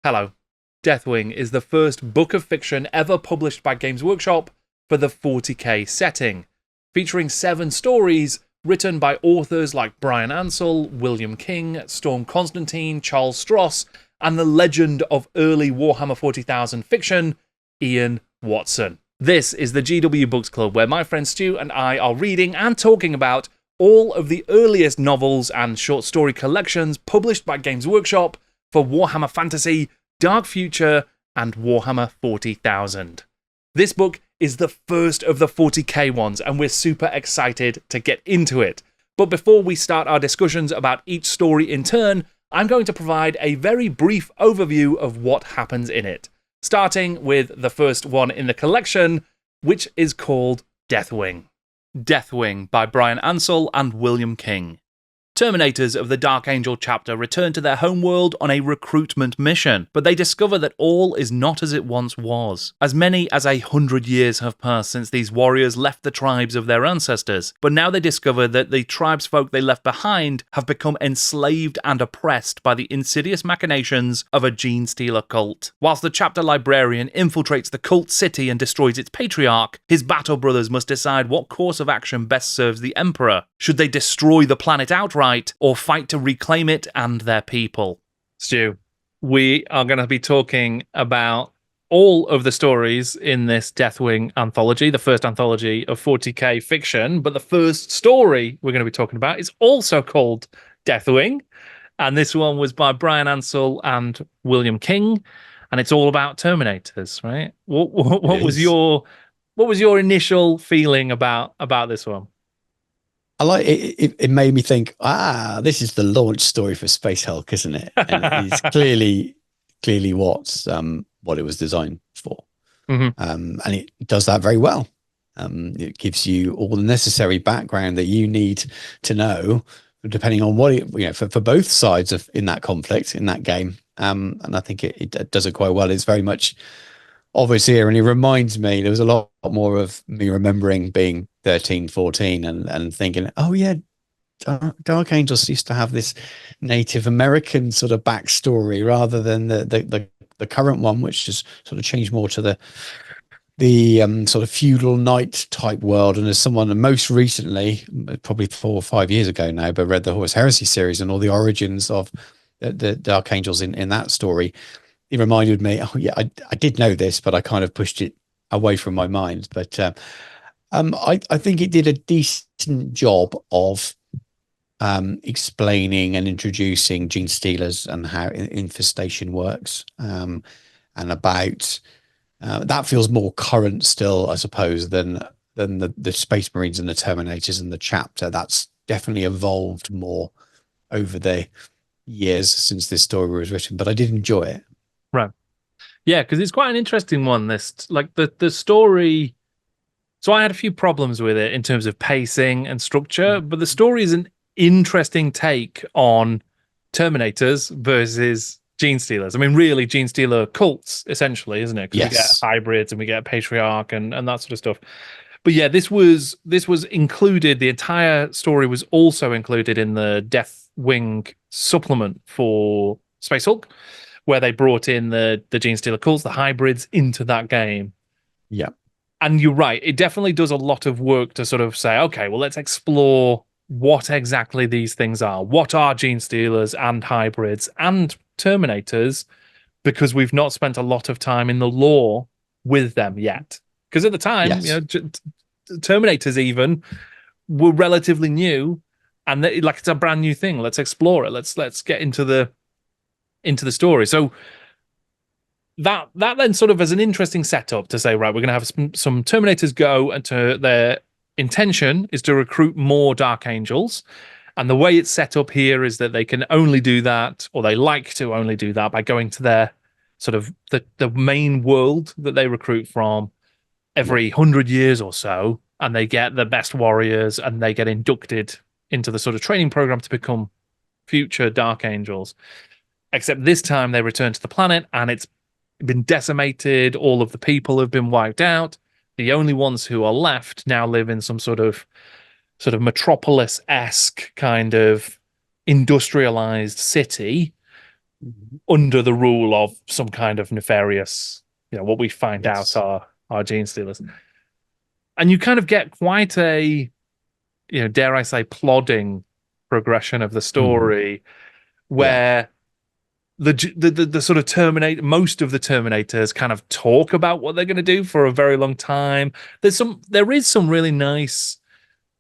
Hello. Deathwing is the first book of fiction ever published by Games Workshop for the 40k setting, featuring 7 stories written by authors like Bryan Ansell, William King, Storm Constantine, Charles Stross, and the legend of early Warhammer 40,000 fiction, Ian Watson. This is the GW Books Club, where my friend Stu and I are reading and talking about all of the earliest novels and short story collections published by Games Workshop for Warhammer Fantasy, Dark Future, and Warhammer 40,000. This book is the first of the 40k ones, and we're super excited to get into it. But before we start our discussions about each story in turn, I'm going to provide a very brief overview of what happens in it, starting with the first one in the collection, which is called Deathwing. Deathwing by Bryan Ansell and William King. Terminators of the Dark Angel chapter return to their homeworld on a recruitment mission, but they discover that all is not as it once was. As many as 100 years have passed since these warriors left the tribes of their ancestors, but now they discover that the tribesfolk they left behind have become enslaved and oppressed by the insidious machinations of a Genestealer cult. Whilst the chapter librarian infiltrates the cult city and destroys its patriarch, his battle brothers must decide what course of action best serves the Emperor. Should they destroy the planet outright, or fight to reclaim it and their people? Stu, we are going to be talking about all of the stories in this Deathwing anthology, the first anthology of 40k fiction, but the first story we're going to be talking about is also called Deathwing, and this one was by Bryan Ansell and William King, and it's all about Terminators, right? What was your initial feeling about this one? I like it. It made me think, this is the launch story for Space Hulk, isn't it? And it's clearly what it was designed for. Mm-hmm. And it does that very well. It gives you all the necessary background that you need to know, depending on what for both sides in that conflict, in that game. And I think it does it quite well. It's very much obvious here, and it reminds me, there was a lot more of me remembering being 13, 14 and thinking, oh yeah, Dark Angels used to have this Native American sort of backstory rather than the current one, which has sort of changed more to the sort of feudal knight type world. And as someone most recently, probably 4 or 5 years ago now, but read the Horus Heresy series and all the origins of the Dark Angels in that story, it reminded me, oh yeah, I did know this, but I kind of pushed it away from my mind. But I think it did a decent job of explaining and introducing Genestealers and how infestation works, and about that feels more current still, I suppose, than the Space Marines and the Terminators and the chapter. That's definitely evolved more over the years since this story was written, but I did enjoy it. Right. Yeah, because it's quite an interesting one. This, like, the story. So I had a few problems with it in terms of pacing and structure, but the story is an interesting take on Terminators versus Genestealers. I mean, really, Genestealer cults, essentially, isn't it? Because we get hybrids and we get a patriarch and that sort of stuff. But yeah, this was included. The entire story was also included in the Deathwing supplement for Space Hulk, where they brought in the Genestealer cults, the hybrids, into that game. Yeah. And you're right, it definitely does a lot of work to sort of say, okay, well, let's explore what exactly these things are. What are Genestealers and hybrids and Terminators? Because we've not spent a lot of time in the lore with them yet. Because at the time, Terminators even were relatively new, and it's a brand new thing. Let's explore it. Let's get into the story. So that then sort of as an interesting setup to say, right, we're going to have some Terminators go, and their intention is to recruit more Dark Angels. And the way it's set up here is that they can only do that, or they like to only do that, by going to their sort of the main world that they recruit from every 100 years or so, and they get the best warriors and they get inducted into the sort of training program to become future Dark Angels. Except this time they return to the planet and it's been decimated. All of the people have been wiped out. The only ones who are left now live in some sort of metropolis-esque kind of industrialized city under the rule of some kind of nefarious, what we find out Yes. are gene stealers. And you kind of get quite a, dare I say, plodding progression of the story Yeah. where the sort of most of the Terminators kind of talk about what they're going to do for a very long time. There is some really nice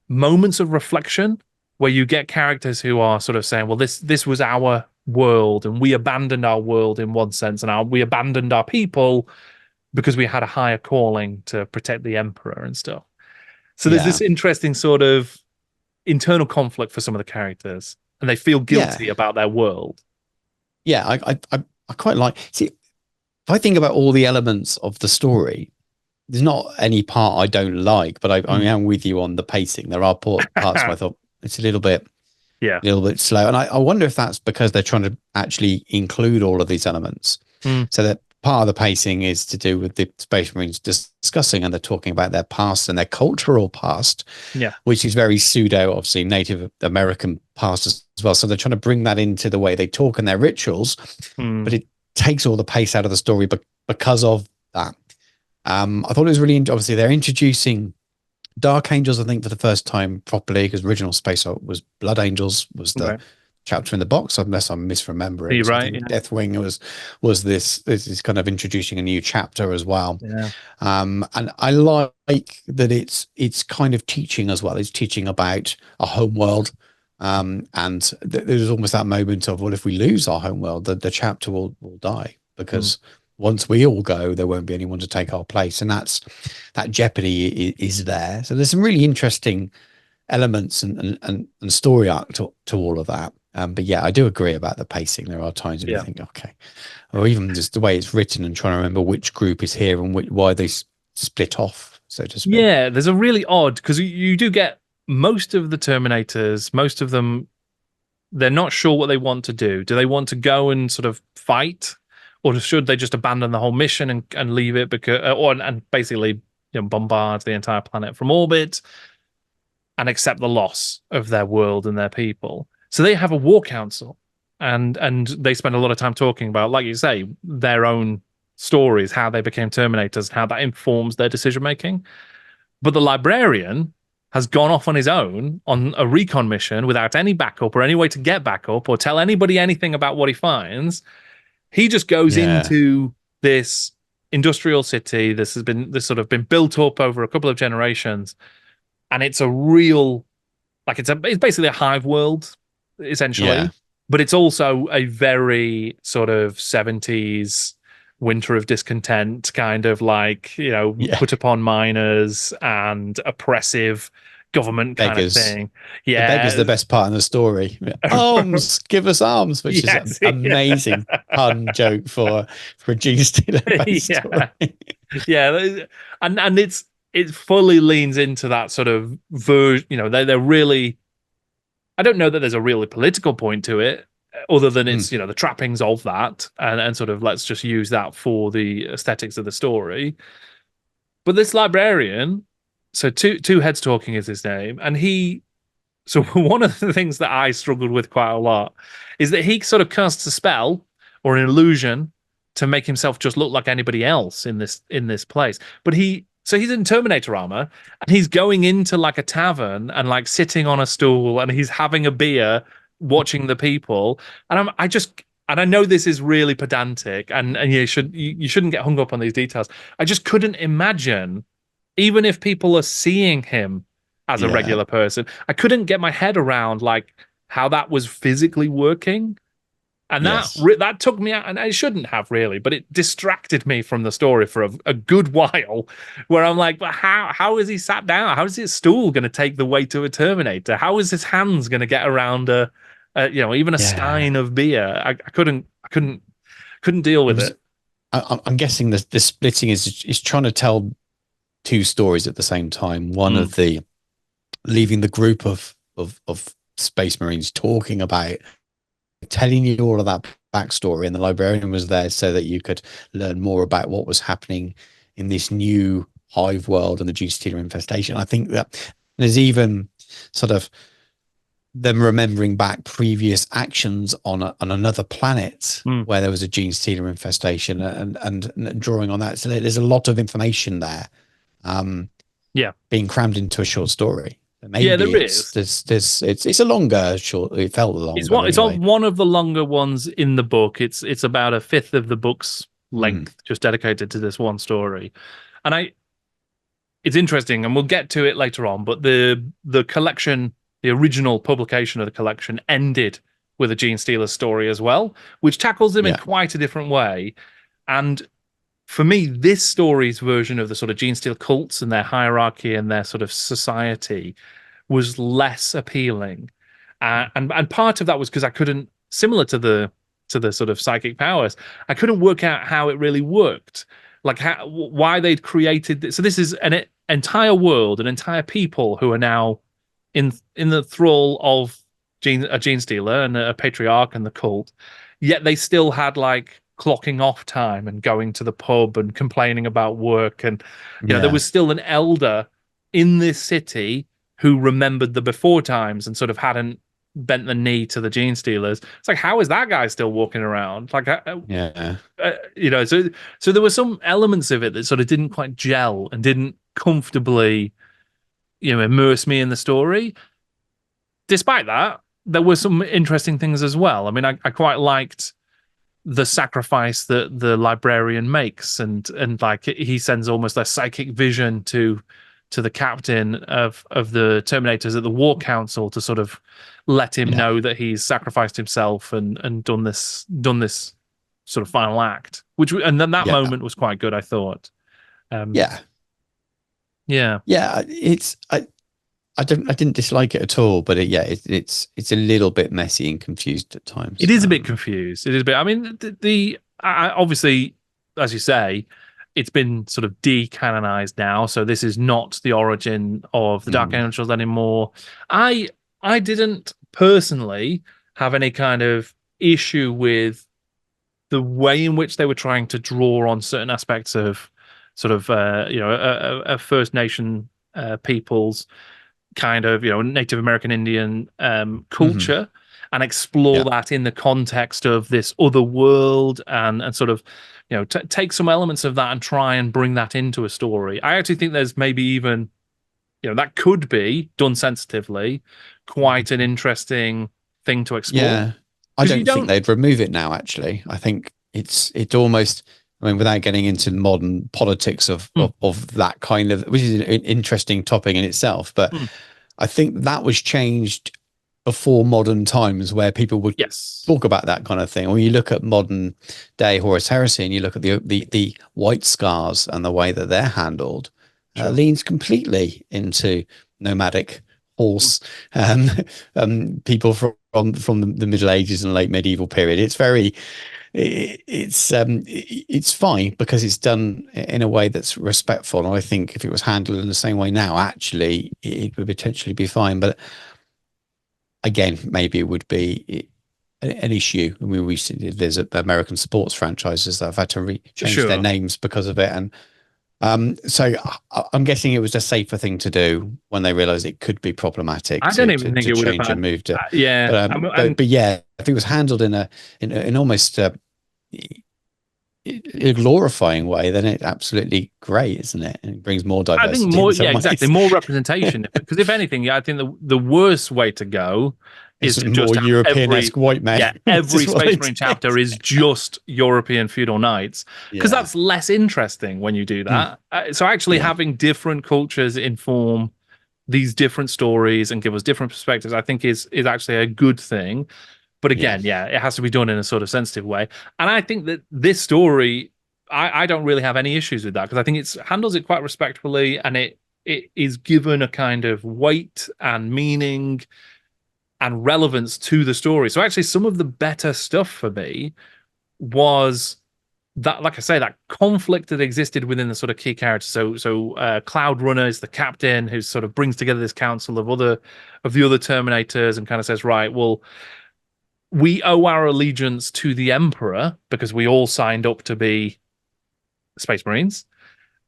moments of reflection where you get characters who are sort of saying, well, this was our world and we abandoned our world in one sense, and we abandoned our people because we had a higher calling to protect the emperor and stuff. So there's Yeah. this interesting sort of internal conflict for some of the characters, and they feel guilty Yeah. about their world. Yeah. I quite like, see, if I think about all the elements of the story, there's not any part I don't like, but I am with you on the pacing. There are parts where I thought it's a little bit slow. And I wonder if that's because they're trying to actually include all of these elements. So that part of the pacing is to do with the Space Marines discussing, and they're talking about their past and their cultural past, which is very pseudo, obviously Native American past as well. So they're trying to bring that into the way they talk and their rituals, but it takes all the pace out of the story because of that. I thought it was really, obviously they're introducing Dark Angels, I think, for the first time properly, because original Space Hulk was Blood Angels was the chapter in the box, unless I'm misremembering. You're right. Deathwing was this kind of introducing a new chapter as well. Yeah. And I like that it's kind of teaching as well. It's teaching about our home world. And there's almost that moment of, well, if we lose our home world, the chapter will die, because once we all go, there won't be anyone to take our place. And that jeopardy is there. So there's some really interesting elements and story arc to all of that. But yeah, I do agree about the pacing. There are times when you think, okay, or even just the way it's written and trying to remember which group is here and why they split off, so to speak. Yeah, there's a really odd, because you do get most of the Terminators, most of them, they're not sure what they want to do. Do they want to go and sort of fight, or should they just abandon the whole mission and leave it and basically bombard the entire planet from orbit and accept the loss of their world and their people? So they have a war council, and they spend a lot of time talking about, like you say, their own stories, how they became Terminators, how that informs their decision making. But the librarian has gone off on his own on a recon mission without any backup or any way to get backup or tell anybody anything about what he finds. He just goes into this industrial city. This sort of been built up over a couple of generations, and it's a real, like, it's basically a hive world, essentially, but it's also a very sort of 70s winter of discontent kind of, like, put upon miners and oppressive government kind of thing. Yeah, the beggar's the best part in the story. Arms, give us arms, which is an amazing pun joke for a Genestealer story. And it fully leans into that sort of version. They're really, I don't know that there's a really political point to it, other than it's the trappings of that, and sort of, let's just use that for the aesthetics of the story. But this librarian, so two heads talking is his name, and so one of the things that I struggled with quite a lot is that he sort of casts a spell or an illusion to make himself just look like anybody else in this place. But he's in Terminator armor, and he's going into like a tavern and like sitting on a stool, and he's having a beer, watching the people. And I know this is really pedantic, and you shouldn't get hung up on these details. I just couldn't imagine, even if people are seeing him as a regular person, I couldn't get my head around like how that was physically working. And that took me out, and I shouldn't have really, but it distracted me from the story for a good while, where I'm like, but how is he sat down? How is his stool going to take the weight of a Terminator? How is his hands going to get around even a stein of beer? I couldn't deal with it. I'm guessing the splitting is trying to tell two stories at the same time. One of the leaving the group of Space Marines talking about, telling you all of that backstory, and the librarian was there so that you could learn more about what was happening in this new hive world and the Genestealer infestation. I think that there's even sort of them remembering back previous actions on another planet Mm. where there was a Genestealer infestation, and drawing on that. So there's a lot of information there, Yeah. being crammed into a short story. Yeah, Maybe there it's is. it's a longer short. It felt longer It's anyway. one of the longer ones in the book. It's about a fifth of the book's length, just dedicated to this one story. And it's interesting, and we'll get to it later on, but the collection, the original publication of the collection, ended with a Genestealer story as well, which tackles them in Yeah. quite a different way. And for me, this story's version of the sort of Genestealer cults and their hierarchy and their sort of society was less appealing. And part of that was because I couldn't, similar to the sort of psychic powers, I couldn't work out how it really worked, like why they'd created this. So this is an entire world, an entire people who are now in the thrall of a Genestealer and a patriarch and the cult, yet they still had like clocking off time and going to the pub and complaining about work, and there was still an elder in this city who remembered the before times and sort of hadn't bent the knee to the Genestealers. It's like, how is that guy still walking around? Like, so there were some elements of it that sort of didn't quite gel and didn't comfortably, immerse me in the story. Despite that, there were some interesting things as well. I mean, I quite liked the sacrifice that the librarian makes, and like he sends almost a psychic vision to the captain of the Terminators at the War Council to sort of let him know that he's sacrificed himself and done this sort of final act. And then that moment was quite good, I thought. Yeah. I didn't dislike it at all, but it's a little bit messy and confused at times. It is a bit confused. It is a bit. I mean, obviously, as you say, it's been sort of decanonized now, so this is not the origin of the Dark Angels anymore. I didn't personally have any kind of issue with the way in which they were trying to draw on certain aspects of sort of a First Nation peoples kind of Native American Indian culture, and explore that in the context of this other world, and sort of take some elements of that and try and bring that into a story. I actually think there's maybe even that could be done sensitively quite an interesting thing to explore. I don't think they'd remove it now, actually. I think it's almost, I mean, without getting into modern politics of that kind of, which is an interesting topic in itself, but I think that was changed before modern times, where people would talk about that kind of thing. When you look at modern day Horus Heresy and you look at the white scars and the way that they're handled, leans completely into nomadic horse people from the Middle Ages and late medieval period. It's very, it's fine because it's done in a way that's respectful. And I think if it was handled in the same way now, actually, it would potentially be fine. But again, maybe it would be an issue. I mean, there's American sports franchises that have had to change their names because of it, and so I'm guessing it was a safer thing to do when they realized it could be problematic. I don't even think it would have and moved it. But yeah, if it was handled in almost a glorifying way, then it's absolutely great, isn't it? And it brings more diversity. I think more, exactly, more representation. Because if anything, I think the worst way to go is to more just European-esque white men. Yeah, every Space Marine chapter is just European feudal knights, because that's less interesting when you do that. So actually having different cultures inform these different stories and give us different perspectives, I think is actually a good thing. But again, it has to be done in a sort of sensitive way. And I think that this story, I don't really have any issues with that, because I think it handles it quite respectfully, and it is given a kind of weight and meaning and relevance to the story. So actually some of the better stuff for me was that, like I say, that conflict that existed within the sort of key characters. So Cloud Runner is the captain who sort of brings together this council of the other Terminators and kind of says, right, well, we owe our allegiance to the Emperor because we all signed up to be Space Marines.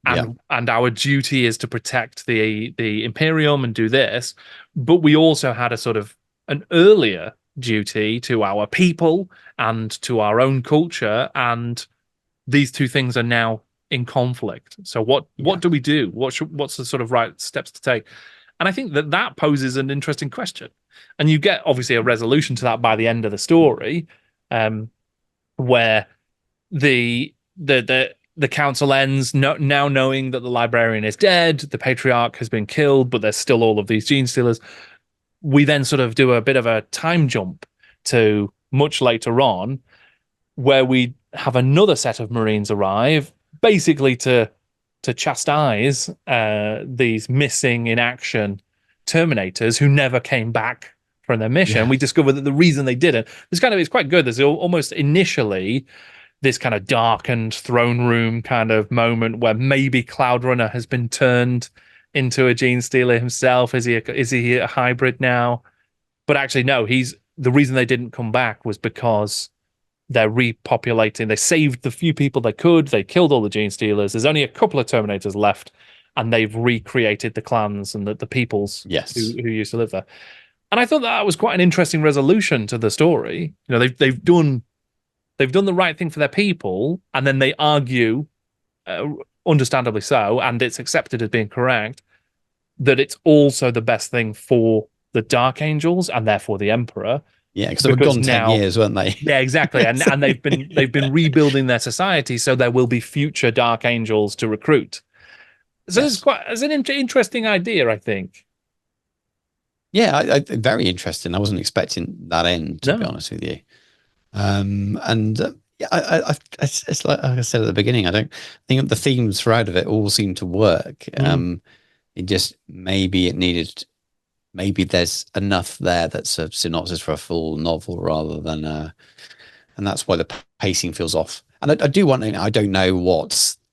And our duty is to protect the Imperium and do this. But we also had a sort of an earlier duty to our people and to our own culture, and these two things are now in conflict. So what do we do? What's the sort of right steps to take? And I think that poses an interesting question. And you get obviously a resolution to that by the end of the story, where the council ends now knowing that the librarian is dead, the patriarch has been killed, but there's still all of these Genestealers. We then sort of do a bit of a time jump to much later on, where we have another set of Marines arrive, basically to chastise these missing in action Terminators who never came back from their mission. Yeah. We discover that the reason they didn't, it's quite good. There's almost initially this kind of darkened throne room kind of moment where maybe Cloudrunner has been turned into a Genestealer himself. Is he a hybrid now? But actually, no. The reason they didn't come back was because they're repopulating. They saved the few people they could. They killed all the Genestealers. There's only a couple of Terminators left, and they've recreated the clans and the peoples who used to live there. And I thought that was quite an interesting resolution to the story. You know, they've done the right thing for their people, and then they argue, understandably so, and it's accepted as being correct, that it's also the best thing for the Dark Angels and therefore the Emperor. Yeah, because they were gone 10 years, weren't they? Yeah, exactly. And they've been rebuilding their society, so there will be future Dark Angels to recruit. So it's an interesting idea, I think. Yeah, very interesting. I wasn't expecting that end, to be honest with you. It's like I said at the beginning, I don't think the themes throughout of it all seem to work. It just maybe there's enough there that's a synopsis for a full novel rather than and that's why the pacing feels off. And I do want to know, I don't know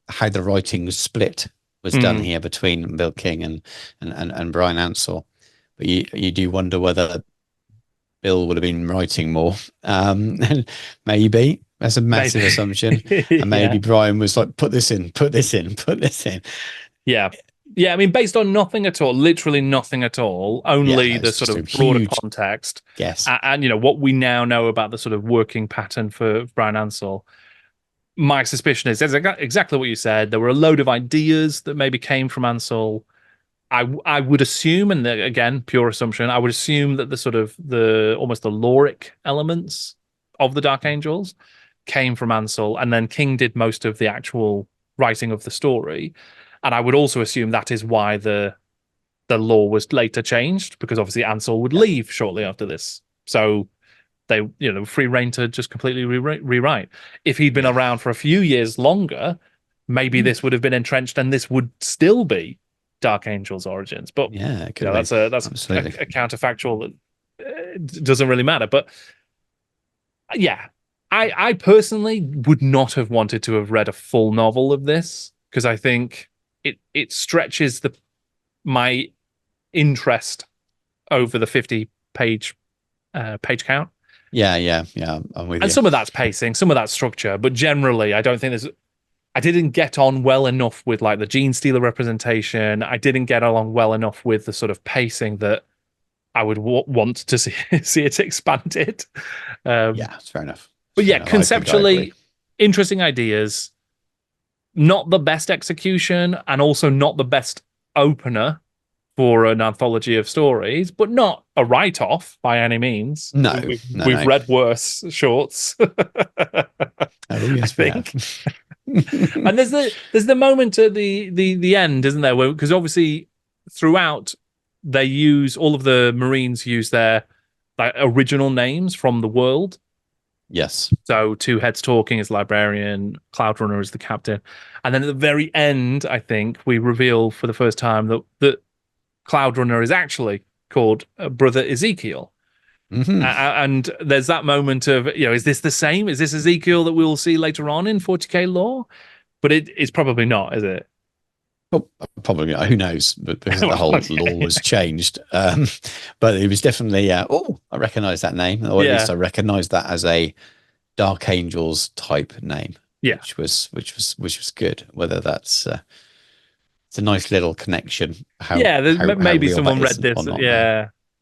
how the writing split was done here between Bill King and Bryan Ansell, but you do wonder whether Bill would have been writing more. And maybe that's a massive assumption. And maybe Bryan was like, put this in. Yeah. Yeah, I mean, based on nothing at all, literally nothing at all, only the sort of broader context. Yes. And, you know, what we now know about the sort of working pattern for Bryan Ansell, my suspicion is exactly what you said. There were a load of ideas that maybe came from Ansell. I would assume, and again, pure assumption, I would assume that the sort of almost the loric elements of the Dark Angels came from Ansell, and then King did most of the actual writing of the story. And I would also assume that is why the lore was later changed, because obviously Ansell would leave shortly after this. So they, free reign to just completely rewrite. If he'd been around for a few years longer, maybe this would have been entrenched and this would still be Dark Angel's origins. But that's a counterfactual that doesn't really matter. But yeah, I personally would not have wanted to have read a full novel of this, because I think it stretches my interest over the 50-page page count. Yeah, I'm with you. And some of that's pacing, some of that's structure, but generally, I don't think I didn't get on well enough with like the Genestealer representation. I didn't get along well enough with the sort of pacing that I would want to see it expanded. It's fair enough. But yeah, conceptually, interesting ideas. Not the best execution, and also not the best opener for an anthology of stories, but not a write-off by any means. No, we've read worse shorts. I think. And there's the moment at the end, isn't there? Because obviously throughout all of the Marines use their original names from the world. Yes. So Two Heads Talking is librarian, Cloudrunner is the captain, and then at the very end, I think we reveal for the first time that Cloudrunner is actually called Brother Ezekiel. And there's that moment of, is this the same? Is this Ezekiel that we will see later on in 40k lore? But it's probably not, is it? Well, probably not. Who knows? But because the whole lore was changed. But it was definitely, I recognize that name, or at least I recognize that as a Dark Angels type name. Yeah, which was good. Whether that's it's a nice little connection. Maybe someone read this.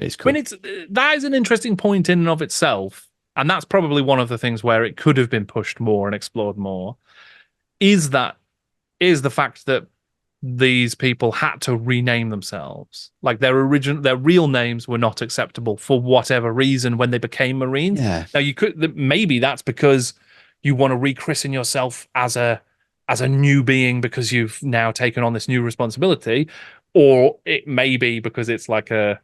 it's cool. I mean, that is an interesting point in and of itself, and that's probably one of the things where it could have been pushed more and explored more. Is the fact that these people had to rename themselves, like their real names were not acceptable for whatever reason when they became Marines. Yeah. Now maybe that's because you want to rechristen yourself as a new being because you've now taken on this new responsibility, or it may be because it's like a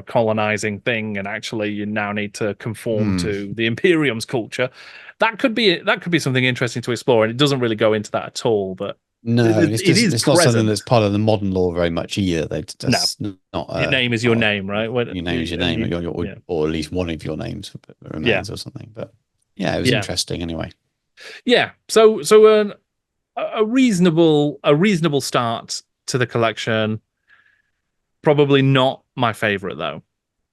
colonizing thing, and actually you now need to conform to the Imperium's culture. That could be something interesting to explore, and it doesn't really go into that at all. But no, it's not something that's part of the modern law very much either. That's not. Your name is your name, right? Your name is your name, or at least one of your names remains or something. But yeah, it was interesting anyway. Yeah, so a reasonable start to the collection. Probably not my favorite though.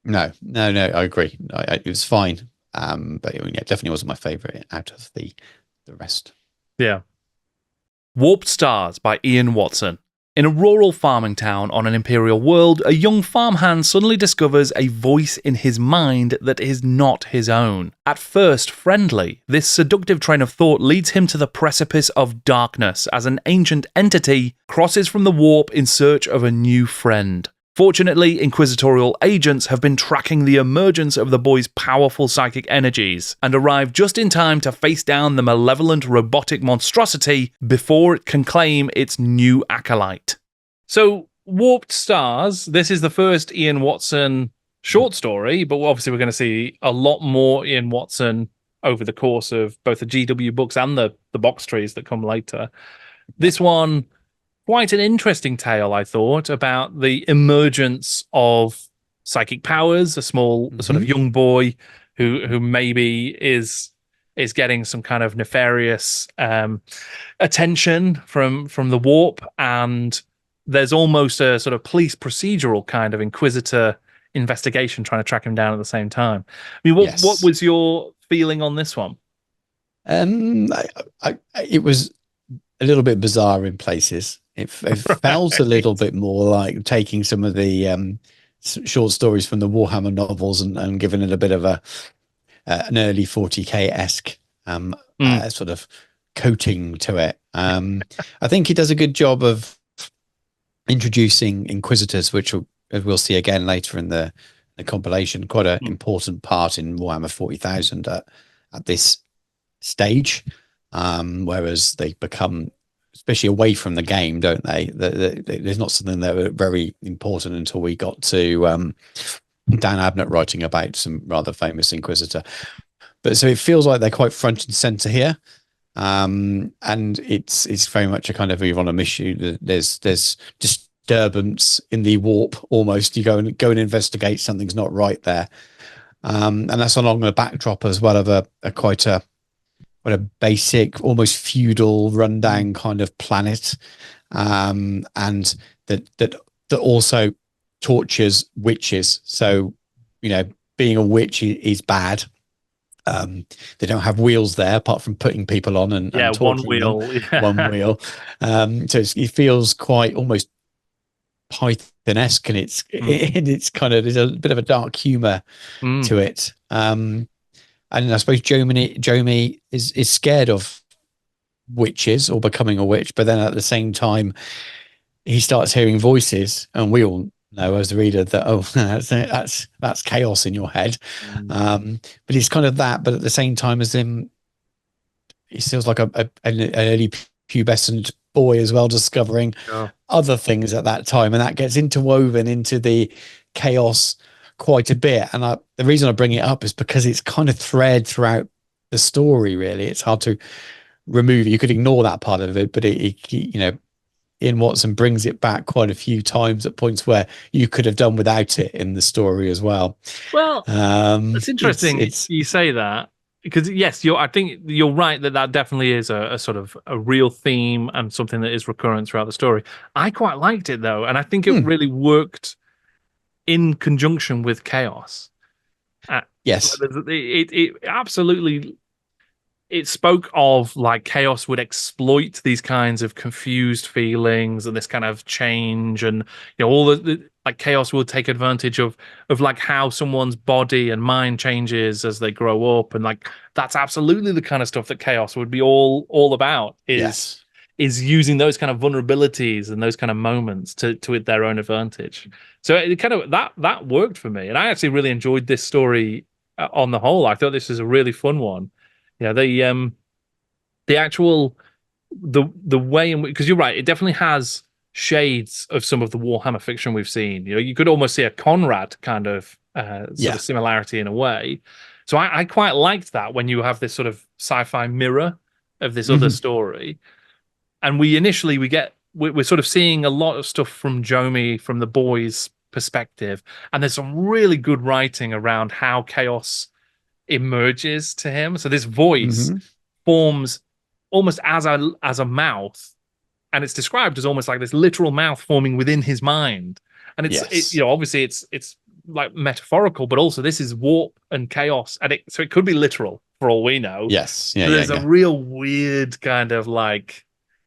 No, I agree. It was fine, but it definitely wasn't my favorite out of the rest. Yeah. Warped Stars by Ian Watson. In a rural farming town on an Imperial world, a young farmhand suddenly discovers a voice in his mind that is not his own. At first friendly, this seductive train of thought leads him to the precipice of darkness as an ancient entity crosses from the warp in search of a new friend. Fortunately, inquisitorial agents have been tracking the emergence of the boy's powerful psychic energies and arrive just in time to face down the malevolent robotic monstrosity before it can claim its new acolyte. So, Warped Stars, this is the first Ian Watson short story, but obviously we're going to see a lot more Ian Watson over the course of both the GW books and the box trees that come later. This one, quite an interesting tale, I thought, about the emergence of psychic powers, a small sort of young boy who maybe is getting some kind of nefarious attention from the warp, and there's almost a sort of police procedural kind of inquisitor investigation trying to track him down at the same time. I mean, what was your feeling on this one? It was a little bit bizarre in places. It felt a little bit more like taking some of the short stories from the Warhammer novels and giving it a bit of an early 40k-esque sort of coating to it. I think he does a good job of introducing inquisitors, which we'll see again later in the compilation. Quite an important part in Warhammer 40,000 at this stage, whereas they become, especially away from the game, don't they? There's not something that were very important until we got to Dan Abnett writing about some rather famous Inquisitor. But so it feels like they're quite front and center here, and it's very much a kind of, you're on a mission. There's disturbance in the warp almost. You go and investigate, something's not right there, and that's along the backdrop as well of quite a basic, almost feudal, rundown kind of planet, and that also tortures witches. So, being a witch is bad. They don't have wheels there apart from putting people on and one wheel, one wheel. So it feels quite almost Python-esque, and it's kind of, there's a bit of a dark humor to it. And I suppose Jomi is scared of witches or becoming a witch, but then at the same time, he starts hearing voices, and we all know as the reader that that's chaos in your head. But he's kind of that, but at the same time as him, he feels like an early pubescent boy as well, discovering other things at that time, and that gets interwoven into the chaos quite a bit. And the reason I bring it up is because it's kind of thread throughout the story. Really, it's hard to remove it. You could ignore that part of it, but Ian Watson brings it back quite a few times at points where you could have done without it in the story as well. Well, it's interesting you say that, because yes, I think you're right that definitely is a sort of a real theme and something that is recurrent throughout the story. I quite liked it though, and I think it really worked in conjunction with chaos. Yes, it absolutely it spoke of like chaos would exploit these kinds of confused feelings and this kind of change, and all like chaos will take advantage of like how someone's body and mind changes as they grow up, and like that's absolutely the kind of stuff that chaos would be all about, Yes. is using those kind of vulnerabilities and those kind of moments to their own advantage. So it kind of that worked for me, and I actually really enjoyed this story on the whole. I thought this was a really fun one. The actual the way in which, because you're right, it definitely has shades of some of the Warhammer fiction we've seen. You could almost see a Conrad kind of sort of similarity in a way. So I quite liked that, when you have this sort of sci-fi mirror of this other story. And we're sort of seeing a lot of stuff from Jomi, from the boys' perspective, and there's some really good writing around how chaos emerges to him. So this voice forms almost as a mouth, and it's described as almost like this literal mouth forming within his mind. And obviously it's like metaphorical, but also this is warp and chaos, and so it could be literal for all we know. Yes. Yeah. So there's a real weird kind of like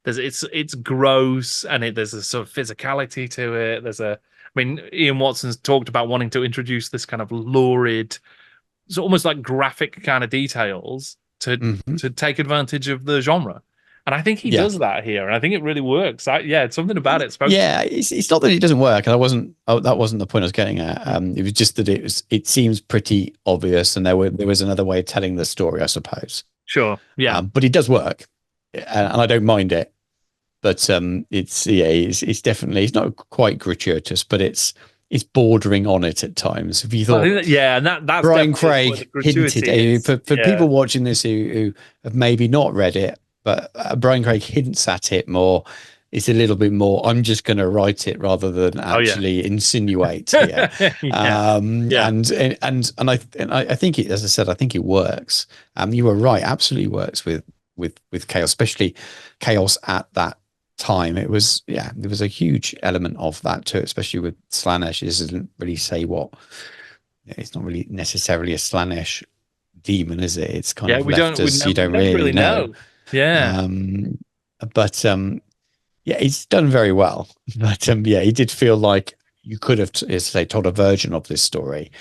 it's gross, and there's a sort of physicality to it. Ian Watson's talked about wanting to introduce this kind of lurid, so almost like graphic kind of details to take advantage of the genre. And I think he does that here, and I think it really works. It's something about it. It's not that it doesn't work, and that wasn't the point I was getting at. It was just that it seems pretty obvious, and there was another way of telling the story, I suppose. Sure, yeah, but it does work, and I don't mind it. But it's definitely, it's not quite gratuitous, but it's bordering on it at times. If you thought, and that's Brian Craig hinted for people watching this who have maybe not read it, but Brian Craig hints at it more. It's a little bit more, I'm just going to write it rather than actually insinuate. And I think it, as I said, I think it works. You were right, absolutely works with chaos, especially chaos at that time. It was there was a huge element of that to it, especially with Slaanesh. It doesn't really say what, it's not really necessarily a Slaanesh demon, is it? It's kind of left as you don't really know. But he's done very well. But he did feel like you could have, told a version of this story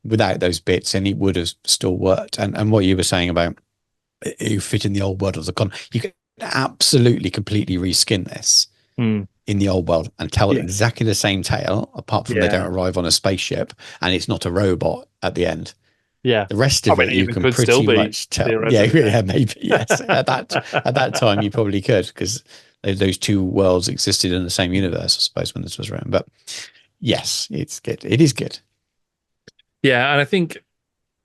without those bits, and it would have still worked. And what you were saying about you fit in the old world of the con, you could absolutely completely reskin this in the old world and tell exactly the same tale, apart from they don't arrive on a spaceship and it's not a robot at the end. The rest of it you can pretty much tell. Maybe yes. At that time you probably could, because those two worlds existed in the same universe, I suppose, when this was around. But yes, it's good. It is good. Yeah, and I think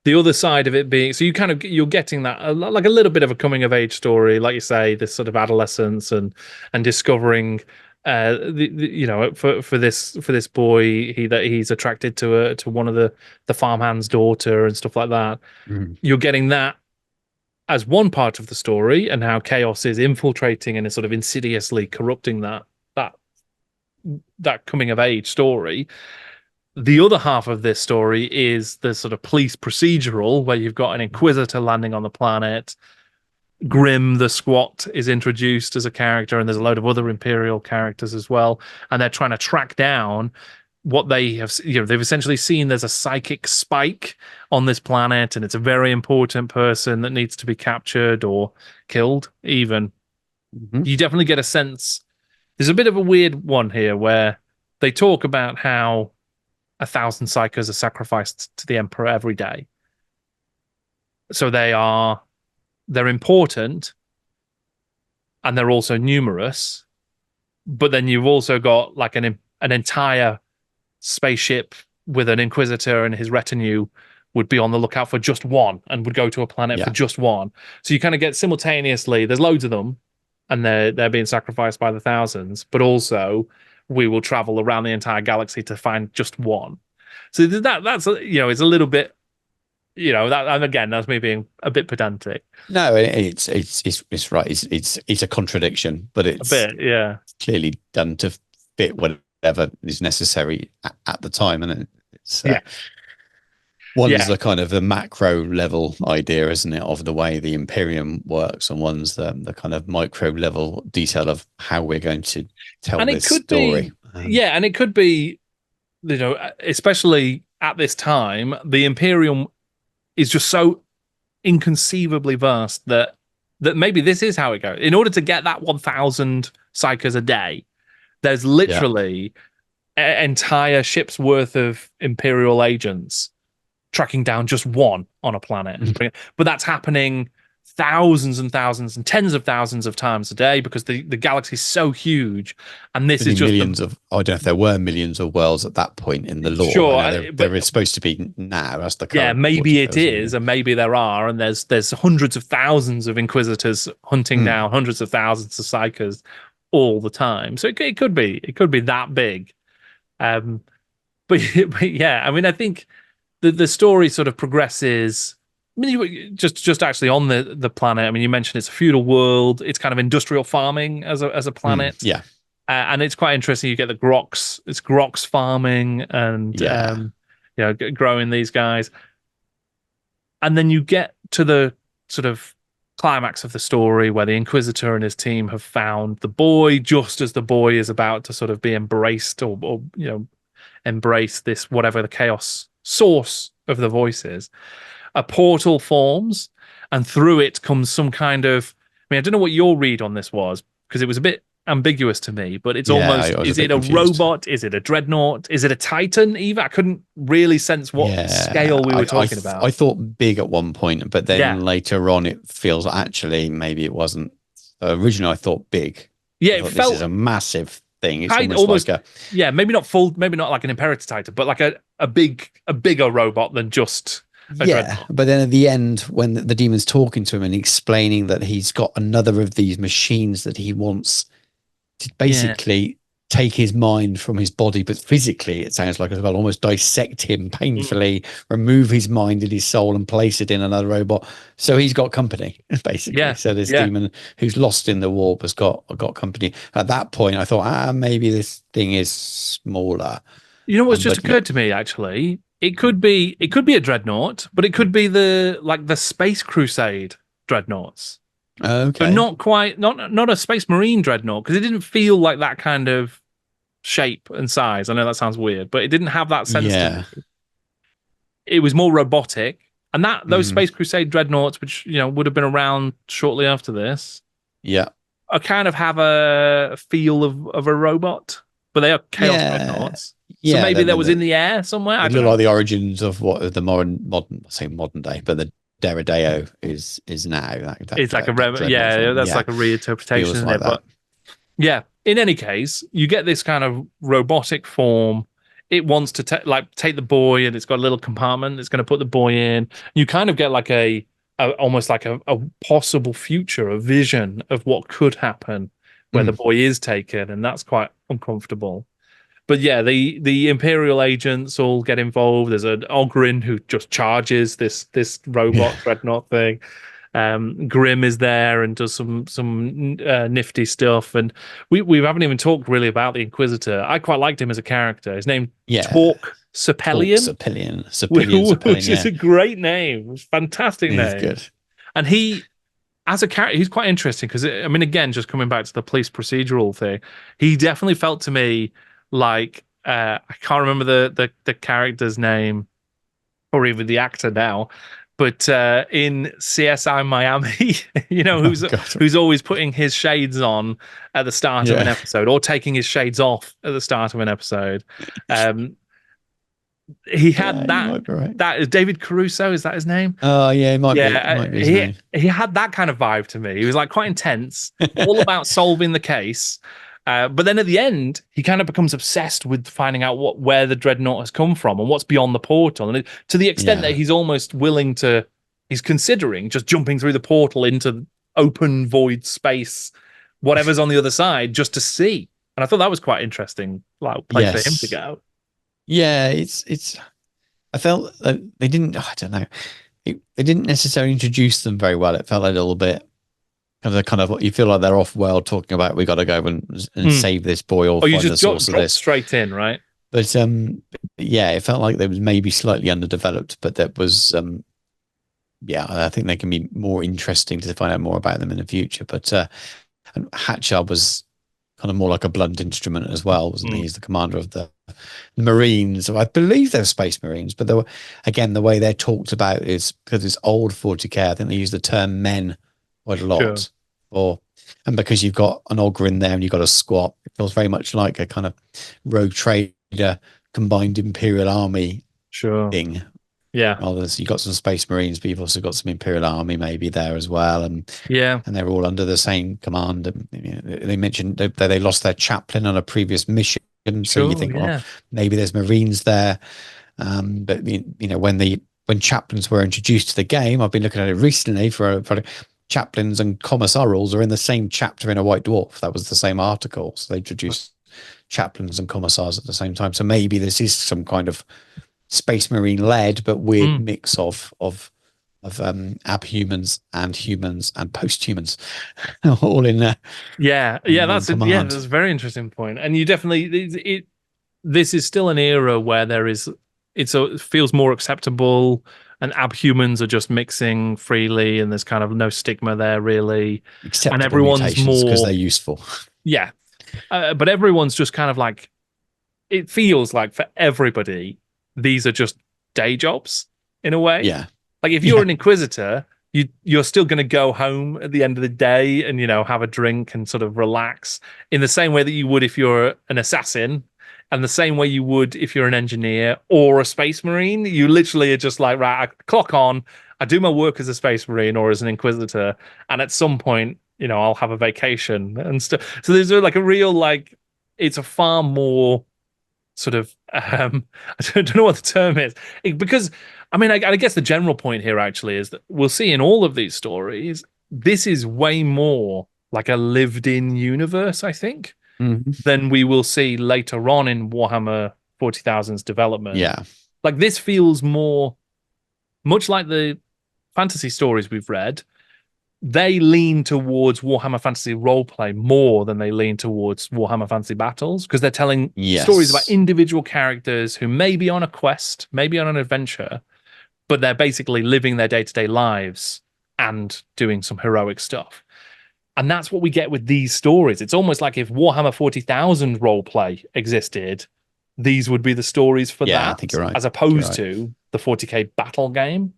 the other side of it being, so you're getting that like a little bit of a coming of age story, like you say, this sort of adolescence and discovering for this boy, he's attracted to one of the farmhand's daughter and stuff like that. You're getting that as one part of the story, and how chaos is infiltrating and is sort of insidiously corrupting that coming of age story. The other half of this story is the sort of police procedural, where you've got an inquisitor landing on the planet. Grim the Squat is introduced as a character, and there's a load of other Imperial characters as well, and they're trying to track down what they have. They've essentially seen there's a psychic spike on this planet, and it's a very important person that needs to be captured or killed even. You definitely get a sense. There's a bit of a weird one here where they talk about how 1,000 psychos are sacrificed to the Emperor every day. So they're important, and they're also numerous. But then you've also got like an entire spaceship with an Inquisitor and his retinue would be on the lookout for just one, and would go to a planet for just one. So you kind of get simultaneously, there's loads of them, and they're being sacrificed by the thousands, but also we will travel around the entire galaxy to find just one. So that's it's a little bit, that, and again, that's me being a bit pedantic. No, it's right. It's a contradiction, but it's a bit, clearly done to fit whatever is necessary at the time, and it's One's the kind of the macro level idea, isn't it, of the way the Imperium works, and one's the kind of micro level detail of how we're going to tell And this story. And it could be, especially at this time, the Imperium is just so inconceivably vast that maybe this is how it goes. In order to get that 1,000 psychers a day, there's literally an entire ship's worth of Imperial agents tracking down just one on a planet. But that's happening thousands and thousands and tens of thousands of times a day because the galaxy is so huge. And this is just millions of, I don't know if there were millions of worlds at that point in the lore. Sure, there is supposed to be now. That's the current. Yeah, maybe it is, and maybe there are, and there's hundreds of thousands of inquisitors hunting down hundreds of thousands of psychers all the time. So it could be that big. But yeah, I mean, I think the story sort of progresses. I mean, just actually on the planet. I mean, you mentioned it's a feudal world. It's kind of industrial farming as a planet. And it's quite interesting. You get the grox. It's grox farming and growing these guys. And then you get to the sort of climax of the story where the Inquisitor and his team have found the boy just as the boy is about to sort of be embraced or embrace this, whatever the chaos source of the voice is. A portal forms, and through it comes some kind of, I mean, I don't know what your read on this was, because it was a bit ambiguous to me, but it's almost, is it a robot? Is it a dreadnought? Is it a titan even? I couldn't really sense what scale we were talking about. I thought big at one point, but then later on it feels actually maybe it wasn't. Originally I thought big. Yeah, it felt, this is a massive thing. It's almost like maybe not full, maybe not like an Imperator Titan, but like a bigger robot than just a dreadnought. But then at the end, when the demon's talking to him and explaining that he's got another of these machines that he wants to basically take his mind from his body, but physically it sounds like as well, almost dissect him painfully, remove his mind and his soul and place it in another robot. So he's got company, basically. So this demon who's lost in the warp has got company. At that point I thought, maybe this thing is smaller. You know what's just occurred to me, actually? It could be a dreadnought, but it could be the Space Crusade dreadnoughts. Okay. But not quite, not a Space Marine dreadnought, because it didn't feel like that kind of shape and size. I know that sounds weird, but it didn't have that sense to me. It was more robotic. And those Space Crusade dreadnoughts, which would have been around shortly after this, are kind of have a feel of a robot, but they are chaos dreadnoughts. So maybe that was in the air somewhere. I don't know. Like the origins of what the modern day, but the Deredeo is now. It's like that's like a reinterpretation, isn't it? But in any case, you get this kind of robotic form. It wants to take the boy, and it's got a little compartment. It's going to put the boy in. You kind of get like almost like a possible future, a vision of what could happen where the boy is taken, and that's quite uncomfortable. But the Imperial agents all get involved. There's an Ogryn who just charges this robot dreadnought thing. Grim is there and does some nifty stuff. And we haven't even talked really about the Inquisitor. I quite liked him as a character. His name Torque Sepelian. Sepelian, which is a great name. Fantastic name. Good. And he, as a character, he's quite interesting because, I mean, again, just coming back to the police procedural thing, he definitely felt to me like I can't remember the character's name or even the actor now, but in CSI Miami, who's always putting his shades on at the start of an episode or taking his shades off at the start of an episode. He had that is David Caruso, is that his name? Oh yeah, it might be his name. He had that kind of vibe to me. He was like quite intense, all about solving the case. But then at the end, he kind of becomes obsessed with finding out where the dreadnought has come from and what's beyond the portal. And to the extent that he's almost he's considering just jumping through the portal into open void space, whatever's on the other side, just to see. And I thought that was quite interesting, like place for him to go. Yeah, it's. I felt that they didn't. I don't know. They didn't necessarily introduce them very well. It felt a little bit. Kind of you feel like they're off world talking about we got to go and save this boy or find the source of this straight in, right? But yeah, it felt like they was maybe slightly underdeveloped, but that was yeah, I think they can be more interesting to find out more about them in the future. But and Hatchard was kind of more like a blunt instrument as well, wasn't he? He's the commander of the Marines. I believe they're Space Marines, but they were, again, the way they're talked about is because it's old 40k. I think they use the term men quite a lot. Or and because you've got an Ogre in there and you've got a squat, it feels very much like a kind of rogue trader combined Imperial Army thing. Yeah. Rather than, so you've got some Space Marines, but you've also got some Imperial Army maybe there as well. And and they're all under the same command. And, you know, they mentioned that they lost their chaplain on a previous mission. So you think, well, maybe there's Marines there. But you know, when chaplains were introduced to the game, I've been looking at it recently for chaplains and commissarials are in the same chapter in a White Dwarf. That was the same article. So they introduced chaplains and commissars at the same time. So maybe this is some kind of Space Marine led but weird mix of abhumans and humans and post-humans all in there. That's a very interesting point. And you definitely this is still an era where it feels more acceptable, and abhumans are just mixing freely, and there's kind of no stigma there really. Except and everyone's more because they're useful. But everyone's just kind of like, it feels like for everybody these are just day jobs in a way. Like if you're an inquisitor, you're still going to go home at the end of the day and, you know, have a drink and sort of relax in the same way that you would if you're an assassin, and the same way you would if you're an engineer or a space marine. You literally are just like, right, I clock on, I do my work as a space marine or as an inquisitor, and at some point, you know, I'll have a vacation and stuff. So there's like a real, like, it's a far more sort of I don't know what the term is, because I mean, I guess the general point here actually is that we'll see in all of these stories, this is way more like a lived-in universe, I think, than we will see later on in Warhammer 40,000's development. Like this feels more much like the fantasy stories we've read. They lean towards Warhammer Fantasy roleplay more than they lean towards Warhammer Fantasy Battles, because they're telling stories about individual characters who may be on a quest, maybe on an adventure, but they're basically living their day-to-day lives and doing some heroic stuff. And that's what we get with these stories. It's almost like if Warhammer 40,000 roleplay existed, these would be the stories for that, I think you're right. as opposed to the 40k battle game.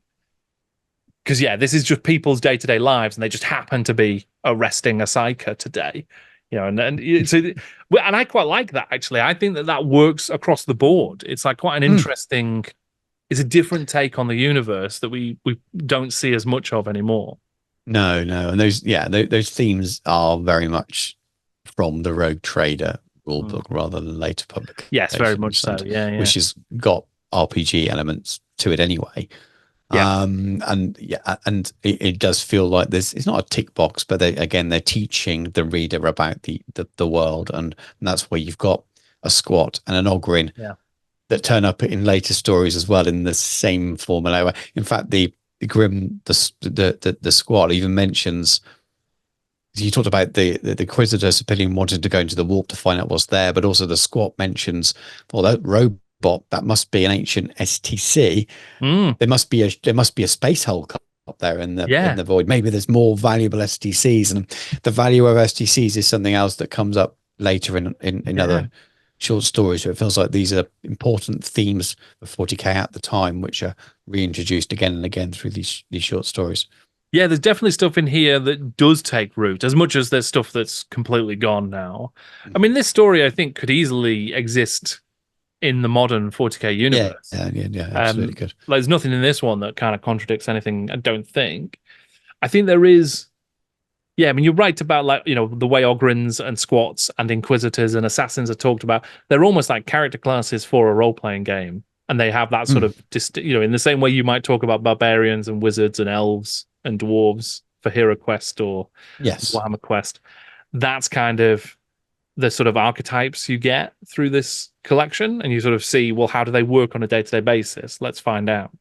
Because, this is just people's day-to-day lives, and they just happen to be arresting a psyker today. You know, and I quite like that, actually. I think that works across the board. It's like quite an interesting, it's a different take on the universe that we don't see as much of anymore. No. And those themes are very much from the Rogue Trader rulebook rather than later publications. Yes, very much so. Which has got RPG elements to it anyway. And it does feel like it's not a tick box, but they're teaching the reader about the world, and that's where you've got a squat and an ogre that turn up in later stories as well in the same formula. In fact, the Grim, the squat even mentions, you talked about the Inquisitor Civilian wanted to go into the warp to find out what's there, but also the squat mentions, that robot, that must be an ancient STC. There must be a space hull up there in the void. Maybe there's more valuable STCs, and the value of STCs is something else that comes up later in other short stories. So it feels like these are important themes of 40k at the time, which are reintroduced again and again through these short stories. Yeah, there's definitely stuff in here that does take root, as much as there's stuff that's completely gone now. I mean, this story, I think, could easily exist in the modern 40k universe. Yeah, absolutely good. There's nothing in this one that kind of contradicts anything, I don't think. I think there is, I mean, you're right about, like, you know, the way Ogrins and Squats and Inquisitors and Assassins are talked about. They're almost like character classes for a role-playing game, and they have that sort of, you know, in the same way you might talk about barbarians and wizards and elves and dwarves for Hero Quest or Warhammer Quest. That's kind of the sort of archetypes you get through this collection, and you sort of see, well, how do they work on a day-to-day basis? Let's find out.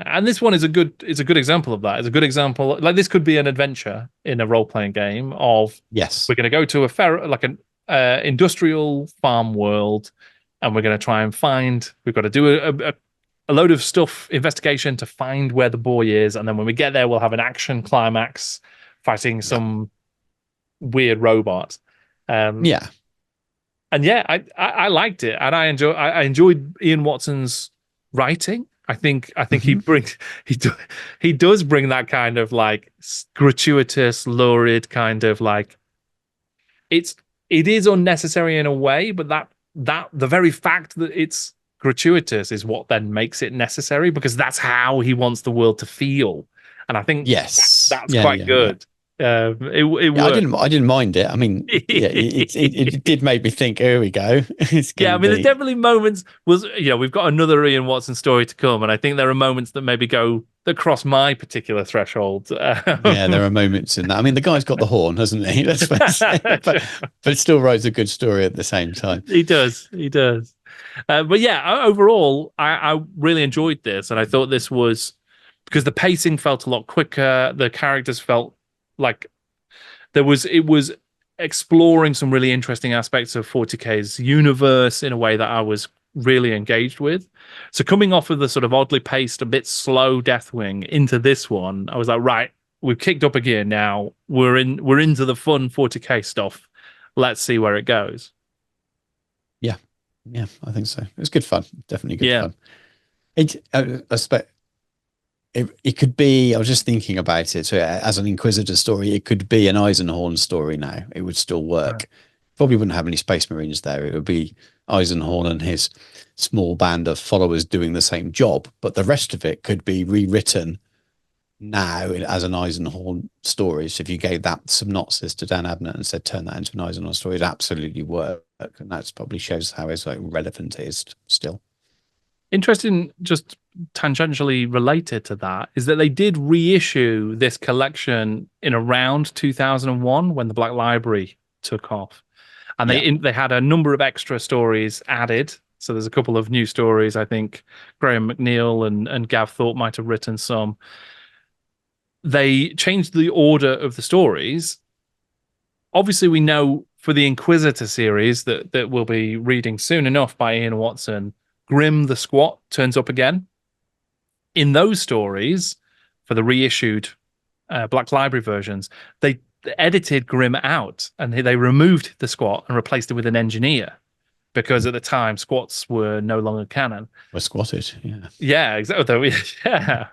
And this one is a good example of that. It's a good example. Like, this could be an adventure in a role-playing game of, we're going to go to an industrial farm world, and we're going to try and find. We've got to do a load of stuff, investigation to find where the boy is, and then when we get there, we'll have an action climax fighting some weird robot. Yeah. And yeah, I liked it, and I enjoyed Ian Watson's writing. I think he does bring that kind of like gratuitous, lurid kind of like it is unnecessary in a way, but that the very fact that it's gratuitous is what then makes it necessary, because that's how he wants the world to feel, and I think that's quite good. It worked. I didn't mind it. I mean, yeah, it did make me think. Here we go. There's definitely moments. We've got another Ian Watson story to come, and I think there are moments that maybe that cross my particular threshold. Yeah, there are moments in that. I mean, the guy's got the horn, hasn't he? Let's face it. But still writes a good story at the same time. He does. But yeah, overall, I really enjoyed this, and I thought this was because the pacing felt a lot quicker. The characters felt like it was exploring some really interesting aspects of 40K's universe in a way that I was really engaged with. So coming off of the sort of oddly paced, a bit slow Deathwing into this one, I was like, right, we've kicked up a gear now. We're into the fun 40K stuff. Let's see where it goes. Yeah, I think so. It was good fun. Definitely good fun. It could be, I was just thinking about it. So as an Inquisitor story, it could be an Eisenhorn story now. It would still work. Right. Probably wouldn't have any Space Marines there. It would be Eisenhorn and his small band of followers doing the same job. But the rest of it could be rewritten now as an Eisenhorn story. So if you gave that synopsis to Dan Abnett and said, turn that into an Eisenhorn story, it'd absolutely work. And that probably shows how relevant it is still. Interesting, just tangentially related to that, is that they did reissue this collection in around 2001 when the Black Library took off. And they had a number of extra stories added. So there's a couple of new stories. I think Graham McNeil and Gav Thorpe might have written some. They changed the order of the stories. Obviously, we know for the Inquisitor series that we'll be reading soon enough by Ian Watson, Grim the Squat turns up again. In those stories, for the reissued Black Library versions, they edited Grim out and they removed the Squat and replaced it with an engineer, because at the time Squats were no longer canon. Were squatted, yeah. Yeah, exactly. Yeah.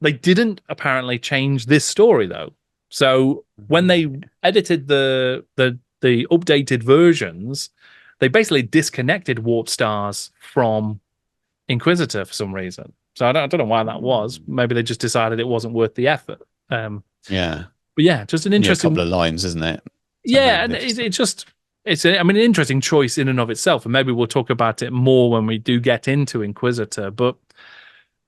They didn't apparently change this story though. So when they edited the updated versions, they basically disconnected Warp Stars from Inquisitor for some reason. So I don't know why that was. Maybe they just decided it wasn't worth the effort. Yeah. But yeah, just an interesting... a couple of lines, isn't it? Yeah, and it's an interesting choice in and of itself. And maybe we'll talk about it more when we do get into Inquisitor. But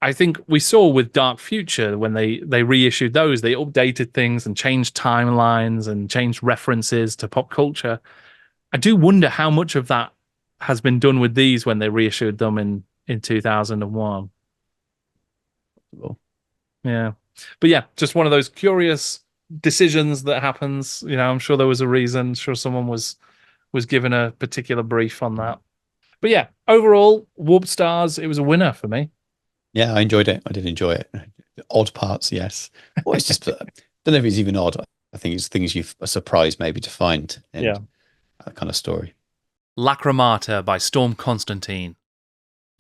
I think we saw with Dark Future, when they reissued those, they updated things and changed timelines and changed references to pop culture. I do wonder how much of that has been done with these when they reissued them in 2001. Cool. Yeah. But yeah, just one of those curious decisions that happens. I'm sure there was a reason. Sure someone was given a particular brief on that. But yeah, overall, Warp Stars, it was a winner for me. Yeah, I enjoyed it. I did enjoy it. Odd parts, yes. Well, it's just, I don't know if it's even odd. I think it's things you're surprised maybe to find in that kind of story. Lacrimata by Storm Constantine.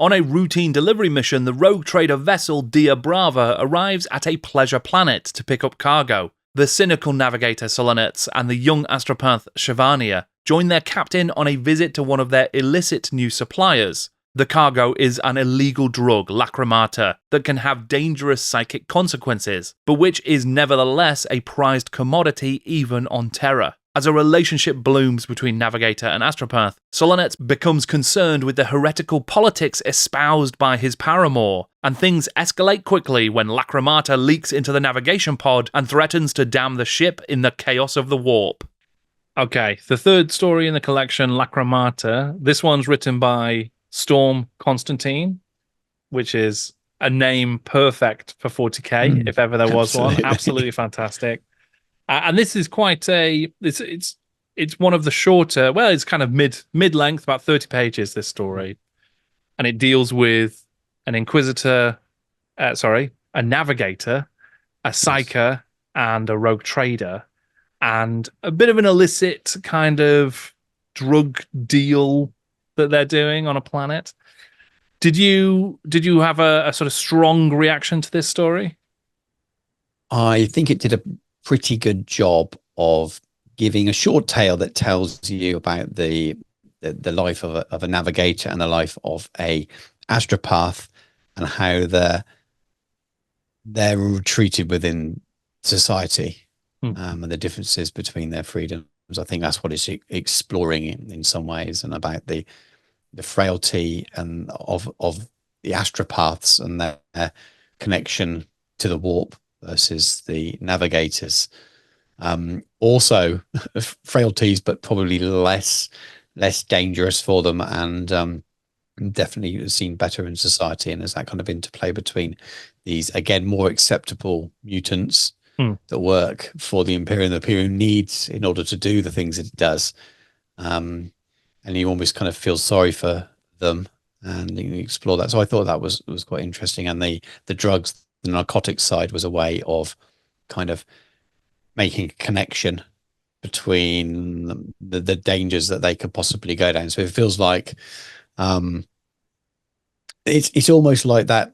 On a routine delivery mission, the rogue trader vessel Dia Brava arrives at a pleasure planet to pick up cargo. The cynical navigator Solonets and the young astropath Shavania join their captain on a visit to one of their illicit new suppliers. The cargo is an illegal drug, lacrimata, that can have dangerous psychic consequences, but which is nevertheless a prized commodity even on Terra. As a relationship blooms between Navigator and Astropath, Solonets becomes concerned with the heretical politics espoused by his paramour, and things escalate quickly when Lacrimata leaks into the navigation pod and threatens to damn the ship in the chaos of the warp. Okay, the third story in the collection, Lacrimata. This one's written by Storm Constantine, which is a name perfect for 40K, if ever there was one. Absolutely fantastic. And this is quite it's it's one of the shorter. Well, it's kind of mid length, about 30 pages. This story, and it deals with an inquisitor. A navigator, a Yes. psyker, and a rogue trader, and a bit of an illicit kind of drug deal that they're doing on a planet. Did you have a sort of strong reaction to this story? I think it did a pretty good job of giving a short tale that tells you about the life of a navigator and the life of a astropath, and how they're treated within society, Hmm. and the differences between their freedoms. I think that's what it's exploring in some ways, and about the frailty and of the astropaths and their connection to the warp versus the navigators. Also, frailties, but probably less dangerous for them, and definitely seen better in society. And there's that kind of interplay between these, again, more acceptable mutants Hmm. that work for the Imperium. The Imperium needs in order to do the things that it does. And you almost kind of feel sorry for them, and you explore that. So I thought that was quite interesting. And the drugs, the narcotics side was a way of kind of making a connection between the dangers that they could possibly go down. So it feels like um, it's almost like that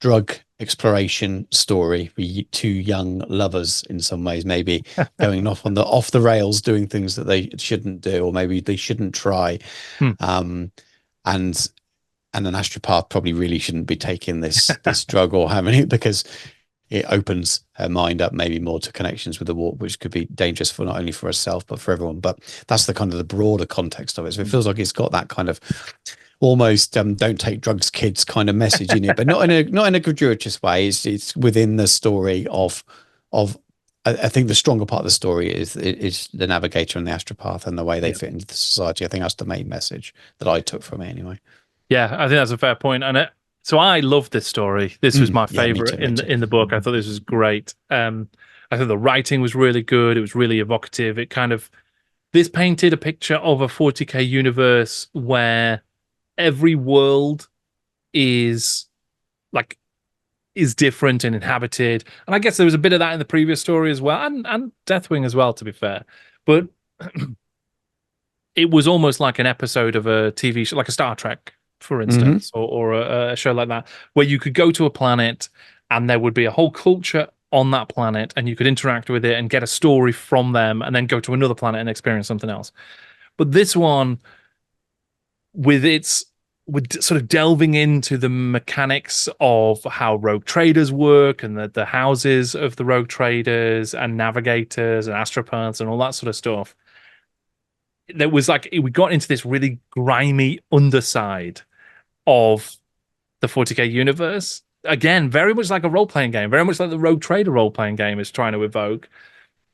drug exploration story with two young lovers in some ways, maybe going off the rails, doing things that they shouldn't do, or maybe they shouldn't try. Hmm. um and and an astropath probably really shouldn't be taking this drug or having it, because it opens her mind up maybe more to connections with the warp, which could be dangerous for not only for herself but for everyone. But that's the kind of the broader context of it. So it feels like it's got that kind of almost don't take drugs, kids kind of message in it, but not in a gratuitous way. It's within the story of I think the stronger part of the story is the navigator and the astropath and the way they Yeah. fit into the society. I think that's the main message that I took from it anyway. Yeah, I think that's a fair point. So I loved this story. This was my Yeah, me favorite too, me too. in the book. I thought this was great. I thought the writing was really good. It was really evocative. It kind of this painted a picture of a 40k universe where every world is like is different and inhabited. And I guess there was a bit of that in the previous story as well, and Deathwing as well, to be fair. But it was almost like an episode of a TV show, like a Star Trek, for Hmm. instance, or a show like that, where you could go to a planet and there would be a whole culture on that planet, and you could interact with it and get a story from them, and then go to another planet and experience something else. But this one, with its with sort of delving into the mechanics of how rogue traders work, and the houses of the rogue traders and navigators and astropaths and all that sort of stuff, there was like we got into this really grimy underside of the 40k universe. Again, very much like a role-playing game, very much like the Rogue Trader role-playing game is trying to evoke,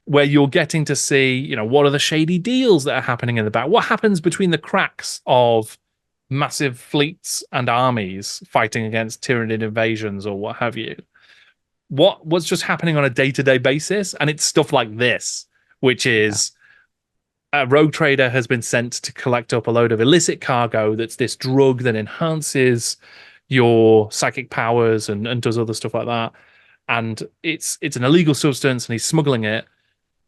where you're getting to see, what are the shady deals that are happening in the back? What happens between the cracks of massive fleets and armies fighting against Tyranid invasions or what have you? What's just happening on a day-to-day basis? And it's stuff like this, which is a rogue trader has been sent to collect up a load of illicit cargo that's this drug that enhances your psychic powers and does other stuff like that. And it's an illegal substance, and he's smuggling it.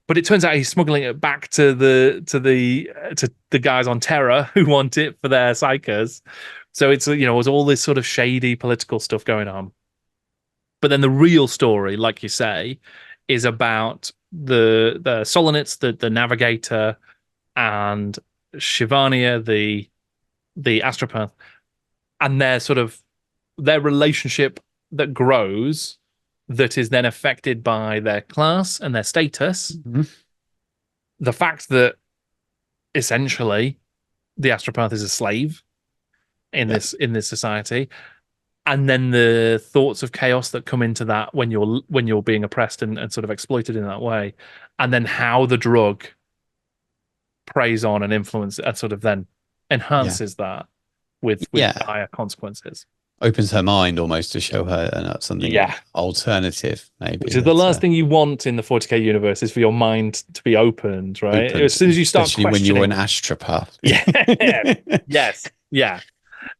But it turns out he's smuggling it back to the guys on Terra who want it for their psychers. So it's all this sort of shady political stuff going on. But then the real story, like you say, is about the Solonits, the navigator, and Shivania, the astropath, and their relationship that grows, that is then affected by their class and their status. Hmm. The fact that essentially the astropath is a slave in Yeah, this society, and then the thoughts of chaos that come into that when you're being oppressed and sort of exploited in that way, and then how the drug preys on and influences and sort of then yeah, enhances that with yeah. dire consequences. opens her mind almost to show her something alternative, maybe. Which is the last thing you want in the 40k universe, is for your mind to be opened, right? As soon as you start especially questioning, when you're an astropath. Yeah. Yes. Yeah.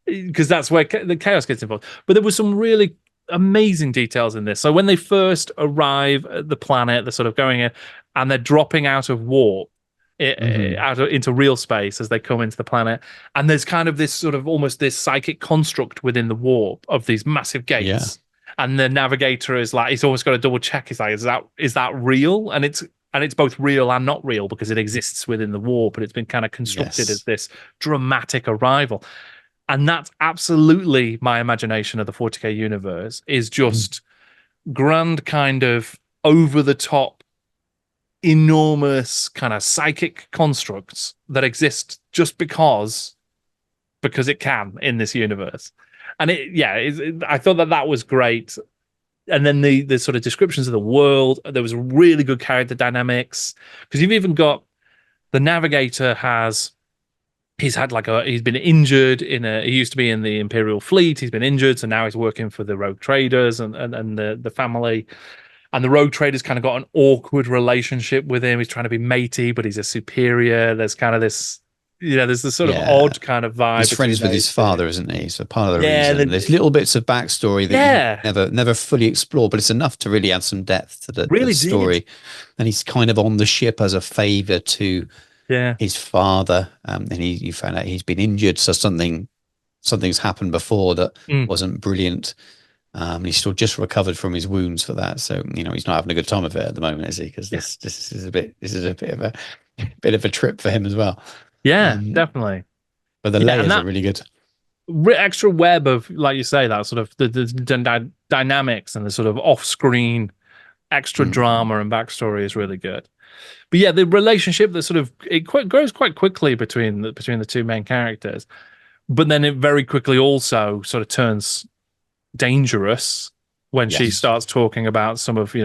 Because that's where the chaos gets involved. But there was some really amazing details in this. So when they first arrive at the planet, they're sort of going in and they're dropping out of warp, into real space as they come into the planet. And there's kind of this sort of almost this psychic construct within the warp of these massive gates. Yeah. And the navigator is like, he's almost got to double check. He's like, is that real? And it's both real and not real because it exists within the warp, but it's been kind of constructed as this dramatic arrival. And that's absolutely my imagination of the 40k universe, is just grand, kind of over the top, enormous kind of psychic constructs that exist just because it can in this universe. And I thought that was great. And then the sort of descriptions of the world, there was really good character dynamics, because you've even got the navigator he's been injured he used to be in the Imperial fleet. He's been injured, so now he's working for the rogue traders and the family. And the rogue traders kind of got an awkward relationship with him. He's trying to be matey, but he's a superior. There's kind of this, there's this sort of odd kind of vibe. He's friends with his father, isn't he? So part of the reason. There's little bits of backstory that you never fully explore, but it's enough to really add some depth to the story. And he's kind of on the ship as a favor to his father, and you found out he's been injured, so something's happened before that wasn't brilliant. He's still just recovered from his wounds for that, so he's not having a good time of it at the moment, is he? Because this is a bit of a trip for him as well. Yeah, definitely. But the layers are really good. Extra web of, like you say, that sort of the dynamics and the sort of off-screen extra drama and backstory is really good. But yeah, the relationship that grows quite quickly between the two main characters, but then it very quickly also sort of turns dangerous when she starts talking about some of,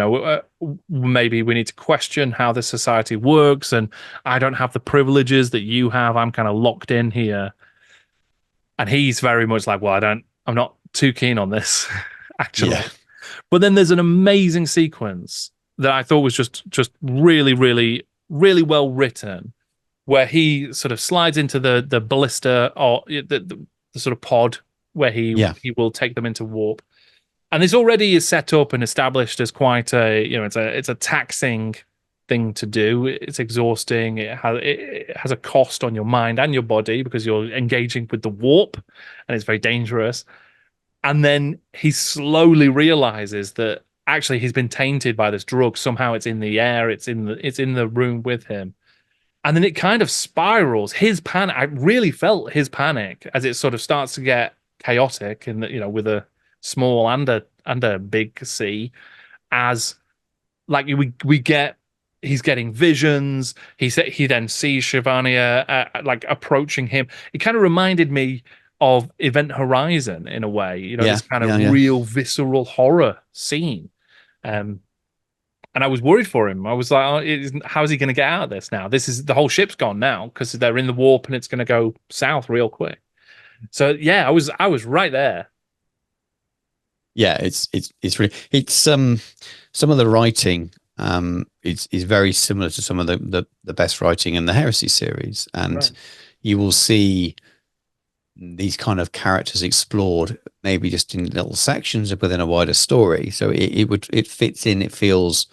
maybe we need to question how this society works, and I don't have the privileges that you have. I'm kind of locked in here. And he's very much like, well, I'm not too keen on this, actually. Yeah. But then there's an amazing sequence that I thought was just really, really, really well written, where he sort of slides into the ballista, or the sort of pod where he will take them into warp. And this already is set up and established as quite it's a taxing thing to do. It's exhausting. It has a cost on your mind and your body because you're engaging with the warp, and it's very dangerous. And then he slowly realizes that actually he's been tainted by this drug. Somehow it's in the air. It's in the room with him. And then it kind of spirals. His panic, I really felt his panic as it sort of starts to get chaotic, and with a small and a big C, as like he's getting visions. He then sees Shivania like approaching him. It kind of reminded me of Event Horizon in a way, this kind of real visceral horror scene. And I was worried for him. I was like, how is he going to get out of this now? The whole ship's gone now because they're in the warp and it's going to go south real quick. So yeah, I was right there. Yeah, it's really, some of the writing is very similar to some of the best writing in the Heresy series, and you will see these kind of characters explored maybe just in little sections within a wider story. So it fits in. It feels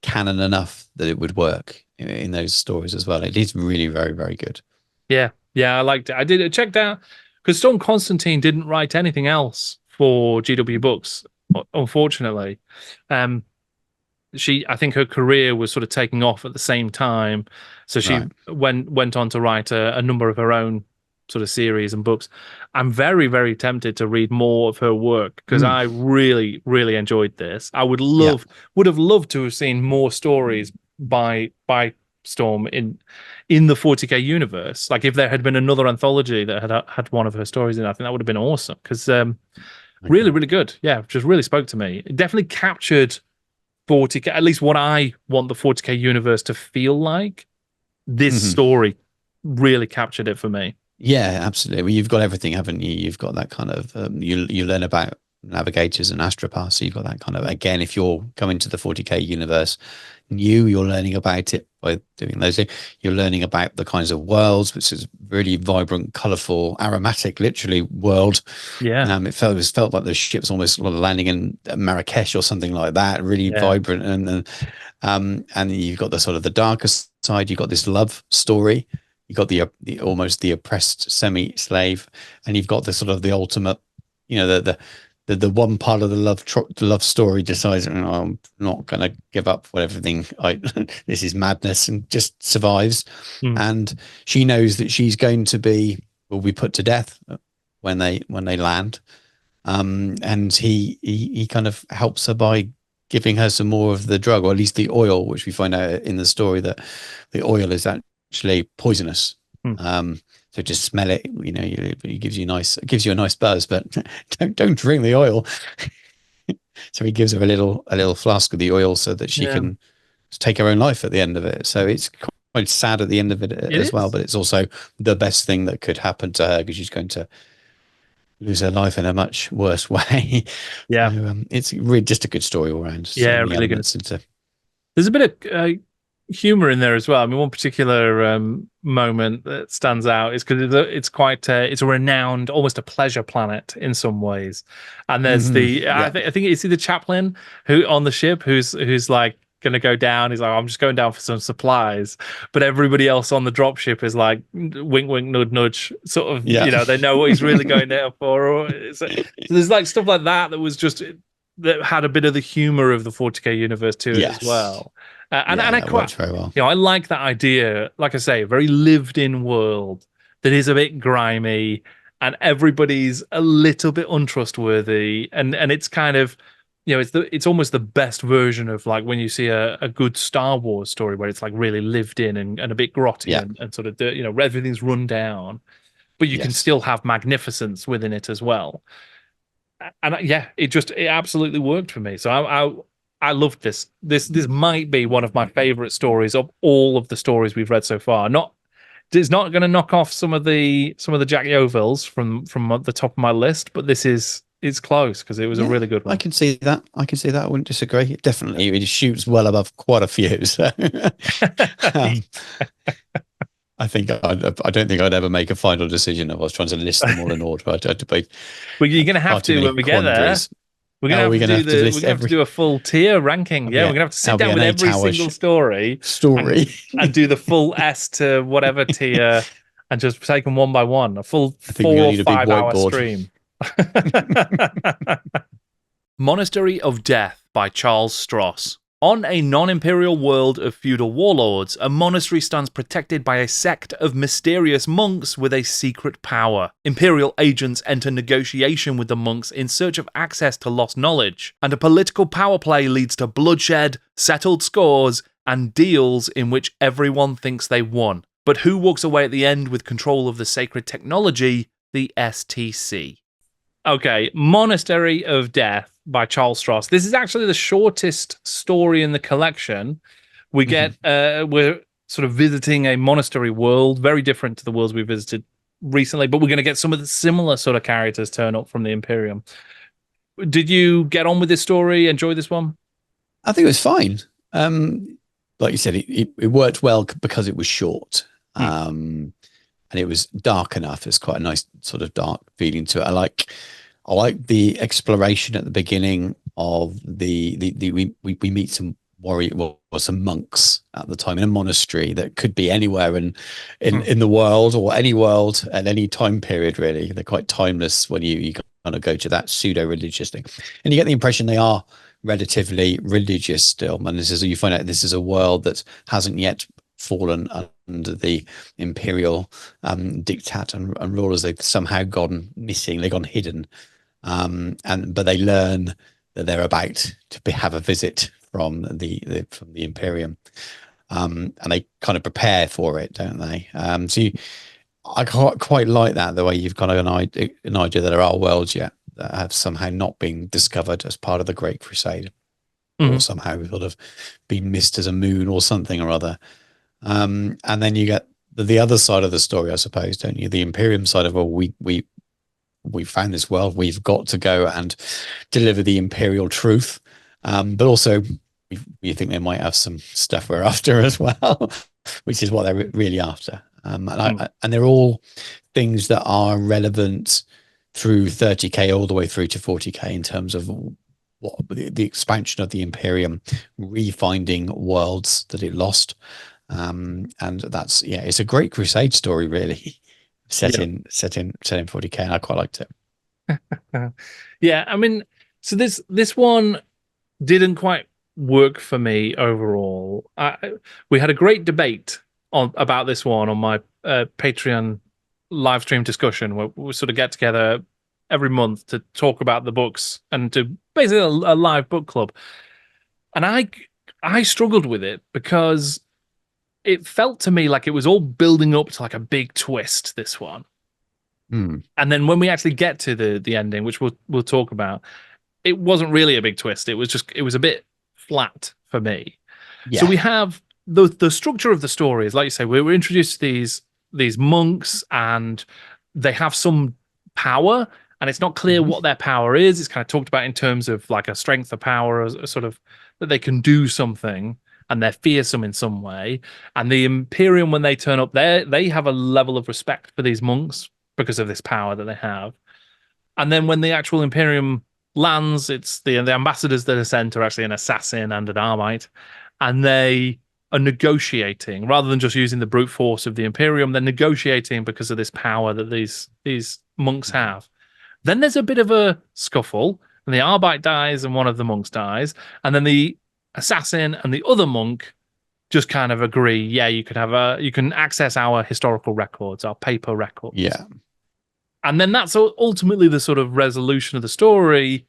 canon enough that it would work in those stories as well. It is really very, very good. Yeah, I liked it. I did. I checked out because Storm Constantine didn't write anything else for GW Books, unfortunately. I think her career was sort of taking off at the same time, so she went on to write a number of her own sort of series and books. I'm very, very tempted to read more of her work because I really, really enjoyed this. I would have loved to have seen more stories by Storm in the 40k universe. Like if there had been another anthology that had one of her stories in, I think that would have been awesome because really, really good. Yeah, just really spoke to me. It definitely captured 40k, at least what I want the 40k universe to feel like. This story really captured it for me. Yeah, absolutely. Well, you've got everything, haven't you? You've got that kind of you learn about navigators and astropaths. So you've got that kind of, again, if you're coming to the 40k universe new, you're learning about it by doing those. You're learning about the kinds of worlds, which is really vibrant, colorful, aromatic, literally world. Yeah, It was felt like the ship's almost landing in Marrakesh or something like that. Really yeah, vibrant, and you've got the sort of the darker side. You've got this love story. You've got the almost the oppressed semi-slave, and you've got the sort of the ultimate, the one part of the love story decides, I'm not going to give up for everything. This is madness, and just survives. mm. And she knows that she's going to will be put to death when they land. And he kind of helps her by giving her some more of the drug, or at least the oil, which we find out in the story that the oil is actually poisonous. Mm. So just smell it, it gives you a nice buzz, but don't drink the oil. So he gives her a little flask of the oil so that she Yeah, can take her own life at the end of it. So it's quite sad at the end of it it as well, is. but it's also the best thing that could happen to her because she's going to lose her life in a much worse way. So Yeah, it's really just a good story all around. So yeah, many really good. elements into. There's a bit of humor in there as well. I mean, one particular moment that stands out is because it's quite it's a renowned, almost a pleasure planet in some ways. And there's Yeah, I think it's the chaplain who on the ship who's like going to go down. He's like, I'm just going down for some supplies, but everybody else on the dropship is like, wink, wink, nudge, nudge, sort of. yeah, They know what he's really going there for. So there's like stuff like that was just that had a bit of the humor of the 40k universe to it as yes, well. And yeah, I that quite, works very well. I like that idea. Like I say, a very lived-in world that is a bit grimy, and everybody's a little bit untrustworthy, and it's kind of, it's almost the best version of like when you see a good Star Wars story where it's like really lived in and a bit grotty Yeah, and sort of dirt, everything's run down, but you can yes. still have magnificence within it as well. And yeah, it absolutely worked for me. So I loved this. This might be one of my favorite stories of all of the stories we've read so far. It's not going to knock off some of the Jack Yeovils from the top of my list, but this is it's close because it was a Yeah, really good I one. can see that. I can see that. I wouldn't disagree. Definitely, it shoots well above quite a few. So, um, I don't think I'd ever make a final decision if I was trying to list them all in order. I'd debate But you're going to far have too to many when we get there. quandaries. We're gonna How are have we to going to do have to the. We're list gonna have to every? do a full tier ranking. Yeah, we're gonna have to sit That'll be down an with every 8 hour single story and story. and do the full S to whatever tier and just take them one by one. A full I think we're going four to need a big 5 hour whiteboard. stream. Monastery of Death by Charles Stross. On a non-imperial world of feudal warlords, a monastery stands protected by a sect of mysterious monks with a secret power. Imperial agents enter negotiation with the monks in search of access to lost knowledge, and a political power play leads to bloodshed, settled scores, and deals in which everyone thinks they won. But who walks away at the end with control of the sacred technology? The STC. Okay, Monastery of Death by Charles Stross. This is actually the shortest story in the collection. We're sort of visiting a monastery world, very different to the worlds we visited recently, but we're going to get some of the similar sort of characters turn up from the Imperium. Did you get on with this story? Enjoy this one? I think it was fine. Like you said, it worked well because it was short. Hmm. And it was dark enough. It's quite a nice sort of dark feeling to it. I like the exploration at the beginning of we meet some some monks at the time in a monastery that could be anywhere in the world or any world at any time period. Really, they're quite timeless when you kind of go to that pseudo religious thing, and you get the impression they are relatively religious still. And you find out this is a world that hasn't yet fallen under the imperial diktat and rulers. They've somehow gone missing. They've gone hidden, but they learn that they're about to have a visit from the Imperium, and they kind of prepare for it, don't they? I quite like that, the way you've got an idea that there are worlds yet that have somehow not been discovered as part of the Great Crusade, or somehow sort of been missed as a moon or something or other. And then you get the other side of the story, I suppose, don't you? The Imperium side of, well, we found this world, we've got to go and deliver the imperial truth. But also, we think they might have some stuff we're after as well, which is what they're really after. And they're all things that are relevant through 30k all the way through to 40k in terms of what the expansion of the Imperium, refinding worlds that it lost. And that's, yeah, it's a great crusade story, really, set in 40k, and I quite liked it. Yeah, I mean, so this one didn't quite work for me overall. We had a great debate about this one on my Patreon live stream discussion, where we sort of get together every month to talk about the books and to basically a live book club. And I struggled with it because it felt to me like it was all building up to like a big twist, this one. And then when we actually get to the ending, which we'll talk about, it wasn't really a big twist. It was a bit flat for me. Yeah. So we have the structure of the story is, like you say, we're introduced to these monks, and they have some power, and it's not clear what their power is. It's kind of talked about in terms of like a strength of power, a sort of that they can do something, and they're fearsome in some way. And the Imperium, when they turn up, they have a level of respect for these monks because of this power that they have. And then when the actual Imperium lands, it's the ambassadors that are sent are actually an assassin and an Arbite, and they are negotiating rather than just using the brute force of the Imperium. They're negotiating because of this power that these monks have. Then there's a bit of a scuffle, and the Arbite dies, and one of the monks dies, and then the assassin and the other monk just kind of agree, yeah, you can access our historical records, our paper records. Yeah. And then that's ultimately the sort of resolution of the story.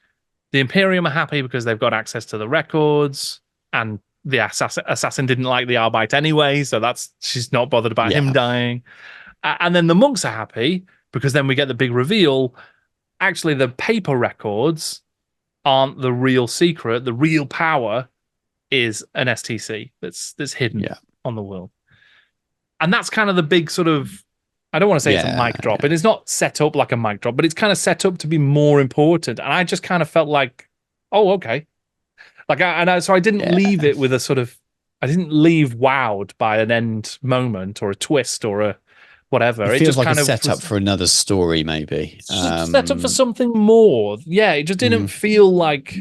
The Imperium are happy because they've got access to the records, and the assassin didn't like the Arbite anyway, so she's not bothered about him dying. And then the monks are happy because then we get the big reveal. Actually, the paper records aren't the real secret. The real power is an STC that's hidden on the world. And that's kind of the big sort of, I don't want to say it's a mic drop, and it's not set up like a mic drop, but it's kind of set up to be more important. And I just kind of felt like, oh, okay. Like, so I didn't leave it with I didn't leave wowed by an end moment or a twist or a whatever. It feels like a setup for another story, maybe. Set up for something more. Yeah, it just didn't feel like,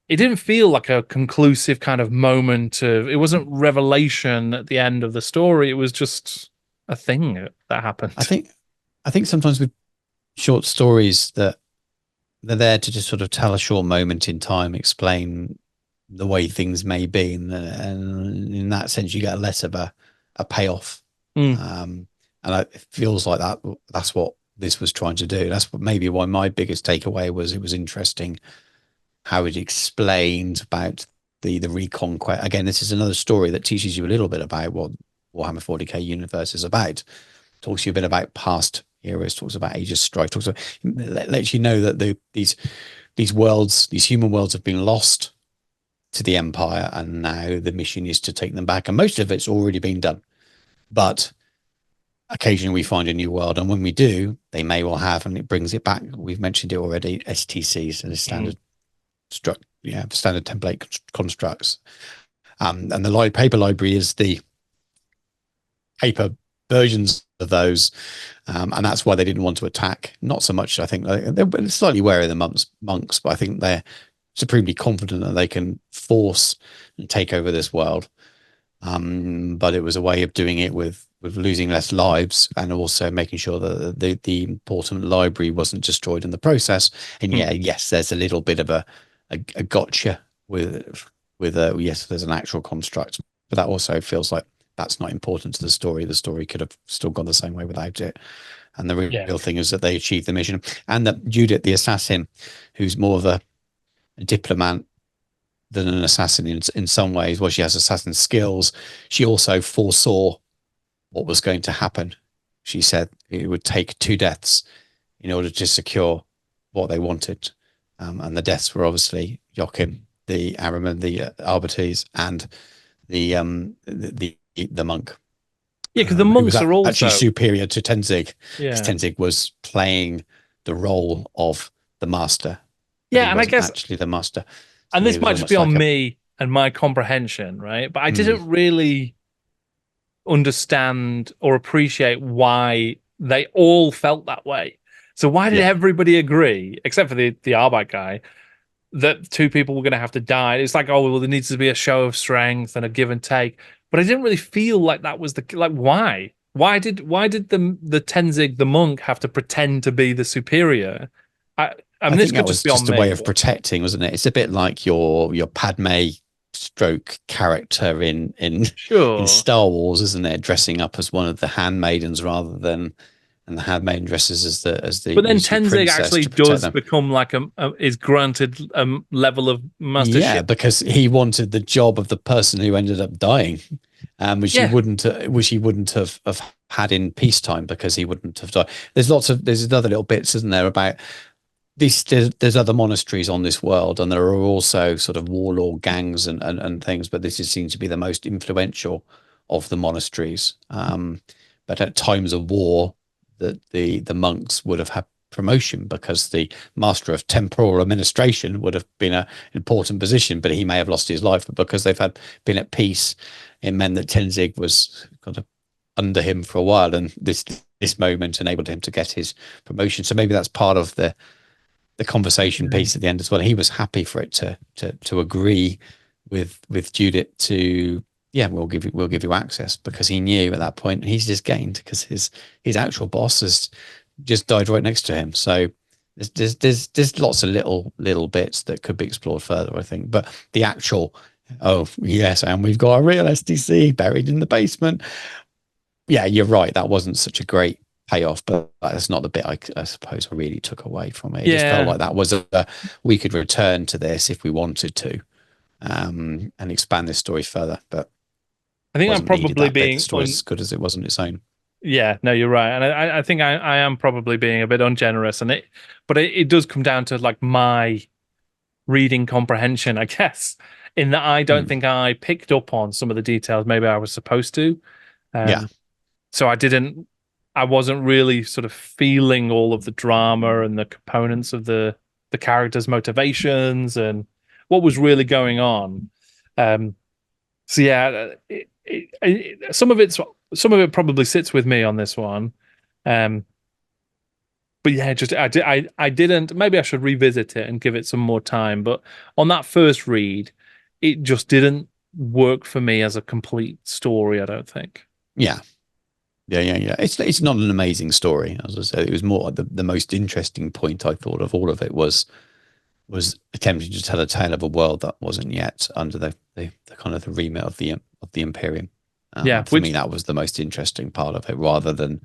it didn't feel like a conclusive kind of moment it wasn't revelation at the end of the story. It was just a thing that happened. I think sometimes with short stories that they're there to just sort of tell a short moment in time, explain the way things may be, and in that sense you get less of a payoff. And it feels like that's what this was trying to do. That's maybe why my biggest takeaway was it was interesting how it explained about the reconquest. Again, this is another story that teaches you a little bit about what Warhammer 40k universe is about. Talks to you a bit about past eras, talks about Age of Strife, lets you know that these worlds, these human worlds, have been lost to the Empire, and now the mission is to take them back. And most of it's already been done, but occasionally we find a new world, and when we do, they may well have, and it brings it back. We've mentioned it already, STCs and standard standard template constructs. And the paper library is the paper versions of those, and that's why they didn't want to attack. Not so much, I think they're slightly wary of the monks, but I think they're supremely confident that they can force and take over this world. But it was a way of doing it with losing less lives, and also making sure that the important library wasn't destroyed in the process. And yes, there's a little bit of a gotcha with yes, there's an actual construct, but that also feels like that's not important to the story. The story could have still gone the same way without it. And the real thing is that they achieved the mission, and that Judith, the assassin, who's more of a diplomat than an assassin in some ways, well, she has assassin skills. She also foresaw what was going to happen. She said it would take 2 deaths in order to secure what they wanted. And the deaths were obviously Joachim, the Araman, the Arbites, and the monk. Yeah, because the who was monks are actually also superior to Tenzing, because yeah, Tenzing was playing the role of the master, but he yeah, and I wasn't guess, actually the master. and So he this was might just be almost like on a me and my comprehension, right? But I mm, didn't really understand or appreciate why they all felt that way. So why did yeah. everybody agree, except for the Arbite guy, that two people were going to have to die? It's like, oh well, there needs to be a show of strength and a give and take. But I didn't really feel like that was the like why. Why did the Tenzing the monk have to pretend to be the superior? I I mean, this think could that just was be on just a way me, of but protecting, wasn't it? It's a bit like your Padme stroke character in sure. Star Wars, isn't it? Dressing up as one of the handmaidens rather than and the handmaiden dresses as the But then usually Tenzing princess actually to protect does them. become like is granted a level of Yeah, mastership. because he wanted the job of the person who ended up dying, Yeah, which he wouldn't have had in peacetime because he wouldn't have died. There's other little bits, isn't there, about this? There's other monasteries on this world, and there are also sort of warlord gangs and things, but this seems to be the most influential of the monasteries. But at times of war, the monks would have had promotion because the master of temporal administration would have been an important position, but he may have lost his life. But because they've had been at peace, it meant that Tenzing was kind of under him for a while, and this moment enabled him to get his promotion. So maybe that's part of the conversation piece at the end as well. He was happy for it to agree with Judith to yeah, we'll give you access, because he knew at that point he's just gained because his actual boss has just died right next to him. So there's lots of little bits that could be explored further, I think. But the actual oh yes, and we've got a real SDC buried in the basement. Yeah, you're right. That wasn't such a great payoff, but that's not the bit I suppose I really took away from it. It just felt yeah. like that was we could return to this if we wanted to, and expand this story further, but I think I'm wasn't needed probably that bit. The being story is as good as it was on its own. yeah, no, you're right, and I think I am probably being a bit ungenerous, but it does come down to like my reading comprehension, I guess, in that I don't Mm. think I picked up on some of the details maybe I was supposed to. Yeah, So I wasn't really sort of feeling all of the drama and the components of the characters' motivations and what was really going on. Um, so yeah, some of it probably sits with me on this one. Um, but yeah, just I didn't. Maybe I should revisit it and give it some more time. But on that first read, it just didn't work for me as a complete story. I don't think. yeah, yeah. It's not an amazing story, as I said. It was more the most interesting point I thought of all of it was attempting to tell a tale of a world that wasn't yet under the kind of the remit of the Imperium. Yeah, For me, which that was the most interesting part of it, rather than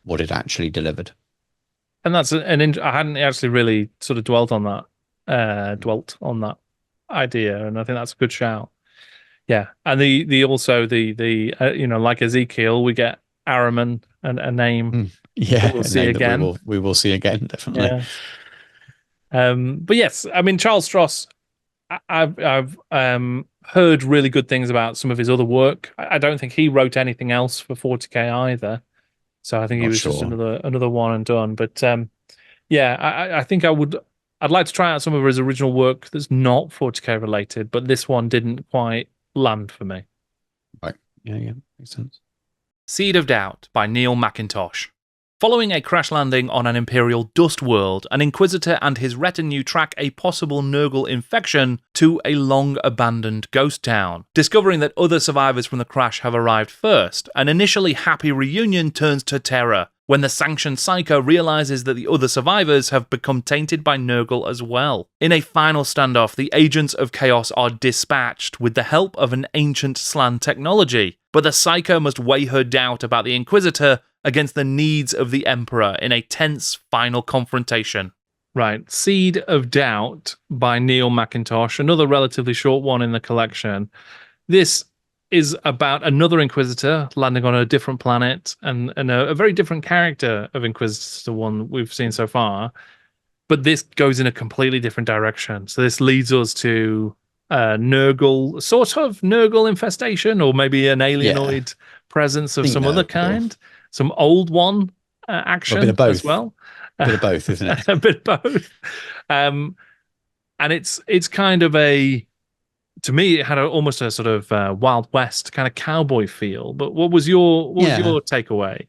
what it actually delivered. and that's I hadn't actually really sort of dwelt on that idea, and I think that's a good shout. Yeah, and the also the like Ezekiel, we get Araman, and a name Mm. that Yeah, we'll a see name that again. we will see again, definitely. Yeah. But yes, I mean Charles Stross. I've heard really good things about some of his other work. I don't think he wrote anything else for 40k either, so I think he Not was just sure. another one and done. But yeah, I think I'd like to try out some of his original work that's not 40k related, but this one didn't quite land for me. Right. Yeah, makes sense. Seed of Doubt by Neil McIntosh. Following a crash landing on an Imperial dust world, an Inquisitor and his retinue track a possible Nurgle infection to a long-abandoned ghost town. Discovering that other survivors from the crash have arrived first, an initially happy reunion turns to terror when the sanctioned Psycho realizes that the other survivors have become tainted by Nurgle as well. In a final standoff, the agents of Chaos are dispatched with the help of an ancient Slan technology, but the Psycho must weigh her doubt about the Inquisitor against the needs of the Emperor in a tense final confrontation. Right, Seed of Doubt by Neil McIntosh, another relatively short one in the collection. This is about another Inquisitor landing on a different planet and a very different character of Inquisitor to the one we've seen so far. But this goes in a completely different direction. So this leads us to Nurgle, sort of Nurgle infestation, or maybe an Yeah. alienoid presence of think some other no. kind, some old one action A bit of both. as well. A bit of both, isn't it? A bit of both. And it's kind of to me, it had almost a sort of Wild West kind of cowboy feel. But what was your takeaway?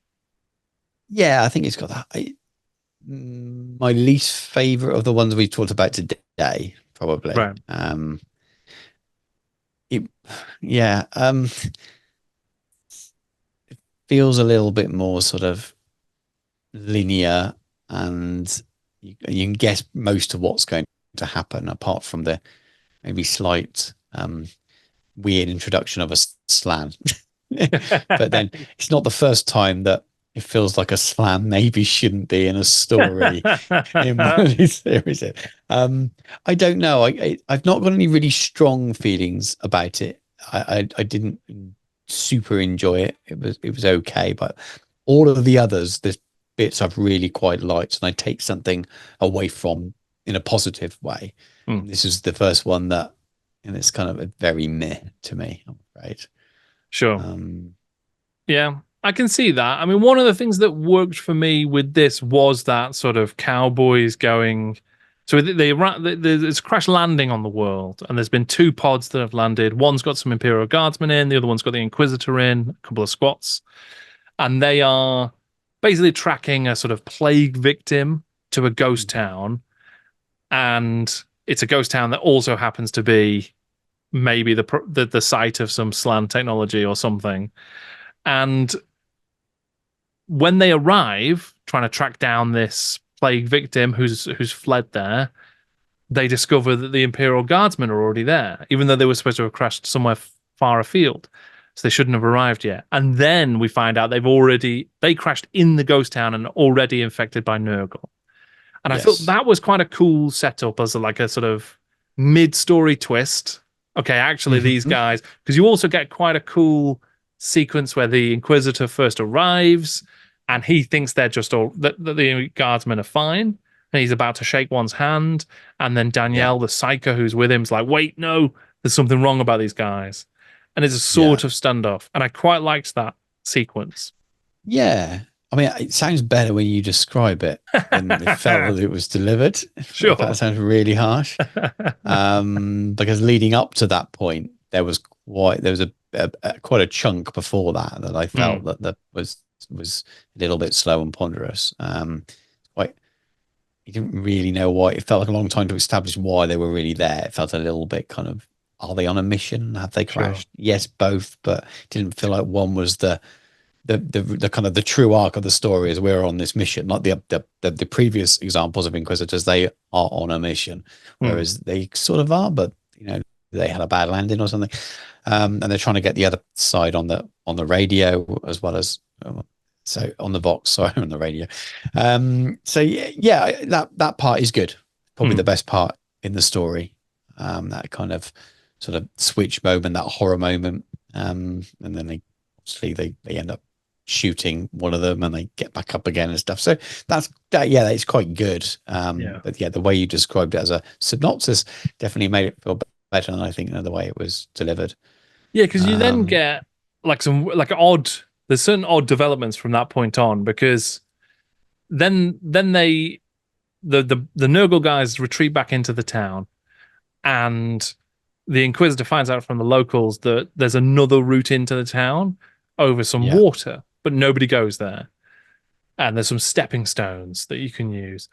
Yeah, I think it's got that. My least favorite of the ones we've talked about today, probably. Right. It feels a little bit more sort of linear, and you can guess most of what's going to happen, apart from the maybe slight weird introduction of a slan. But then it's not the first time that it feels like a slam maybe shouldn't be in a story in one of these series. I don't know. I've not got any really strong feelings about it. I didn't super enjoy it. It was okay, but all of the others, there's bits I've really quite liked, and I take something away from in a positive way. This is the first one that, and it's kind of a very meh to me, I'm afraid. Sure. Yeah, I can see that. I mean, one of the things that worked for me with this was that sort of cowboys going. So there's crash landing on the world, and there's been 2 pods that have landed. One's got some Imperial Guardsmen in, the other one's got the Inquisitor in, a couple of squats, and they are basically tracking a sort of plague victim to a ghost town, and it's a ghost town that also happens to be maybe the site of some slan technology or something. And when they arrive, trying to track down this plague victim who's fled there, they discover that the Imperial Guardsmen are already there, even though they were supposed to have crashed somewhere far afield. So they shouldn't have arrived yet. And then we find out they crashed in the ghost town and already infected by Nurgle. And I thought that was quite a cool setup as a sort of mid-story twist. Okay, actually these guys, because you also get quite a cool sequence where the Inquisitor first arrives and he thinks they're just that the guardsmen are fine, and he's about to shake one's hand, and then Danielle, the psycho who's with him, is like, wait, no, there's something wrong about these guys. And it's a sort of standoff, and I quite liked that sequence. Yeah. I mean, it sounds better when you describe it than it felt that it was delivered. Sure. That sounds really harsh. Because leading up to that point, there was quite a chunk before that I felt that was a little bit slow and ponderous. You didn't really know why. It felt like a long time to establish why they were really there. It felt a little bit kind of, are they on a mission? Have they crashed? Sure. Yes, both, but it didn't feel like one was the kind of the true arc of the story is we're on this mission. Like the previous examples of Inquisitors, they are on a mission, whereas they sort of are, but they had a bad landing or something, and they're trying to get the other side on the radio as well as so on the Vox, sorry, on the radio. So yeah, that part is good. Probably the best part in the story. That kind of sort of switch moment, that horror moment, and then they end up shooting one of them and they get back up again and stuff. So it's quite good. But yeah, the way you described it as a synopsis definitely made it feel better than I think the way it was delivered. Yeah, because you then get there's certain odd developments from that point on, because then the Nurgle guys retreat back into the town, and the Inquisitor finds out from the locals that there's another route into the town over some water, but nobody goes there. And there's some stepping stones that you can use.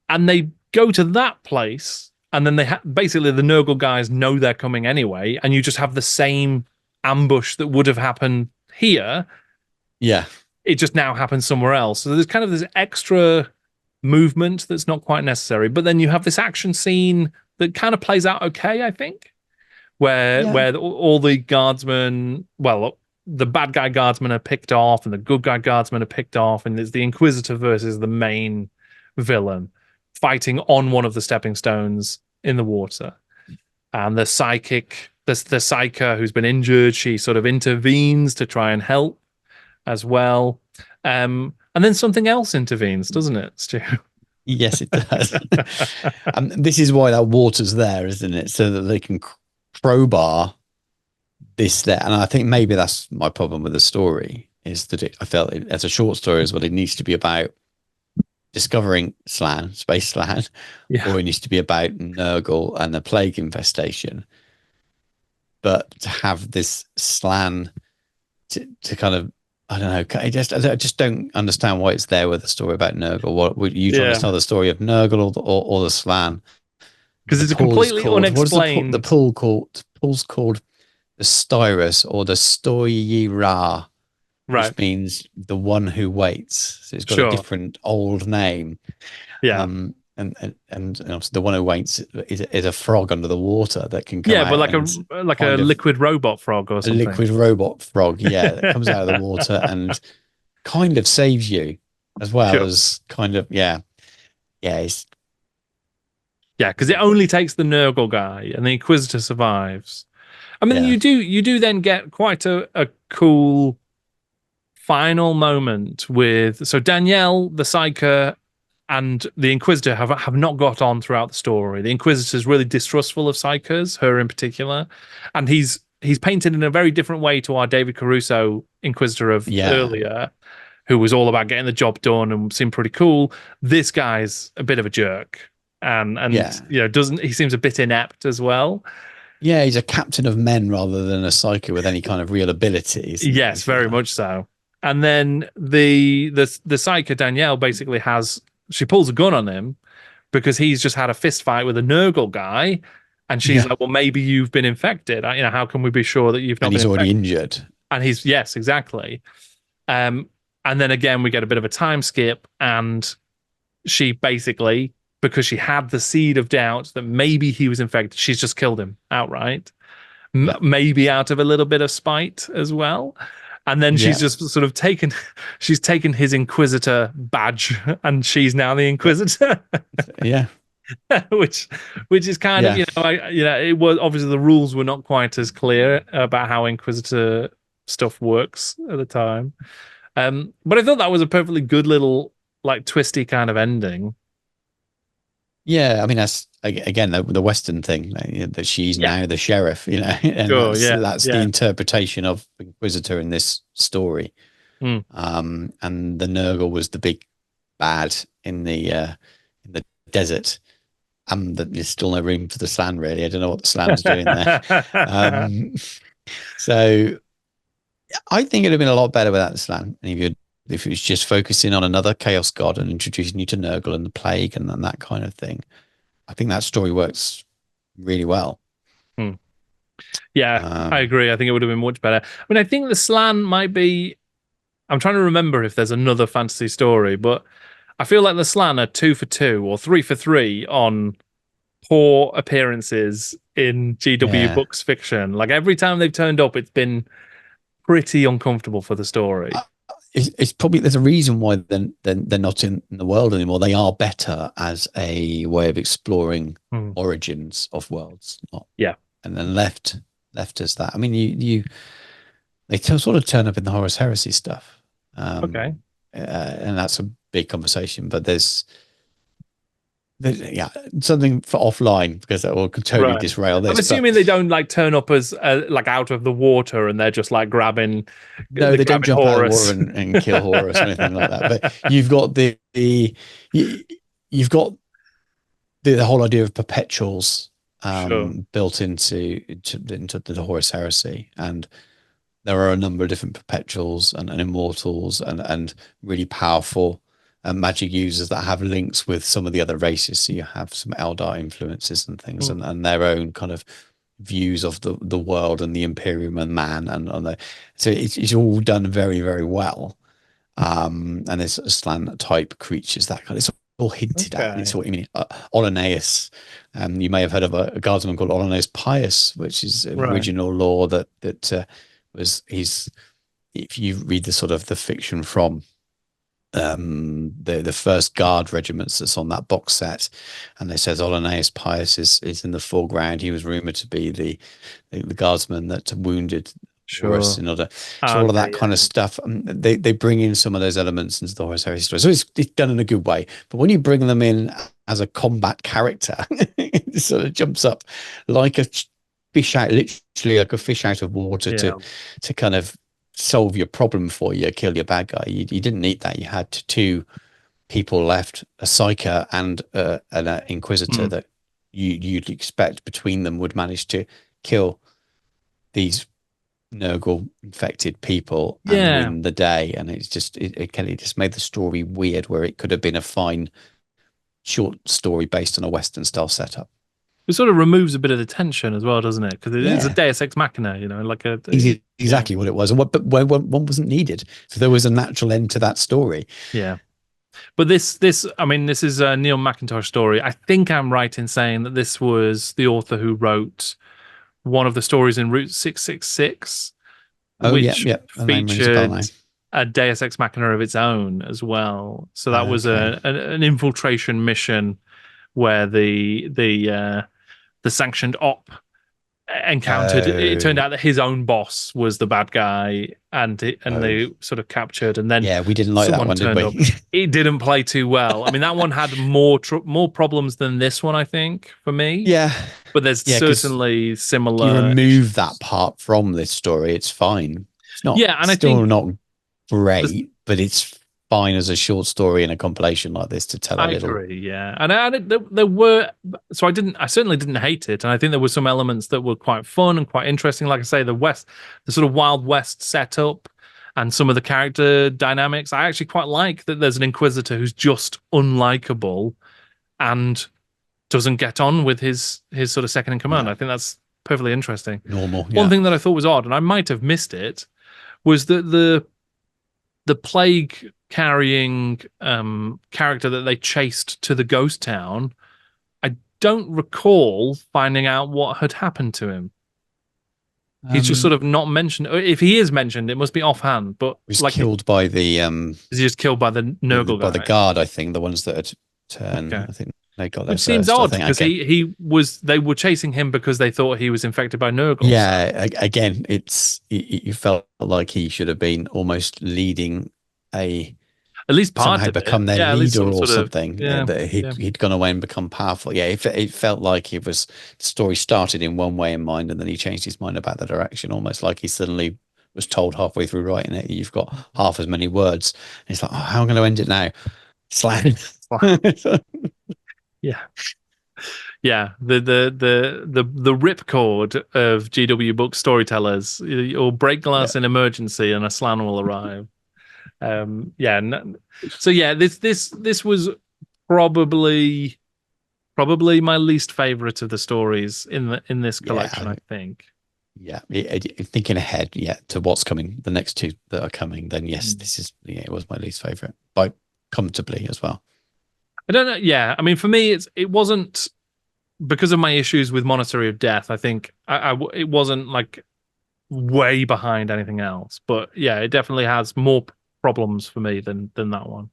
And they go to that place, and then basically the Nurgle guys know they're coming anyway, and you just have the same ambush that would have happened here. Yeah. It just now happens somewhere else. So there's kind of this extra movement that's not quite necessary. But then you have this action scene that kind of plays out okay, I think, where all the guardsmen, the bad guy guardsmen are picked off and the good guy guardsmen are picked off, and there's the Inquisitor versus the main villain fighting on one of the stepping stones in the water. And the psycho who's been injured, she sort of intervenes to try and help as well. And then something else intervenes, doesn't it, Stu? Yes, it does. This is why that water's there, isn't it? So that they can crowbar this there, and I think maybe that's my problem with the story is that I felt as a short story as well. It needs to be about discovering Slan, space Slan, Yeah. or it needs to be about Nurgle and the plague infestation. But to have this Slan to kind of, I don't know, I just don't understand why it's there with a story about Nurgle. What were you trying to Yeah. tell the story of Nurgle or the Slan? Because The it's a pool is completely called, what is the unexplained. pool called? The pool's called the Styrus or the Stoyira, Right. which means the one who waits. So it's got a Sure. different old name. Yeah. And obviously the one who waits is a frog under the water that can come Yeah, but out like and a kind of liquid robot frog or a something. liquid robot frog, yeah, that comes out of the water and kind of saves you as well Sure. as kind of, yeah, it's, Yeah, because it only takes the Nurgle guy, and the Inquisitor survives. I mean, yeah, you do then get quite a cool final moment with so Danielle, the Psyker, and the Inquisitor have not got on throughout the story. The Inquisitor is really distrustful of Psykers, her in particular, and he's painted in a very different way to our David Caruso Inquisitor of yeah, earlier, who was all about getting the job done and seemed pretty cool. This guy's a bit of a jerk, and yeah. doesn't he seems a bit inept as well. Yeah, he's a captain of men rather than a psycho with any kind of real ability, isn't he? Yes, very much so. And then the Psyker Danielle basically she pulls a gun on him because he's just had a fist fight with a Nurgle guy, and she's Yeah, like, "Well, maybe you've been infected. How can we be sure that you've not and been he's already infected?" injured. And he's yes, exactly. Um, and then again, we get a bit of a time skip, and she basically, because she had the seed of doubt that maybe he was infected, she's just killed him outright. Yeah, Maybe out of a little bit of spite as well. And then she's yeah, just sort of she's taken his Inquisitor badge, and she's now the Inquisitor, yeah, which which is kind of yeah. it was obviously the rules were not quite as clear about how Inquisitor stuff works at the time. But I thought that was a perfectly good little like twisty kind of ending. Yeah, I mean that's again the Western thing that she's Yeah, now the sheriff, and sure, yeah, that's the yeah. interpretation of Inquisitor in this story. Mm. And the Nurgle was the big bad in the desert. There's still no room for the Slan really. I don't know what the Slan's doing there. Um, so I think it'd have been a lot better without the Slan. If it was just focusing on another Chaos God and introducing you to Nurgle and the Plague and that kind of thing. I think that story works really well. Mm. Yeah, I Um, agree. I think it would have been much better. I mean, I think the Slan might be. I'm trying to remember if there's another fantasy story, but I feel like the Slan are 2 for 2 or 3 for 3 on poor appearances in GW yeah, books fiction. Like every time they've turned up, it's been pretty uncomfortable for the story. it's probably there's a reason why they're not in the world anymore. They are better as a way of exploring Hmm. origins of worlds, not Yeah. and then left as that. I mean, they sort of turn up in the Horus Heresy stuff, Okay. and that's a big conversation. But yeah, something for offline because that will totally Right. derail I'm this. But assuming they don't like turn up as like out of the water and they're just like grabbing no, they don't jump out of the water Horus. and kill Horus or anything like that. But you've got you've got the whole idea of perpetuals Sure. built into the Horus Heresy, and there are a number of different perpetuals and immortals and really powerful magic users that have links with some of the other races. So you have some Eldar influences and things, Hmm. and their own kind of views of the world and the Imperium and man, so it's all done very very well. And there's slant type creatures that kind of it's all hinted at. It's Okay. what you mean. Olaneus. You may have heard of a guardsman called Olaneus Pius, which is Right. original lore that was he's if you read the sort of the fiction from the first guard regiments that's on that box set, and it says Olaneus Pius is in the foreground. He was rumored to be the guardsman that wounded Horus Sure. in order. So all of Okay. that kind of stuff. They bring in some of those elements into the Horus Heresy story. So it's done in a good way. But when you bring them in as a combat character, it sort of jumps up like fish out, literally like a fish out of water Yeah. to kind of solve your problem for you, kill your bad guy. You didn't need that. You had two people left, a psyker and an inquisitor that you'd expect between them would manage to kill these Nurgle infected people and Yeah. win the day. And it's just it kind of just made the story weird, where it could have been a fine short story based on a Western style setup. It sort of removes a bit of the tension as well, doesn't it? Because it's a Yeah, Deus Ex Machina, you know, like exactly what it was. And but one wasn't needed, so there was a natural end to that story. Yeah. But I mean, this is a Neil McIntosh story. I think I'm right in saying that this was the author who wrote one of the stories in Route 666, Oh yeah, which yeah. The name rings a bell now. featured a Deus Ex Machina of its own as well. So that was Okay. an infiltration mission where the sanctioned op encountered. It turned out that his own boss was the bad guy, and they sort of captured. And then we didn't like that one, did we? up. It didn't play too well. I mean, that one had more problems than this one, I think, for me. Yeah, but there's certainly similar. You remove that part from this story, it's fine. It's not. Yeah, and still not great, but it's fine as a short story in a compilation like this to tell a little. I agree, yeah. And there were, so I certainly didn't hate it. And I think there were some elements that were quite fun and quite interesting. Like I say, the sort of Wild West setup and some of the character dynamics. I actually quite like that there's an Inquisitor who's just unlikable and doesn't get on with his sort of second in command. I think that's perfectly interesting. Normal. Yeah. One thing that I thought was odd, and I might have missed it, was that the plague carrying character that they chased to the ghost town, I don't recall finding out what had happened to him. He's just sort of not mentioned. If he is mentioned, it must be offhand. But he was killed by the is he just killed by the Nurgle guy? By the guard, I think, the ones that had turned. Okay. I think they got there. Which seems odd because they were chasing him because they thought he was infected by Nurgle. Yeah, again, you felt like he should have been almost leading at least part of become it. their leader or something. That he'd gone away and become powerful. Yeah, it felt like the story started in one way in mind, and then he changed his mind about the direction, almost like he suddenly was told halfway through writing it, you've got half as many words. And he's like, how am I going to end it now? Slam. Yeah. Yeah, the ripcord of GW book storytellers. You'll break glass in emergency, and a slan will arrive. This was probably my least favorite of the stories in this collection. I think. Yeah, thinking ahead, to what's coming, the next two that are coming, then yes, this is it was my least favorite, by comfortably as well. I don't know. Yeah, I mean, for me, it wasn't because of my issues with Monastery of Death. I think it wasn't like way behind anything else, but yeah, it definitely has more problems for me than that one.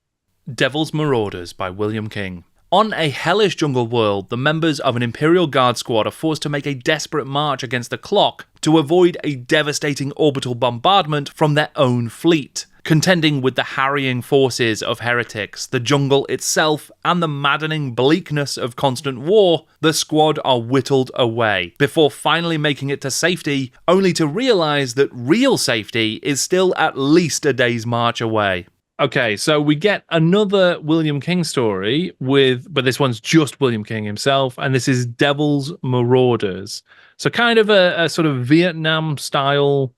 Devil's Marauders by William King. On a hellish jungle world, the members of an Imperial Guard squad are forced to make a desperate march against the clock to avoid a devastating orbital bombardment from their own fleet. Contending with the harrying forces of heretics, the jungle itself, and the maddening bleakness of constant war, the squad are whittled away, before finally making it to safety, only to realise that real safety is still at least a day's march away. Okay, so we get another William King story but this one's just William King himself, and this is Devil's Marauders. So kind of a sort of Vietnam-style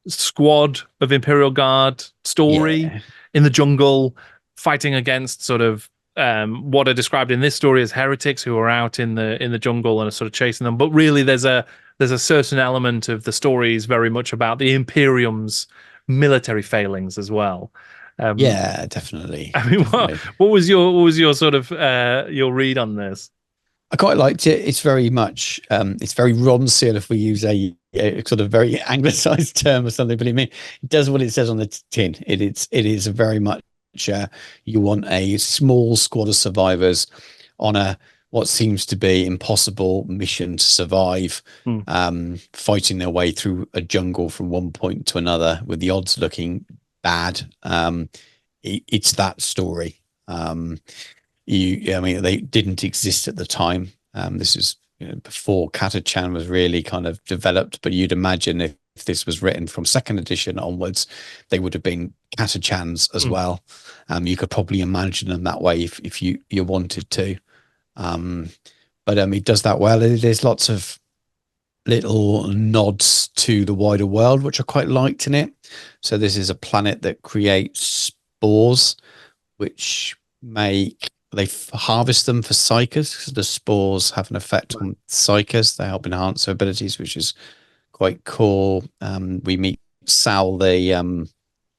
squad of Imperial Guard story in the jungle, fighting against sort of what are described in this story as heretics who are out in the jungle and are sort of chasing them. But really, there's a certain element of the story is very much about the Imperium's military failings as well. Definitely. I mean, what was your sort of your read on this? I quite liked it. It's very much, it's very Ronseal, if we use a sort of very anglicized term or something, but it does what it says on the tin. It is very much, you want a small squad of survivors on what seems to be impossible mission to survive, fighting their way through a jungle from one point to another with the odds looking bad. It's that story. They didn't exist at the time. This is before Catachan was really kind of developed. But you'd imagine if this was written from second edition onwards, they would have been Catachans as well. You could probably imagine them that way if you wanted to. But he does that well. There's lots of little nods to the wider world, which I quite liked in it. So this is a planet that creates spores, which they harvest them for psychers, because the spores have an effect on psychers. They help enhance their abilities, which is quite cool. We meet Sal, the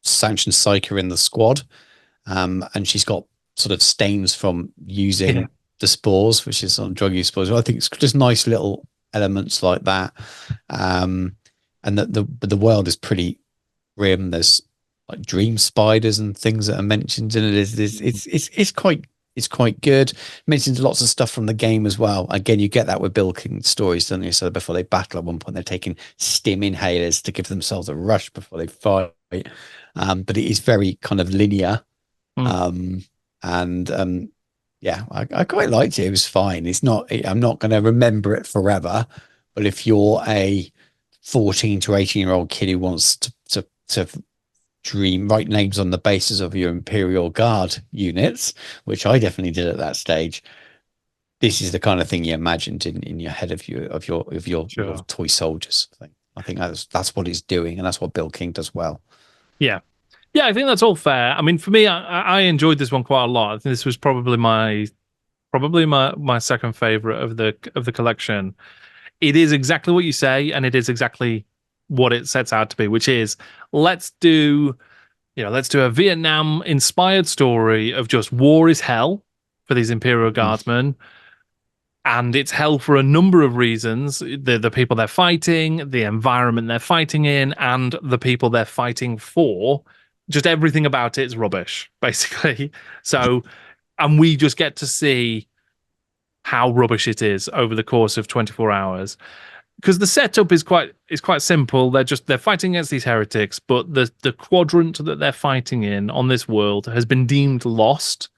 sanctioned psyker in the squad, and she's got sort of stains from using the spores, which is on drug use spores. I think it's just nice little elements like that. And the world is pretty grim. There's like dream spiders and things that are mentioned in it. It's quite good. It mentions lots of stuff from the game as well. Again, you get that with Bill King's stories, don't you? So before they battle, at one point they're taking stim inhalers to give themselves a rush before they fight. But it is very kind of linear. Yeah, I quite liked it. It was fine. I'm not going to remember it forever, but if you're a 14 to 18-year-old kid who wants to write names on the basis of your Imperial Guard units, which I definitely did at that stage, this is the kind of thing you imagined in your head of your toy soldiers. I think that's what it's doing, and that's what Bill King does well. Yeah. Yeah, I think that's all fair. I mean, for me, I enjoyed this one quite a lot. I think this was probably my second favorite of the collection. It is exactly what you say, and it is exactly what it sets out to be, which is let's do a Vietnam inspired story of just war is hell for these Imperial Guardsmen. And it's hell for a number of reasons. The people they're fighting, the environment they're fighting in, and the people they're fighting for. Just everything about it is rubbish, basically. So, and we just get to see how rubbish it is over the course of 24 hours. Because the setup is quite simple. They're fighting against these heretics, but the quadrant that they're fighting in on this world has been deemed lost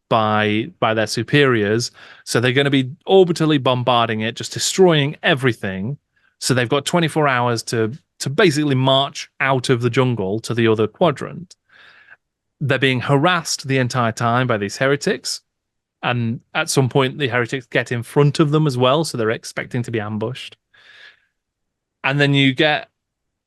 by their superiors. So they're going to be orbitally bombarding it, just destroying everything. So they've got 24 hours to basically march out of the jungle to the other quadrant. They're being harassed the entire time by these heretics. And at some point, the heretics get in front of them as well. So they're expecting to be ambushed. And then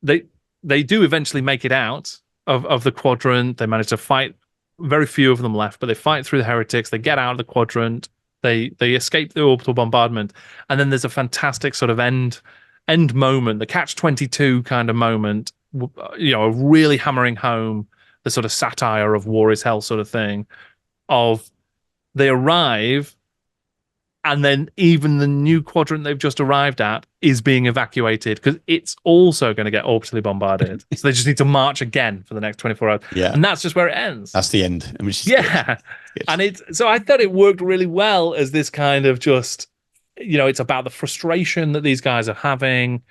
they do eventually make it out of the quadrant. They manage to fight, very few of them left, but they fight through the heretics. They get out of the quadrant. They escape the orbital bombardment. And then there's a fantastic sort of end moment, the catch-22 kind of moment, really hammering home the sort of satire of war is hell sort of thing, of they arrive and then even the new quadrant they've just arrived at is being evacuated because it's also going to get orbitally bombarded. So they just need to march again for the next 24 hours. Yeah. And that's just where it ends. That's the end. Yeah. Good. And so I thought it worked really well as this kind of just, it's about the frustration that these guys are having,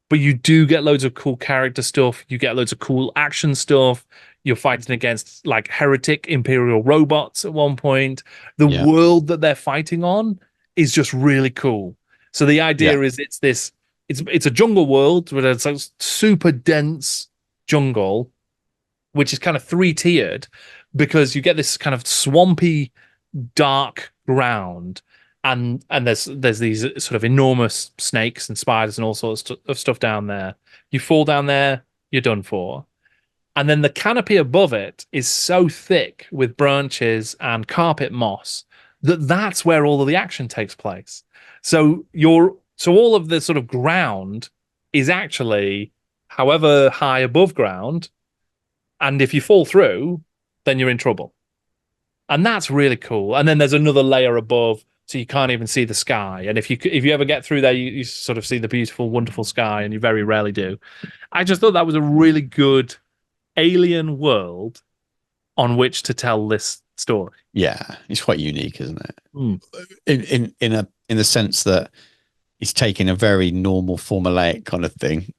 but you do get loads of cool character stuff. You get loads of cool action stuff. You're fighting against like heretic Imperial robots at one point. The world that they're fighting on is just really cool. So the idea is it's a jungle world with a super dense jungle, which is kind of 3-tiered because you get this kind of swampy, dark ground. And there's these sort of enormous snakes and spiders and all sorts of stuff down there. You fall down there, you're done for. And then the canopy above it is so thick with branches and carpet moss that's where all of the action takes place. So all of the sort of ground is actually however high above ground, and if you fall through, then you're in trouble. And that's really cool. And then there's another layer above, so you can't even see the sky. And if you ever get through there, you sort of see the beautiful, wonderful sky, and you very rarely do. I just thought that was a really good alien world on which to tell this story. Yeah, it's quite unique, isn't it? In the sense that it's taken a very normal formulaic kind of thing,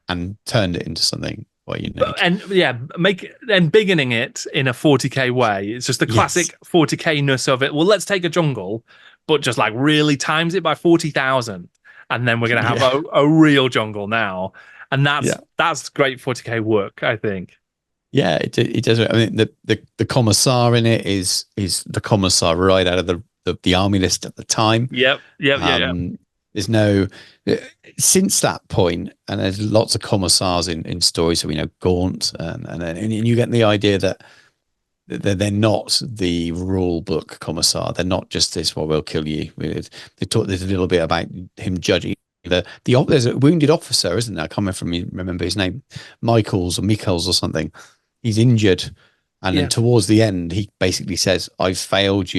and turned it into something quite unique. And beginning it in a 40k way. It's just the classic 40k-ness of it. Well, let's take a jungle, but just like really times it by 40,000, and then we're gonna have a real jungle now, and that's great 40k work, I think. Yeah, it does. I mean, the commissar in it is the commissar right out of the army list at the time. Yep. There's no since that point, and there's lots of commissars in stories. So we know Gaunt, and you get the idea that they're not the rule book commissar. They're not just this. Well, we'll kill you. There's a little bit about him judging. There's a wounded officer, isn't there? I can't remember his name, Michaels or something. He's injured, and then towards the end, he basically says, "I've failed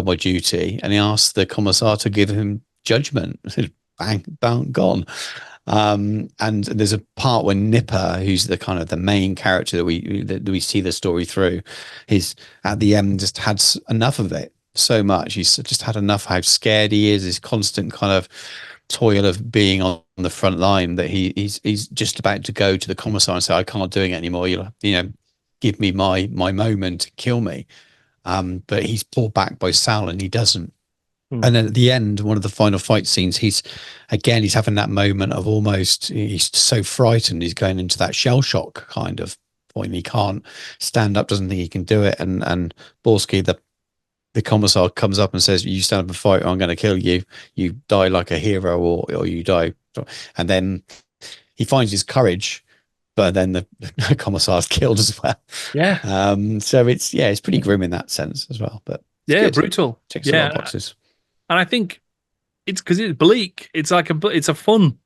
my duty," and he asks the commissar to give him judgment. Bang, bang, gone. And there's a part where Nipper, who's the kind of the main character that we see the story through, he's at the end just had enough of it so much. He's just had enough how scared he is, his constant kind of toil of being on the front line, that he's just about to go to the commissar and say, "I can't do it anymore. You know, give me my moment, kill me." But he's pulled back by Sal, and he doesn't. And then at the end, one of the final fight scenes, he's having that moment of almost, he's so frightened, he's going into that shell shock kind of point. He can't stand up, doesn't think he can do it. And BLUESKY, the commissar, comes up and says, "You stand up and fight, or I'm going to kill you. You die like a hero, or you die." And then he finds his courage, but then the commissar's killed as well. Yeah. So it's pretty grim in that sense as well. But good. Brutal. Ticks a lot of boxes. And I think it's because it's bleak. It's like it's a fun,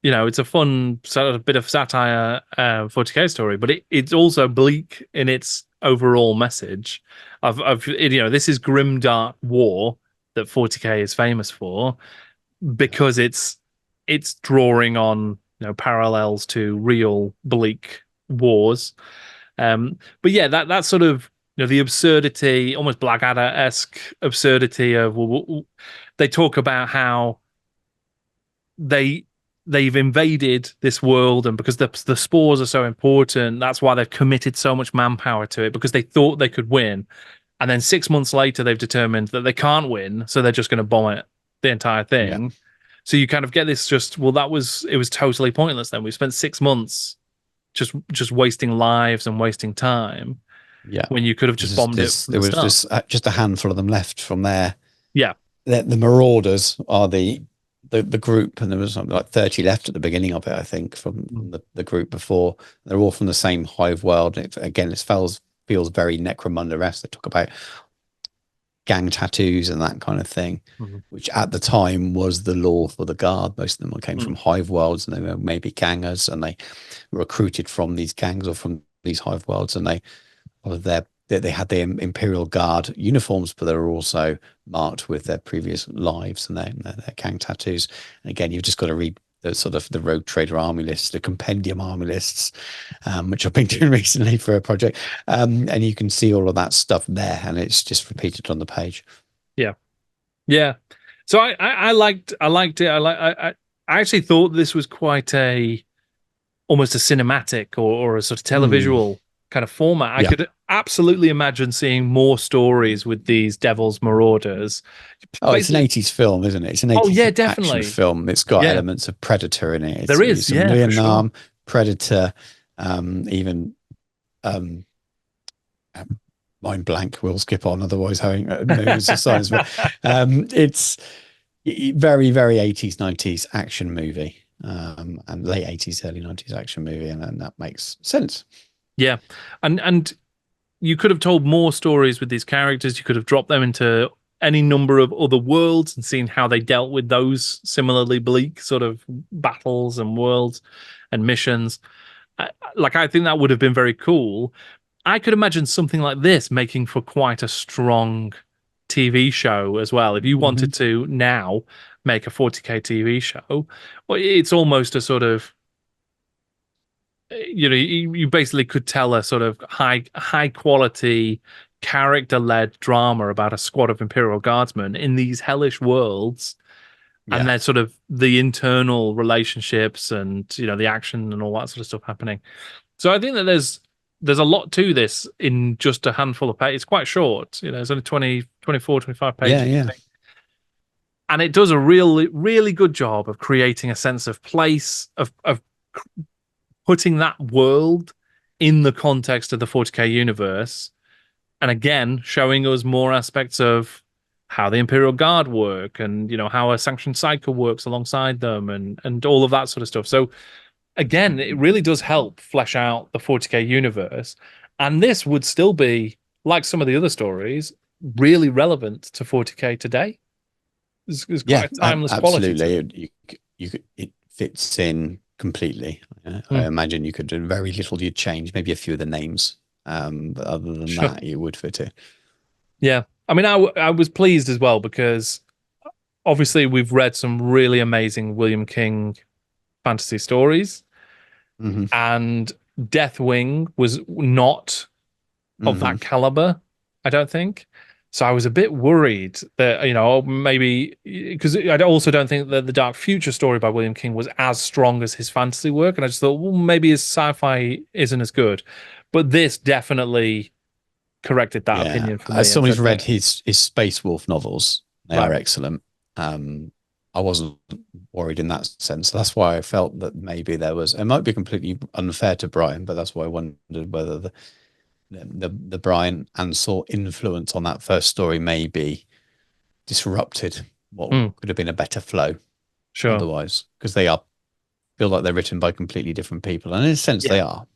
it's a fun sort of bit of satire 40k story, but it's also bleak in its overall message of this is grim dark war that 40k is famous for, because it's drawing on parallels to real bleak wars. But yeah, that sort of the absurdity, almost Blackadder-esque absurdity of they talk about how they've invaded this world, and because the spores are so important, that's why they've committed so much manpower to it, because they thought they could win. And then 6 months later, they've determined that they can't win, so they're just going to bomb it, the entire thing. Yeah. So you kind of get this it was totally pointless then. We spent 6 months just wasting lives and wasting time. Yeah, when you could have just bombed it. There was just a handful of them left from there. Yeah, the Marauders are the group, and there was something like 30 left at the beginning of it, I think, from the group before. They're all from the same hive world. It feels very Necromunda-esque. They talk about gang tattoos and that kind of thing, which at the time was the law for the guard. Most of them came from hive worlds, and they were maybe gangers, and they were recruited from these gangs or from these hive worlds, and they had the Imperial Guard uniforms, but they were also marked with their previous lives and their gang tattoos. And again, you've just got to read the sort of the Rogue Trader army lists, the compendium army lists, which I've been doing recently for a project, and you can see all of that stuff there, and it's just repeated on the page. Yeah. So I liked it. I actually thought this was quite almost a cinematic or a sort of televisual kind of format. I could absolutely imagine seeing more stories with these Devil's Marauders. It's an 80s film, isn't it? It's an 80s definitely action film. It's got elements of Predator in it. There is, Vietnam, sure. Predator, even mind blank. We'll skip on, otherwise having it's a science. But it's very, very 80s, 90s action movie, and late 80s, early 90s action movie, and that makes sense. Yeah, and you could have told more stories with these characters. You could have dropped them into any number of other worlds and seen how they dealt with those similarly bleak sort of battles and worlds and missions. I think that would have been very cool. I could imagine something like this making for quite a strong TV show as well. If you wanted to now make a 40k TV show, well, it's almost a sort of, you basically could tell a sort of high quality character-led drama about a squad of Imperial Guardsmen in these hellish worlds, and then sort of the internal relationships and the action and all that sort of stuff happening. So I think that there's a lot to this in just a handful of pages. It's quite short, it's only 24, 25 pages. And it does a really, really good job of creating a sense of place, of putting that world in the context of the 40k universe, and again showing us more aspects of how the Imperial Guard work, and how a sanctioned cycle works alongside them, and all of that sort of stuff. So again, it really does help flesh out the 40k universe, and this would still be, like some of the other stories, really relevant to 40k today. It's Yeah, quite a timeless quality to it. absolutely. It fits in completely. I Mm, imagine you could do very little. You'd change maybe a few of the names, but other than sure. that, you would fit it. Yeah. I mean, I was pleased as well because obviously we've read some really amazing William King fantasy stories, Hmm. and Deathwing was not of Hmm. that caliber, I don't think. So I was a bit worried that, maybe because I also don't think that the Dark Future story by William King was as strong as his fantasy work. And I just thought, well, maybe his sci-fi isn't as good. But this definitely corrected that Yeah, opinion for as me and someone who's said, read yeah, his Space Wolf novels, they right. are excellent. I wasn't worried in that sense. That's why I felt that maybe there was. It might be completely unfair to Brian, but that's why I wondered whether the Bryan Ansell influence on that first story maybe disrupted what Mm, could have been a better flow sure. otherwise, because they are feel like they're written by completely different people, and in a sense Yeah. they are,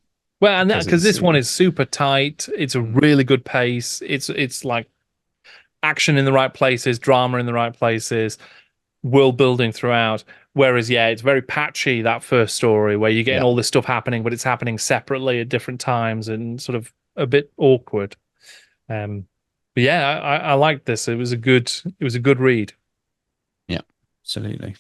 Well, and because because it's this one is super tight, it's a really good pace. It's like action in the right places, drama in the right places, world building throughout. Whereas, yeah, it's very patchy, that first story where you're getting yeah, all this stuff happening, but it's happening separately at different times and sort of a bit awkward. Um, but yeah, I liked this. It was a good read. yeah, absolutely.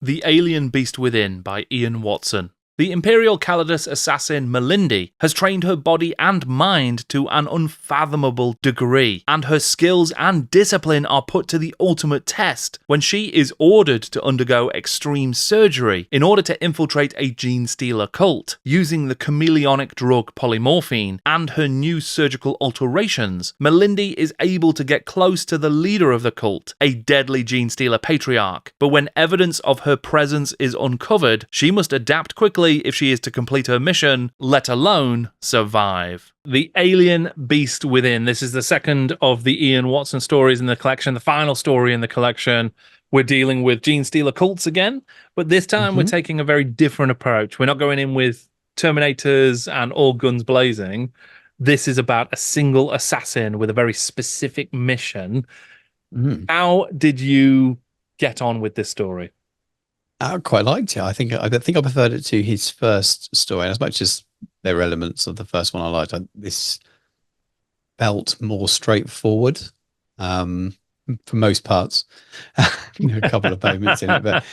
The Alien Beast Within by Ian Watson. The Imperial Calidus assassin Melindy has trained her body and mind to an unfathomable degree, and her skills and discipline are put to the ultimate test when she is ordered to undergo extreme surgery in order to infiltrate a Genestealer cult. Using the chameleonic drug polymorphine and her new surgical alterations, Melindy is able to get close to the leader of the cult, a deadly Genestealer patriarch. But when evidence of her presence is uncovered, she must adapt quickly if she is to complete her mission, let alone survive. The Alien Beast Within. This is the second of the Ian Watson stories in the collection, the final story in the collection. We're dealing with Genestealer cults again, but this time we're Hmm. taking a very different approach. We're not going in with terminators and all guns blazing. This is about a single assassin with a very specific mission. Hmm. How did you get on with this story? I quite liked it. I think I preferred it to his first story, and as much as there were elements of the first one I liked, this felt more straightforward, um, for most parts. A couple of moments in it, but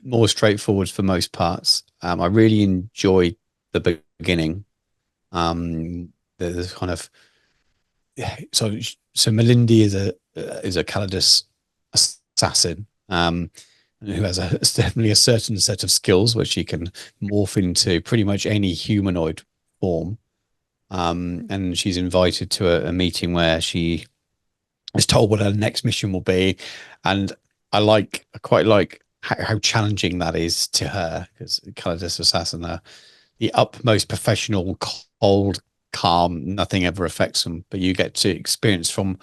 more straightforward for most parts. I really enjoyed the beginning. The kind of so so Melindy is a Calidus assassin, who has definitely a certain set of skills which she can morph into pretty much any humanoid form. And she's invited to a meeting where she is told what her next mission will be, and I quite like how challenging that is to her, because Calidus assassin are the utmost professional, cold, calm, nothing ever affects them. But you get to experience from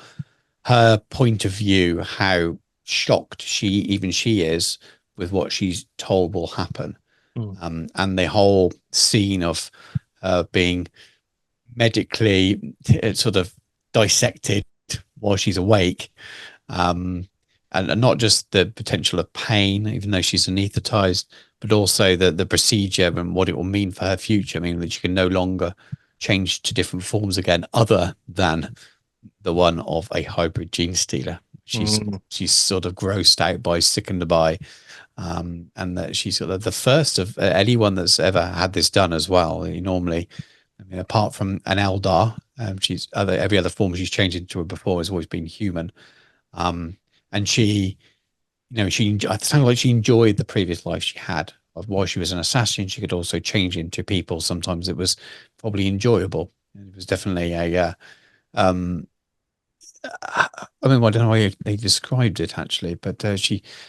her point of view how shocked she is with what she's told will happen. Mm, And the whole scene of being medically sort of dissected while she's awake, um, and not just the potential of pain, even though she's anesthetized, but also the procedure and what it will mean for her future. I mean, that she can no longer change to different forms again, other than the one of a hybrid Genestealer. mm, She's sort of grossed out by, sickened by, and that she's sort of the first of anyone that's ever had this done as well. Normally, I mean, apart from an Eldar, every other form she's changed into before has always been human. Um, and it sounded like she enjoyed the previous life she had. While she was an assassin, she could also change into people. Sometimes it was probably enjoyable. It was definitely um, I mean, I don't know how they described it actually, but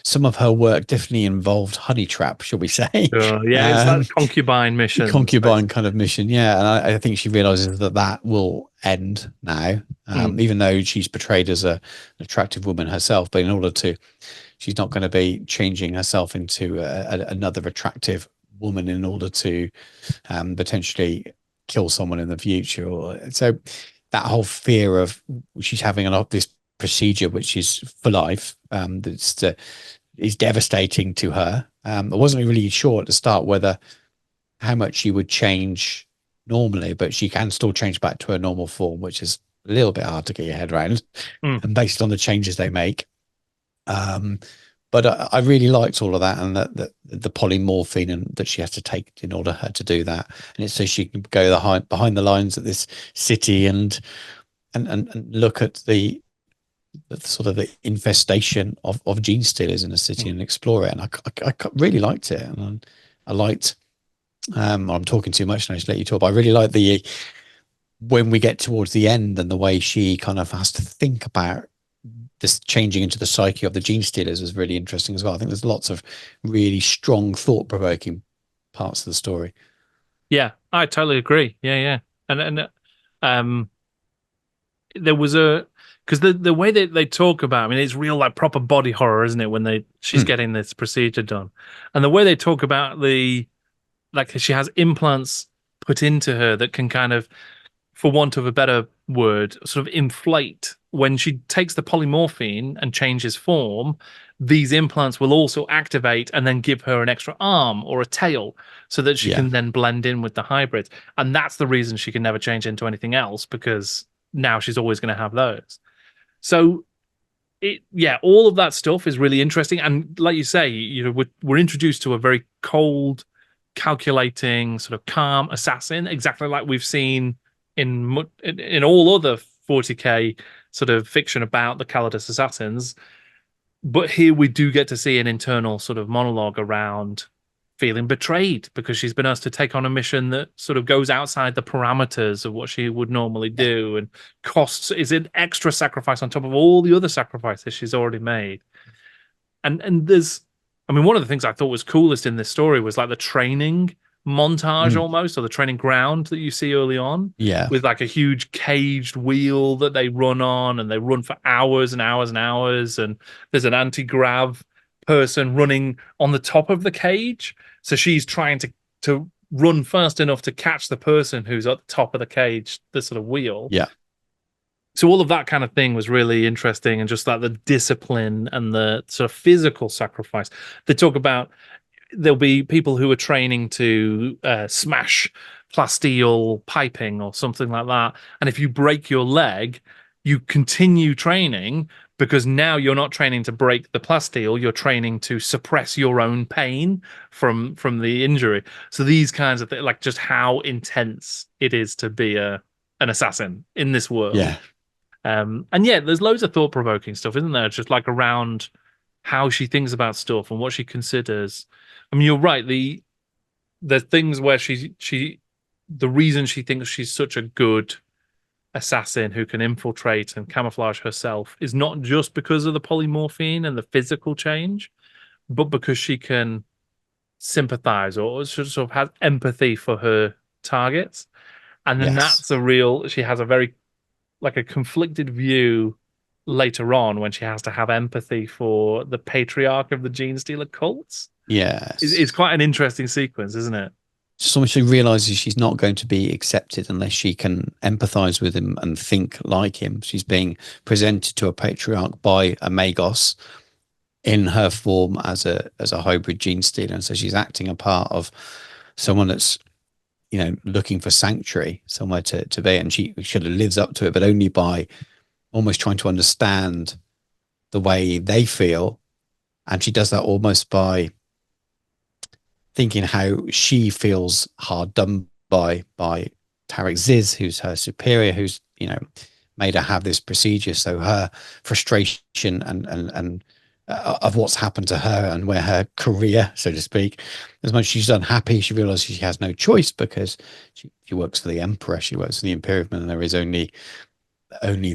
some of her work definitely involved honey trap, shall we say? Yeah, it's like concubine missions, Concubine basically. kind of mission, yeah. And I think she realizes that that will end now, Mm, even though she's portrayed as an attractive woman herself. But in order to, she's not going to be changing herself into another attractive woman in order to potentially kill someone in the future. So that whole fear of she's having this procedure, which is for life, that's is devastating to her. I wasn't really sure at the start whether how much she would change normally, but she can still change back to her normal form, which is a little bit hard to get your head around, mm. and based on the changes they make. Um, but I really liked all of that, and the polymorphine and that she has to take in order her to do that, and it's so she can go behind the lines of this city and look at the sort of the infestation of gene stealers in a city Mm. and explore it. And I really liked it, and I liked. I'm talking too much now. Just let you talk. But I really like the when we get towards the end and the way she kind of has to think about this changing into the psyche of the gene stealers was really interesting as well. I think there's lots of really strong, thought-provoking parts of the story. Yeah, I totally agree. Yeah, yeah. And um there was a because the way that they talk about, I mean, it's real like proper body horror, isn't it? When she's Mm, getting this procedure done, and the way they talk about the like she has implants put into her that can kind of, for want of a better word, sort of inflate when she takes the polymorphine and changes form. These implants will also activate and then give her an extra arm or a tail so that she yeah, can then blend in with the hybrids. And that's the reason she can never change into anything else, because now she's always going to have those. So yeah, all of that stuff is really interesting. And like you say, we're introduced to a very cold, calculating, sort of calm assassin, exactly like we've seen in all other 40k sort of fiction about the Calidus assassins. But here we do get to see an internal sort of monologue around feeling betrayed because she's been asked to take on a mission that sort of goes outside the parameters of what she would normally yeah, do, and costs is an extra sacrifice on top of all the other sacrifices she's already made. And there's, I mean, one of the things I thought was coolest in this story was like the training montage mm, almost, or the training ground that you see early on, yeah, with like a huge caged wheel that they run on, and they run for hours and hours and hours, and there's an anti-grav person running on the top of the cage, so she's trying to run fast enough to catch the person who's at the top of the cage, the sort of wheel. yeah, So all of that kind of thing was really interesting, and just like the discipline and the sort of physical sacrifice. They talk about there'll be people who are training to smash plasteel piping or something like that, and if you break your leg, you continue training, because now you're not training to break the plasteel, you're training to suppress your own pain from the injury. So these kinds of things, like just how intense it is to be an assassin in this world. yeah, And yeah, there's loads of thought provoking stuff, isn't there? Just like around how she thinks about stuff and what she considers. I mean, you're right. The things where the reason she thinks she's such a good assassin who can infiltrate and camouflage herself is not just because of the polymorphine and the physical change, but because she can sympathize, or sort of has empathy for her targets. And then yes, she has a very like a conflicted view later on when she has to have empathy for the patriarch of the Genestealer cults. It's yes. quite an interesting sequence, isn't it? So she realizes she's not going to be accepted unless she can empathize with him and think like him. She's being presented to a patriarch by a Magos in her form as a hybrid gene stealer, and so she's acting a part of someone that's looking for sanctuary, somewhere to be, and she sort of lives up to it, but only by almost trying to understand the way they feel, and she does that almost by thinking how she feels hard done by Tarek Ziz, who's her superior, who's made her have this procedure. So her frustration and of what's happened to her and where her career, so to speak, as much as she's unhappy, she realizes she has no choice because she works for the emperor, she works for the Imperium, and there is only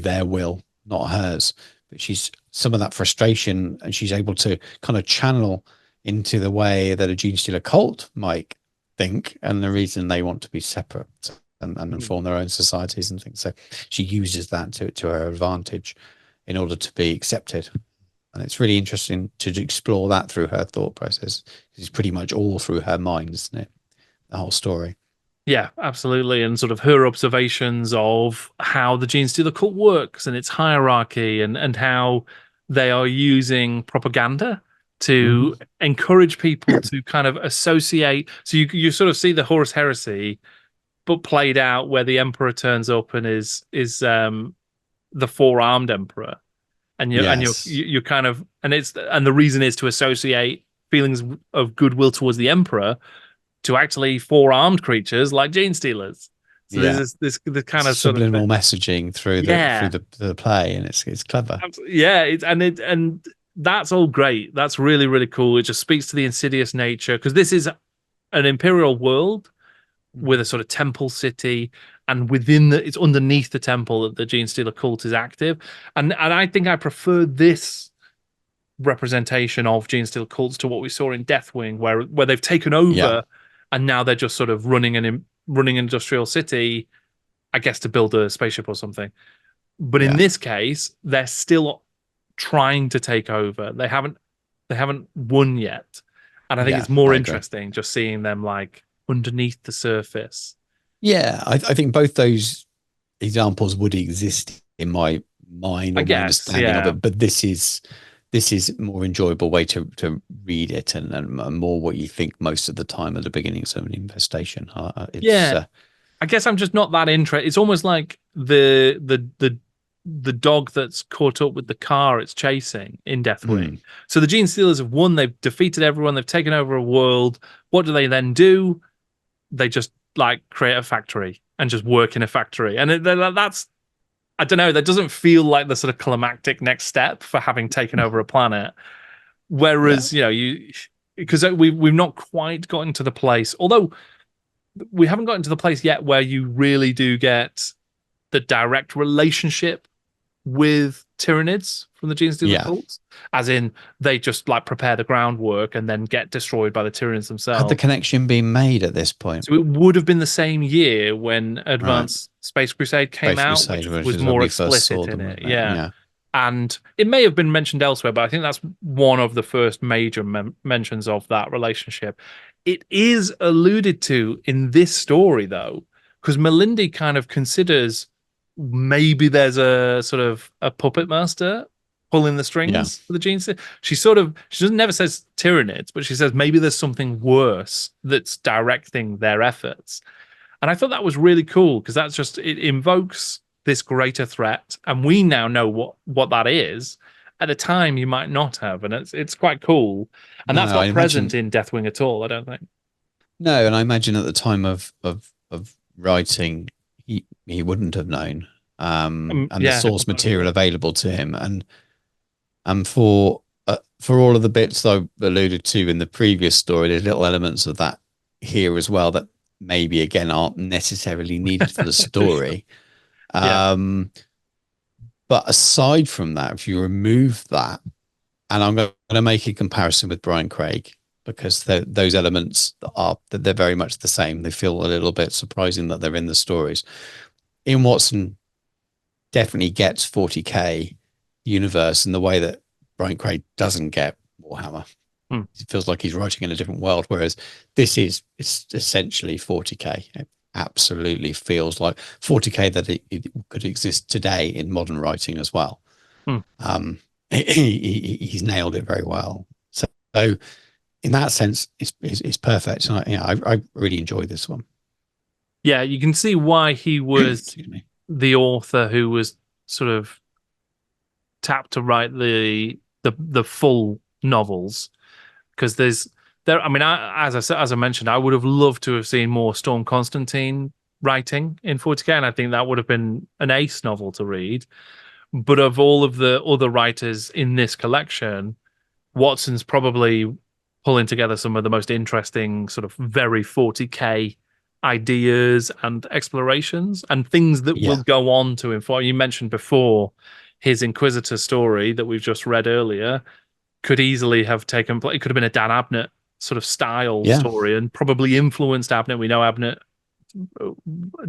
their will not hers. But she's some of that frustration, and she's able to kind of channel into the way that a Genestealer cult might think, and the reason they want to be separate and form their own societies and things. So she uses that to her advantage in order to be accepted. And it's really interesting to explore that through her thought process. It's pretty much all through her mind, isn't it? The whole story. Yeah, absolutely. And sort of her observations of how the Genestealer cult works and its hierarchy, and how they are using propaganda to encourage people to kind of associate. So you sort of see the Horus Heresy, but played out where the Emperor turns up and is the four-armed Emperor. And you're kind of, and the reason is to associate feelings of goodwill towards the Emperor to actually four-armed creatures like Genestealers. So there's this the kind of subliminal sort of messaging through the play, and it's clever. Yeah, and that's all great. That's really, really cool. It just speaks to the insidious nature, because this is an imperial world with a sort of temple city, and it's underneath the temple that the Genestealer cult is active. And I think I prefer this representation of Genestealer cults to what we saw in Deathwing, where they've taken over and now they're just sort of running an industrial city, I guess, to build a spaceship or something. But in this case, they're still trying to take over. They haven't won yet. And I think it's more interesting just seeing them like underneath the surface. Yeah, I think both those examples would exist in my mind, or my understanding of it, but this is a more enjoyable way to read it, and more what you think most of the time at the beginnings of an infestation. I guess I'm just not that interested. It's almost like the dog that's caught up with the car it's chasing in Deathwing. So the Genestealers have won. They've defeated everyone. They've taken over a world. What do they then do? They just like create a factory and just work in a factory. And that's, I don't know, that doesn't feel like the sort of climactic next step for having taken over a planet. Whereas, because we've not quite gotten to the place, although we haven't gotten to the place yet where you really do get the direct relationship with Tyranids from the Genestealer cults, as in they just like prepare the groundwork and then get destroyed by the Tyranids themselves. Had the connection been made at this point? So it would have been the same year when Advanced Space Crusade came out, which was more explicit in it. Yeah. And it may have been mentioned elsewhere, but I think that's one of the first major mentions of that relationship. It is alluded to in this story, though, because Melindy kind of considers maybe there's a sort of a puppet master pulling the strings for the genes. She never says Tyranids, but she says maybe there's something worse that's directing their efforts. And I thought that was really cool, because that's just, it invokes this greater threat, and we now know what that is. At the time, you might not have, and it's quite cool. And that's not present in Deathwing at all, I don't think. No, and I imagine at the time of writing, he wouldn't have known, and the source material available to him, and for all of the bits that I alluded to in the previous story, there's little elements of that here as well that maybe again aren't necessarily needed for the story. But aside from that, if you remove that, and I'm going to make a comparison with Brian Craig, because those elements they're very much the same. They feel a little bit surprising that they're in the stories. Ian Watson definitely gets 40k universe in the way that Brian Craig doesn't get Warhammer. It feels like he's writing in a different world, whereas it's essentially 40k. It absolutely feels like 40k that it could exist today in modern writing as well. He's nailed it very well. So in that sense, it's perfect. And I really enjoyed this one. Yeah, you can see why he was the author who was sort of tapped to write the full novels, because as I mentioned, I would have loved to have seen more Storm Constantine writing in 40k, and I think that would have been an ace novel to read. But of all of the other writers in this collection, Watson's probably pulling together some of the most interesting sort of very 40k ideas and explorations and things that will go on to inform. You mentioned before his Inquisitor story that we've just read earlier could easily have taken place. It could have been a Dan Abnett sort of style story and probably influenced Abnett. We know Abnett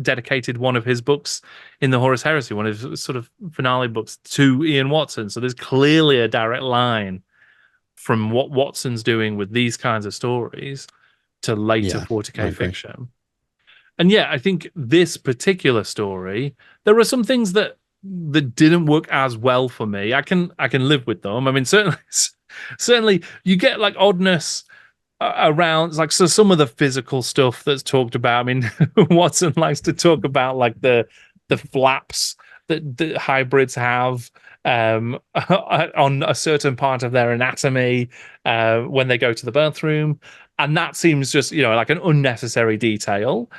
dedicated one of his books in the Horus Heresy, one of his sort of finale books, to Ian Watson. So there's clearly a direct line from what Watson's doing with these kinds of stories to later 40K fiction. And yeah, I think this particular story, there are some things that didn't work as well for me. I can live with them. I mean, certainly you get like oddness around, like, so some of the physical stuff that's talked about. I mean, Watson likes to talk about like the flaps that the hybrids have on a certain part of their anatomy when they go to the bathroom, and that seems just, you know, like an unnecessary detail.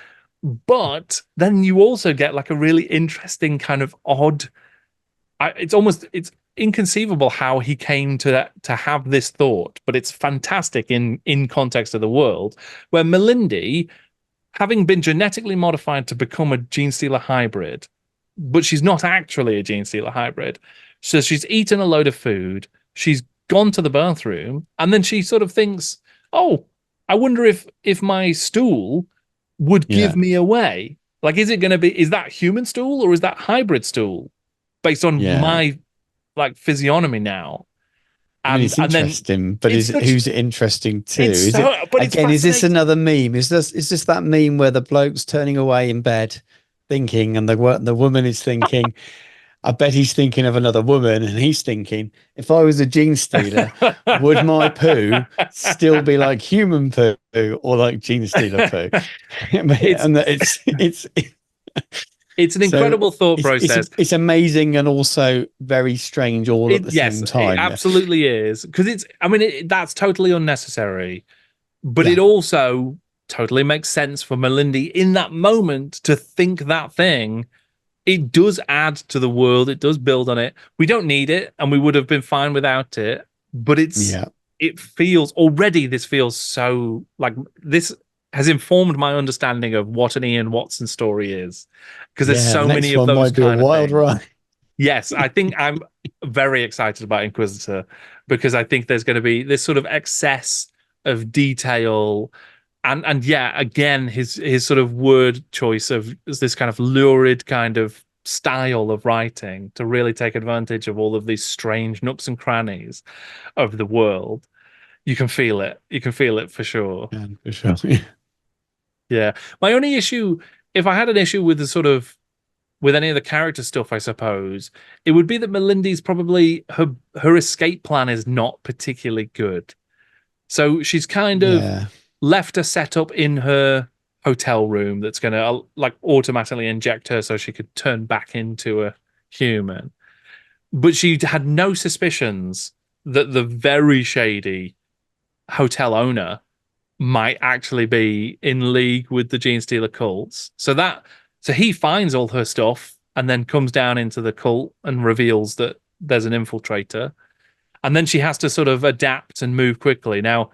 But then you also get like a really interesting kind of odd. It's inconceivable how he came to have this thought, but it's fantastic in context of the world, where Melindy, having been genetically modified to become a Genestealer hybrid, but she's not actually a Genestealer hybrid. So she's eaten a load of food, she's gone to the bathroom, and then she sort of thinks, oh, I wonder if my stool would give me away. Like, is that human stool or is that hybrid stool based on my like physiognomy now? And, I mean, it's interesting, but who's it interesting to? Is this another meme? Is this that meme where the bloke's turning away in bed thinking, and the woman is thinking, I bet he's thinking of another woman, and he's thinking, if I was a Genestealer, would my poo still be like human poo or like Genestealer poo? It's an incredible thought process. It's amazing and also very strange all at the same time. It absolutely is, because that's totally unnecessary, but it also totally makes sense for Melindy in that moment to think that thing. It does add to the world. It does build on it. We don't need it, and we would have been fine without it. But it feels already. This feels so like this has informed my understanding of what an Ian Watson story is, because there's so many of those kind of things. Ride. Yes, I think I'm very excited about Inquisitor, because I think there's going to be this sort of excess of detail. And yeah, again, his sort of word choice of this kind of lurid kind of style of writing to really take advantage of all of these strange nooks and crannies of the world. You can feel it. You can feel it for sure. Yeah, for sure. Yeah. My only issue, if I had an issue with with any of the character stuff, I suppose, it would be that Melindy's probably her escape plan is not particularly good. So she's kind of left a setup in her hotel room that's going to like automatically inject her so she could turn back into a human. But she had no suspicions that the very shady hotel owner might actually be in league with the Genestealer cults. So he finds all her stuff and then comes down into the cult and reveals that there's an infiltrator. And then she has to sort of adapt and move quickly. Now,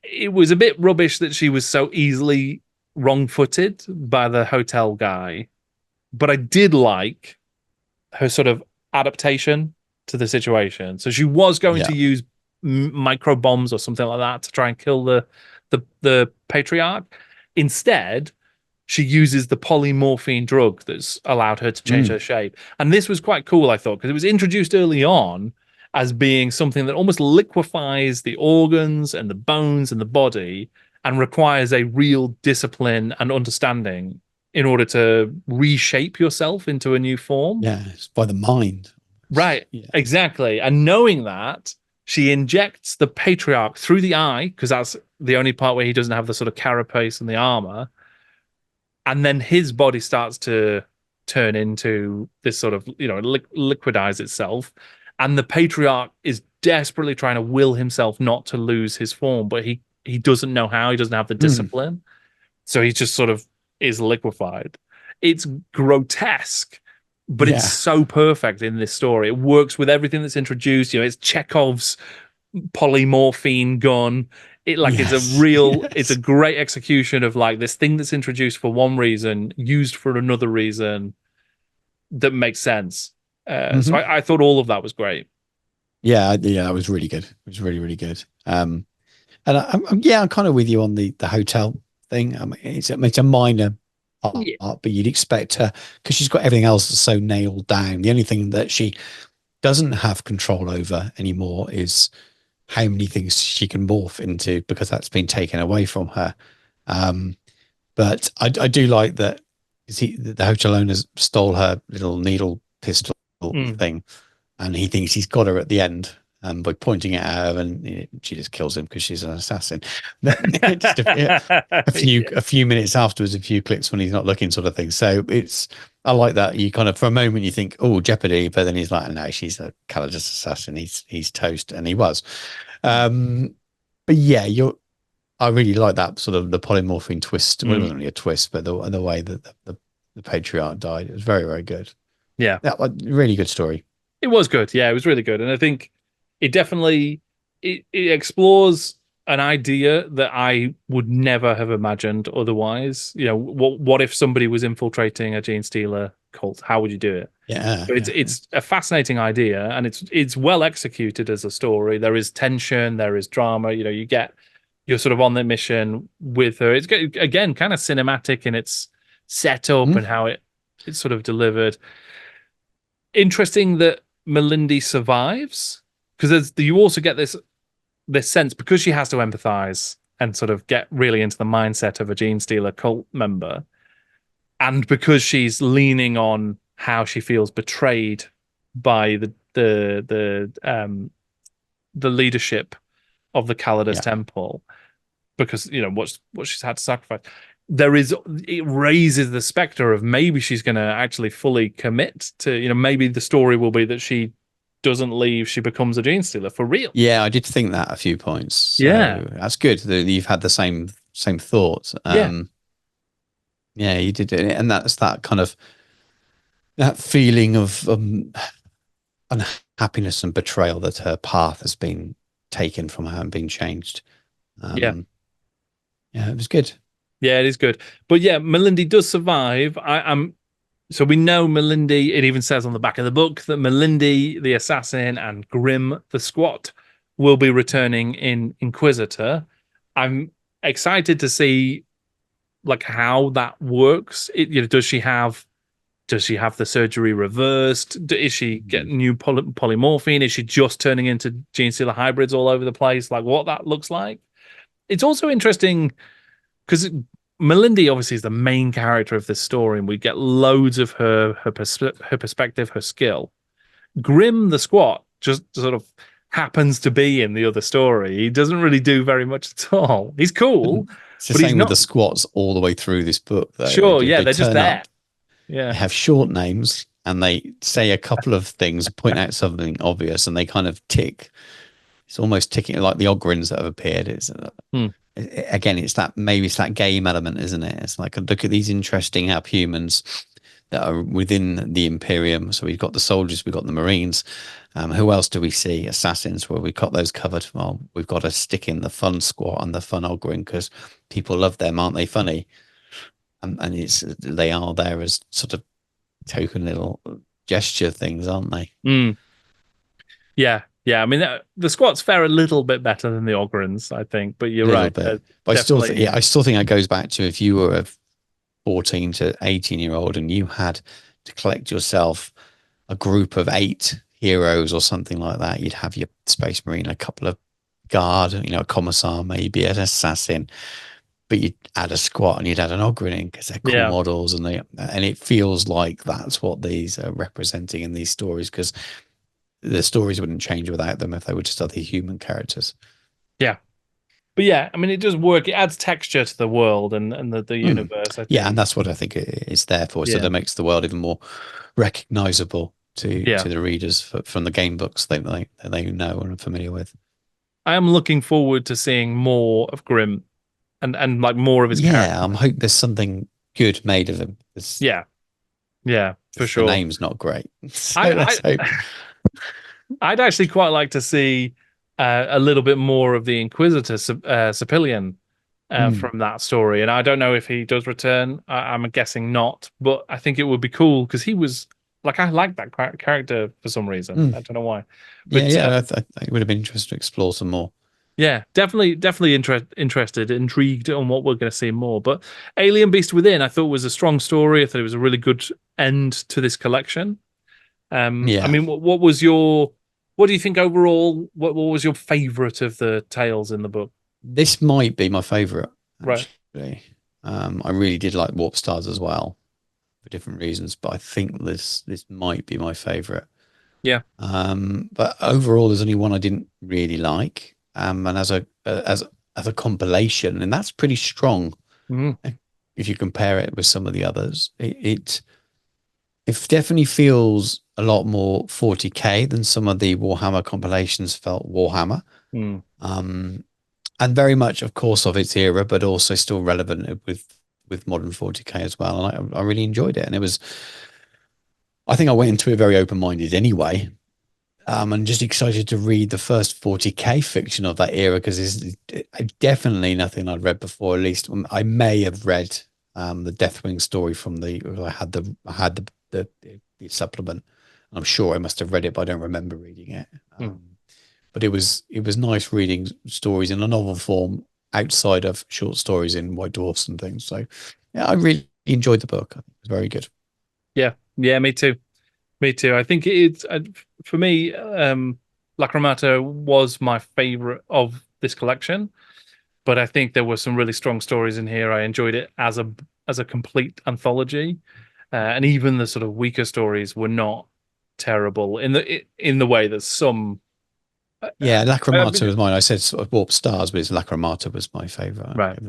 it was a bit rubbish that she was so easily wrong-footed by the hotel guy, but I did like her sort of adaptation to the situation. So she was going to use micro bombs or something like that to try and kill the patriarch. Instead, she uses the polymorphine drug that's allowed her to change her shape. And this was quite cool, I thought, because it was introduced early on as being something that almost liquefies the organs and the bones and the body and requires a real discipline and understanding in order to reshape yourself into a new form. Yeah, it's by the mind. Right, exactly. And knowing that, she injects the patriarch through the eye, because that's the only part where he doesn't have the sort of carapace and the armor. And then his body starts to turn into this sort of, liquidize itself. And the patriarch is desperately trying to will himself not to lose his form, but he doesn't know how. He doesn't have the discipline. So he just sort of is liquefied. It's grotesque, but it's so perfect in this story. It works with everything that's introduced. It's Chekhov's polymorphine gun. It's a great execution of like this thing that's introduced for one reason, used for another reason that makes sense. So Hmm. I thought all of that was great. Yeah, it was really good. It was really, really good. And I'm kind of with you on the hotel thing. I mean, it's a minor part, Yeah. but you'd expect her because she's got everything else so nailed down. The only thing that she doesn't have control over anymore is how many things she can morph into because that's been taken away from her. Um, but I do like that the hotel owner stole her little needle pistol Mm. thing, and he thinks he's got her at the end. By pointing at her, and she just kills him because she's an assassin. Just Yeah. a few minutes afterwards, a few clicks when he's not looking, sort of thing. So I like that. You kind of for a moment you think, oh, jeopardy, but then he's like, no, she's a Calidus assassin. He's toast, and he was. But yeah, I really like that sort of the polymorphing twist. Well, it Mm. wasn't really a twist, but the way that the patriarch died, it was very, very good. Yeah. Yeah, really good story. It was good. Yeah, it was really good. And I think it definitely it explores an idea that I would never have imagined otherwise. What if somebody was infiltrating a Genestealer cult? How would you do it? Yeah, So yeah. it's a fascinating idea, and it's well executed as a story. There is tension, there is drama. You're sort of on the mission with her. It's again kind of cinematic in its setup Mm, and how it's sort of delivered. Interesting that Melindy survives because you also get this sense because she has to empathize and sort of get really into the mindset of a Genestealer cult member, and because she's leaning on how she feels betrayed by the leadership of the Calidus yeah. Temple, because what she's had to sacrifice. It raises the specter of maybe she's going to actually fully commit to, maybe the story will be that she doesn't leave, she becomes a Genestealer for real. Yeah, I did think that a few points. Yeah, So that's good that you've had the same thoughts. yeah, Yeah, you did it, and that's that kind of that feeling of unhappiness and betrayal that her path has been taken from her and been changed. yeah. Um, yeah, it was good. Yeah, it is good. But yeah, Melindy does survive. So we know Melindy, it even says on the back of the book that Melindy the assassin and Grim the squat will be returning in Inquisitor. I'm excited to see like how that works. Does she have the surgery reversed? Is she getting new polymorphine? Is she just turning into Genestealer hybrids all over the place? Like what that looks like? It's also interesting because Melindy obviously is the main character of this story, and we get loads of her perspective, her skill. Grim the Squat just sort of happens to be in the other story. He doesn't really do very much at all. He's cool, It's the but he's same with the not squats all the way through this book, though. sure. Yeah, They they're just turn there. up, they Yeah. have short names, and they say a couple of things, point out something obvious, and they kind of tick. It's almost ticking like the Ogrins that have appeared. Hmm. Again, it's that game element, isn't it? It's like look at these interesting humans that are within the Imperium. So we've got the soldiers, we've got the Marines. Who else do we see? Assassins. Well, we've got those covered. Well, we've got to stick in the fun squat and the fun Ogrin because people love them, aren't they? Funny, and they are there as sort of token little gesture things, aren't they? Hmm. Yeah. Yeah. I mean, the Squats fare a little bit better than the Ogrins, I think, but you're A little right. bit, but Definitely. I still think that goes back to if you were a 14 to 18-year-old and you had to collect yourself a group of 8 heroes or something like that, you'd have your Space Marine, a couple of guard, a commissar, maybe an assassin, but you'd add a squat and you'd add an Ogryn in because they're cool Yeah. models and it feels like that's what these are representing in these stories because the stories wouldn't change without them if they were just other human characters. Yeah. But yeah, I mean, it does work. It adds texture to the world and the Mm. universe, I Yeah, and think. that's what I think it's there for. So Yeah. that makes the world even more recognizable to Yeah. the readers from the game books they know and are familiar with. I am looking forward to seeing more of Grim and like more of his Yeah, character. I'm hope there's something good made of him. Yeah. Yeah, for The sure. name's not great, so I, let's hope. I'd actually quite like to see a little bit more of the Inquisitor Cipilian Mm. from that story. And I don't know if he does return. I'm guessing not, but I think it would be cool because he was like I like that character for some reason. I Mm. don't know why, Yeah, but yeah. It would have been interesting to explore some more. yeah, definitely interested, intrigued on what we're going to see more. But Alien Beast Within, I thought was a strong story. I thought it was a really good end to this collection. I Yeah, mean, what do you think overall? What was your favorite of the tales in the book? this might be my favorite Right. actually. I really did like Warp Stars as well for different reasons, but I think this might be my favorite. Yeah. But overall, there's only one I didn't really like. And as a compilation, and that's pretty strong Mm. if you compare it with some of the others. It definitely feels a lot more 40k than some of the Warhammer compilations felt Warhammer. Mm. Um, and very much, of course, of its era, but also still relevant with modern 40k as well. And I really enjoyed it, and it was. I think I went into it very open minded anyway, and just excited to read the first 40k fiction of that era because it's definitely nothing I'd read before. At least I may have read the Deathwing story from the. I had the supplement. I'm sure I must have read it, but I don't remember reading it. Mm. But it was nice reading stories in a novel form outside of short stories in White Dwarfs and things. So yeah, I really enjoyed the book. I think it was very good. Yeah. Yeah. Me too. Me too. I think it's for me. Lacrimata was my favorite of this collection, but I think there were some really strong stories in here. I enjoyed it as a complete anthology, and even the sort of weaker stories were not terrible in the way that some. Yeah, I Lacrimata mean, was mine. I said sort of Warp Stars, but Lacrimata was my favorite. right.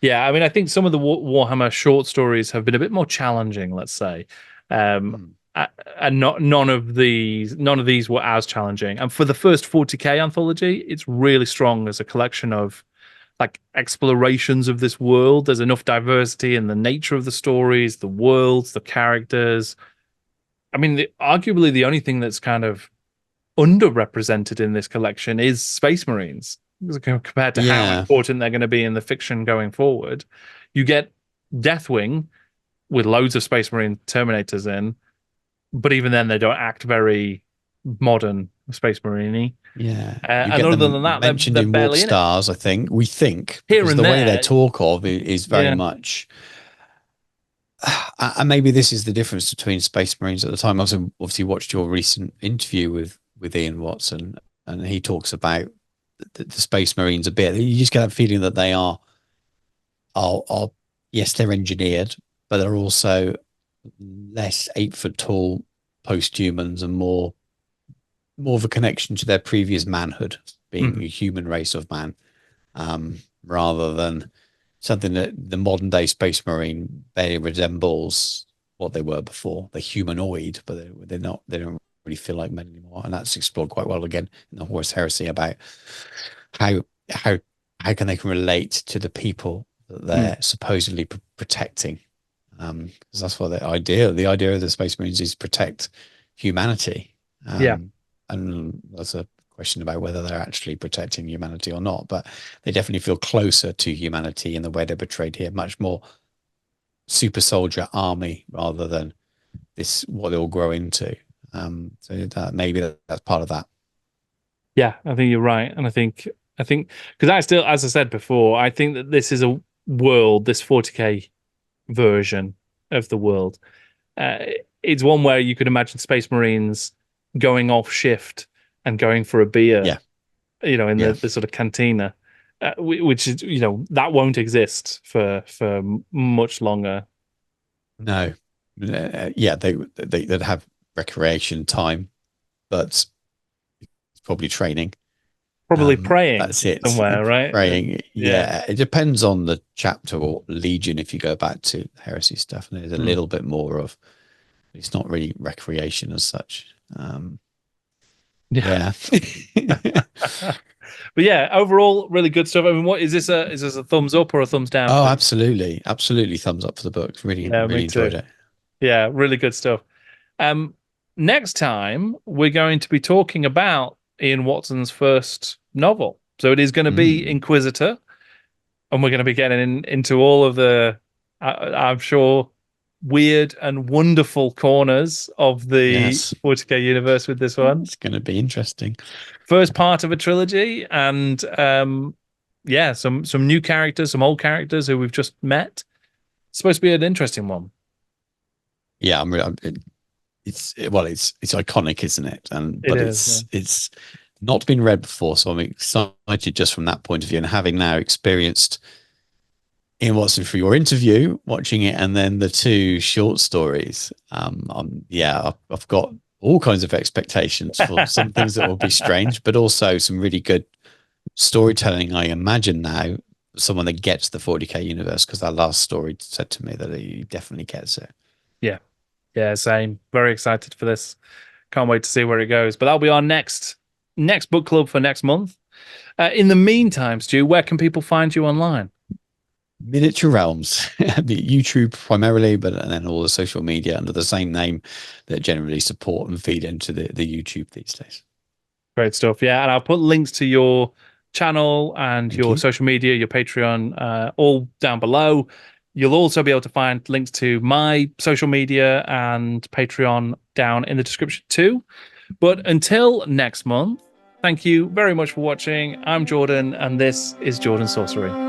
Yeah, I mean, I think some of the Warhammer short stories have been a bit more challenging, let's say, um, Mm. and not none of these were as challenging. And for the first 40k anthology, it's really strong as a collection of like explorations of this world. There's enough diversity in the nature of the stories, the worlds, the characters. I mean, arguably the only thing that's kind of underrepresented in this collection is Space Marines compared to how Yeah, important they're going to be in the fiction going forward. You get Deathwing with loads of Space Marine Terminators in, but even then they don't act very modern Space Marine-y. yeah. You And get other them than that, mentioned they're in Warp barely in it. Stars, I think. We think Here because and the way they're there, talk of is very yeah. much, and maybe this is the difference between Space Marines at the time. I also obviously watched your recent interview with Ian Watson, and he talks about the Space Marines a bit. You just get that feeling that they are yes, they're engineered, but they're also less 8 foot tall post-humans and more of a connection to their previous manhood, being Mhm. a human race of man, rather than something that the modern day Space Marine barely resembles what they were before. They're humanoid, but they're not. They don't really feel like men anymore, and that's explored quite well again in the Horus Heresy about how how can they relate to the people that Mm. they're supposedly protecting. Because that's what the idea of the Space Marines is protect humanity. Yeah, And that's a question about whether they're actually protecting humanity or not. But they definitely feel closer to humanity in the way they're portrayed here, much more super soldier army rather than this what they all grow into. So that maybe that's part of that. yeah, I think you're right, and I think because I still, as I said before, I think that this is a world, this 40k version of the world. Uh, it's one where you could imagine Space Marines going off shift and going for a beer, Yeah, in yeah, the sort of cantina, which is, that won't exist for much longer. no, yeah, they'd have recreation time, but it's probably training. Probably praying That's it. somewhere, right? Praying. Yeah. Yeah, it depends on the chapter or legion. If you go back to heresy stuff, and there's a Mm. little bit more of it's not really recreation as such. Yeah. Yeah. But yeah, overall, really good stuff. I mean, what is this a thumbs up or a thumbs down Oh, for you? absolutely, absolutely. Thumbs up for the book. Really, Yeah, me really too. enjoyed it. Yeah, really good stuff. Um, Next time we're going to be talking about Ian Watson's first novel. So it is going to be Mm. Inquisitor, and we're going to be getting into all of the, I'm sure, weird and wonderful corners of the Yes. 40k universe with this one. It's going to be interesting. First part of a trilogy, and yeah, some new characters, some old characters who we've just met. It's supposed to be an interesting one. Yeah, it's iconic, isn't it? It's not been read before, so I'm excited just from that point of view, and having now experienced Ian Watson for your interview, watching it, and then the 2 short stories. I've got all kinds of expectations for some things that will be strange, but also some really good storytelling. I imagine now someone that gets the 40k universe, because that last story said to me that he definitely gets it. Yeah, same. Very excited for this. Can't wait to see where it goes. But that'll be our next book club for next month. In the meantime, Stu, where can people find you online? Miniature Realms, YouTube primarily, but then all the social media under the same name that generally support and feed into the YouTube these days. Great stuff. Yeah, and I'll put links to your channel and Thank your you. social media, your Patreon, all down below. You'll also be able to find links to my social media and Patreon down in the description too. But until next month, thank you very much for watching. I'm Jordan, and this is Jordan Sorcery.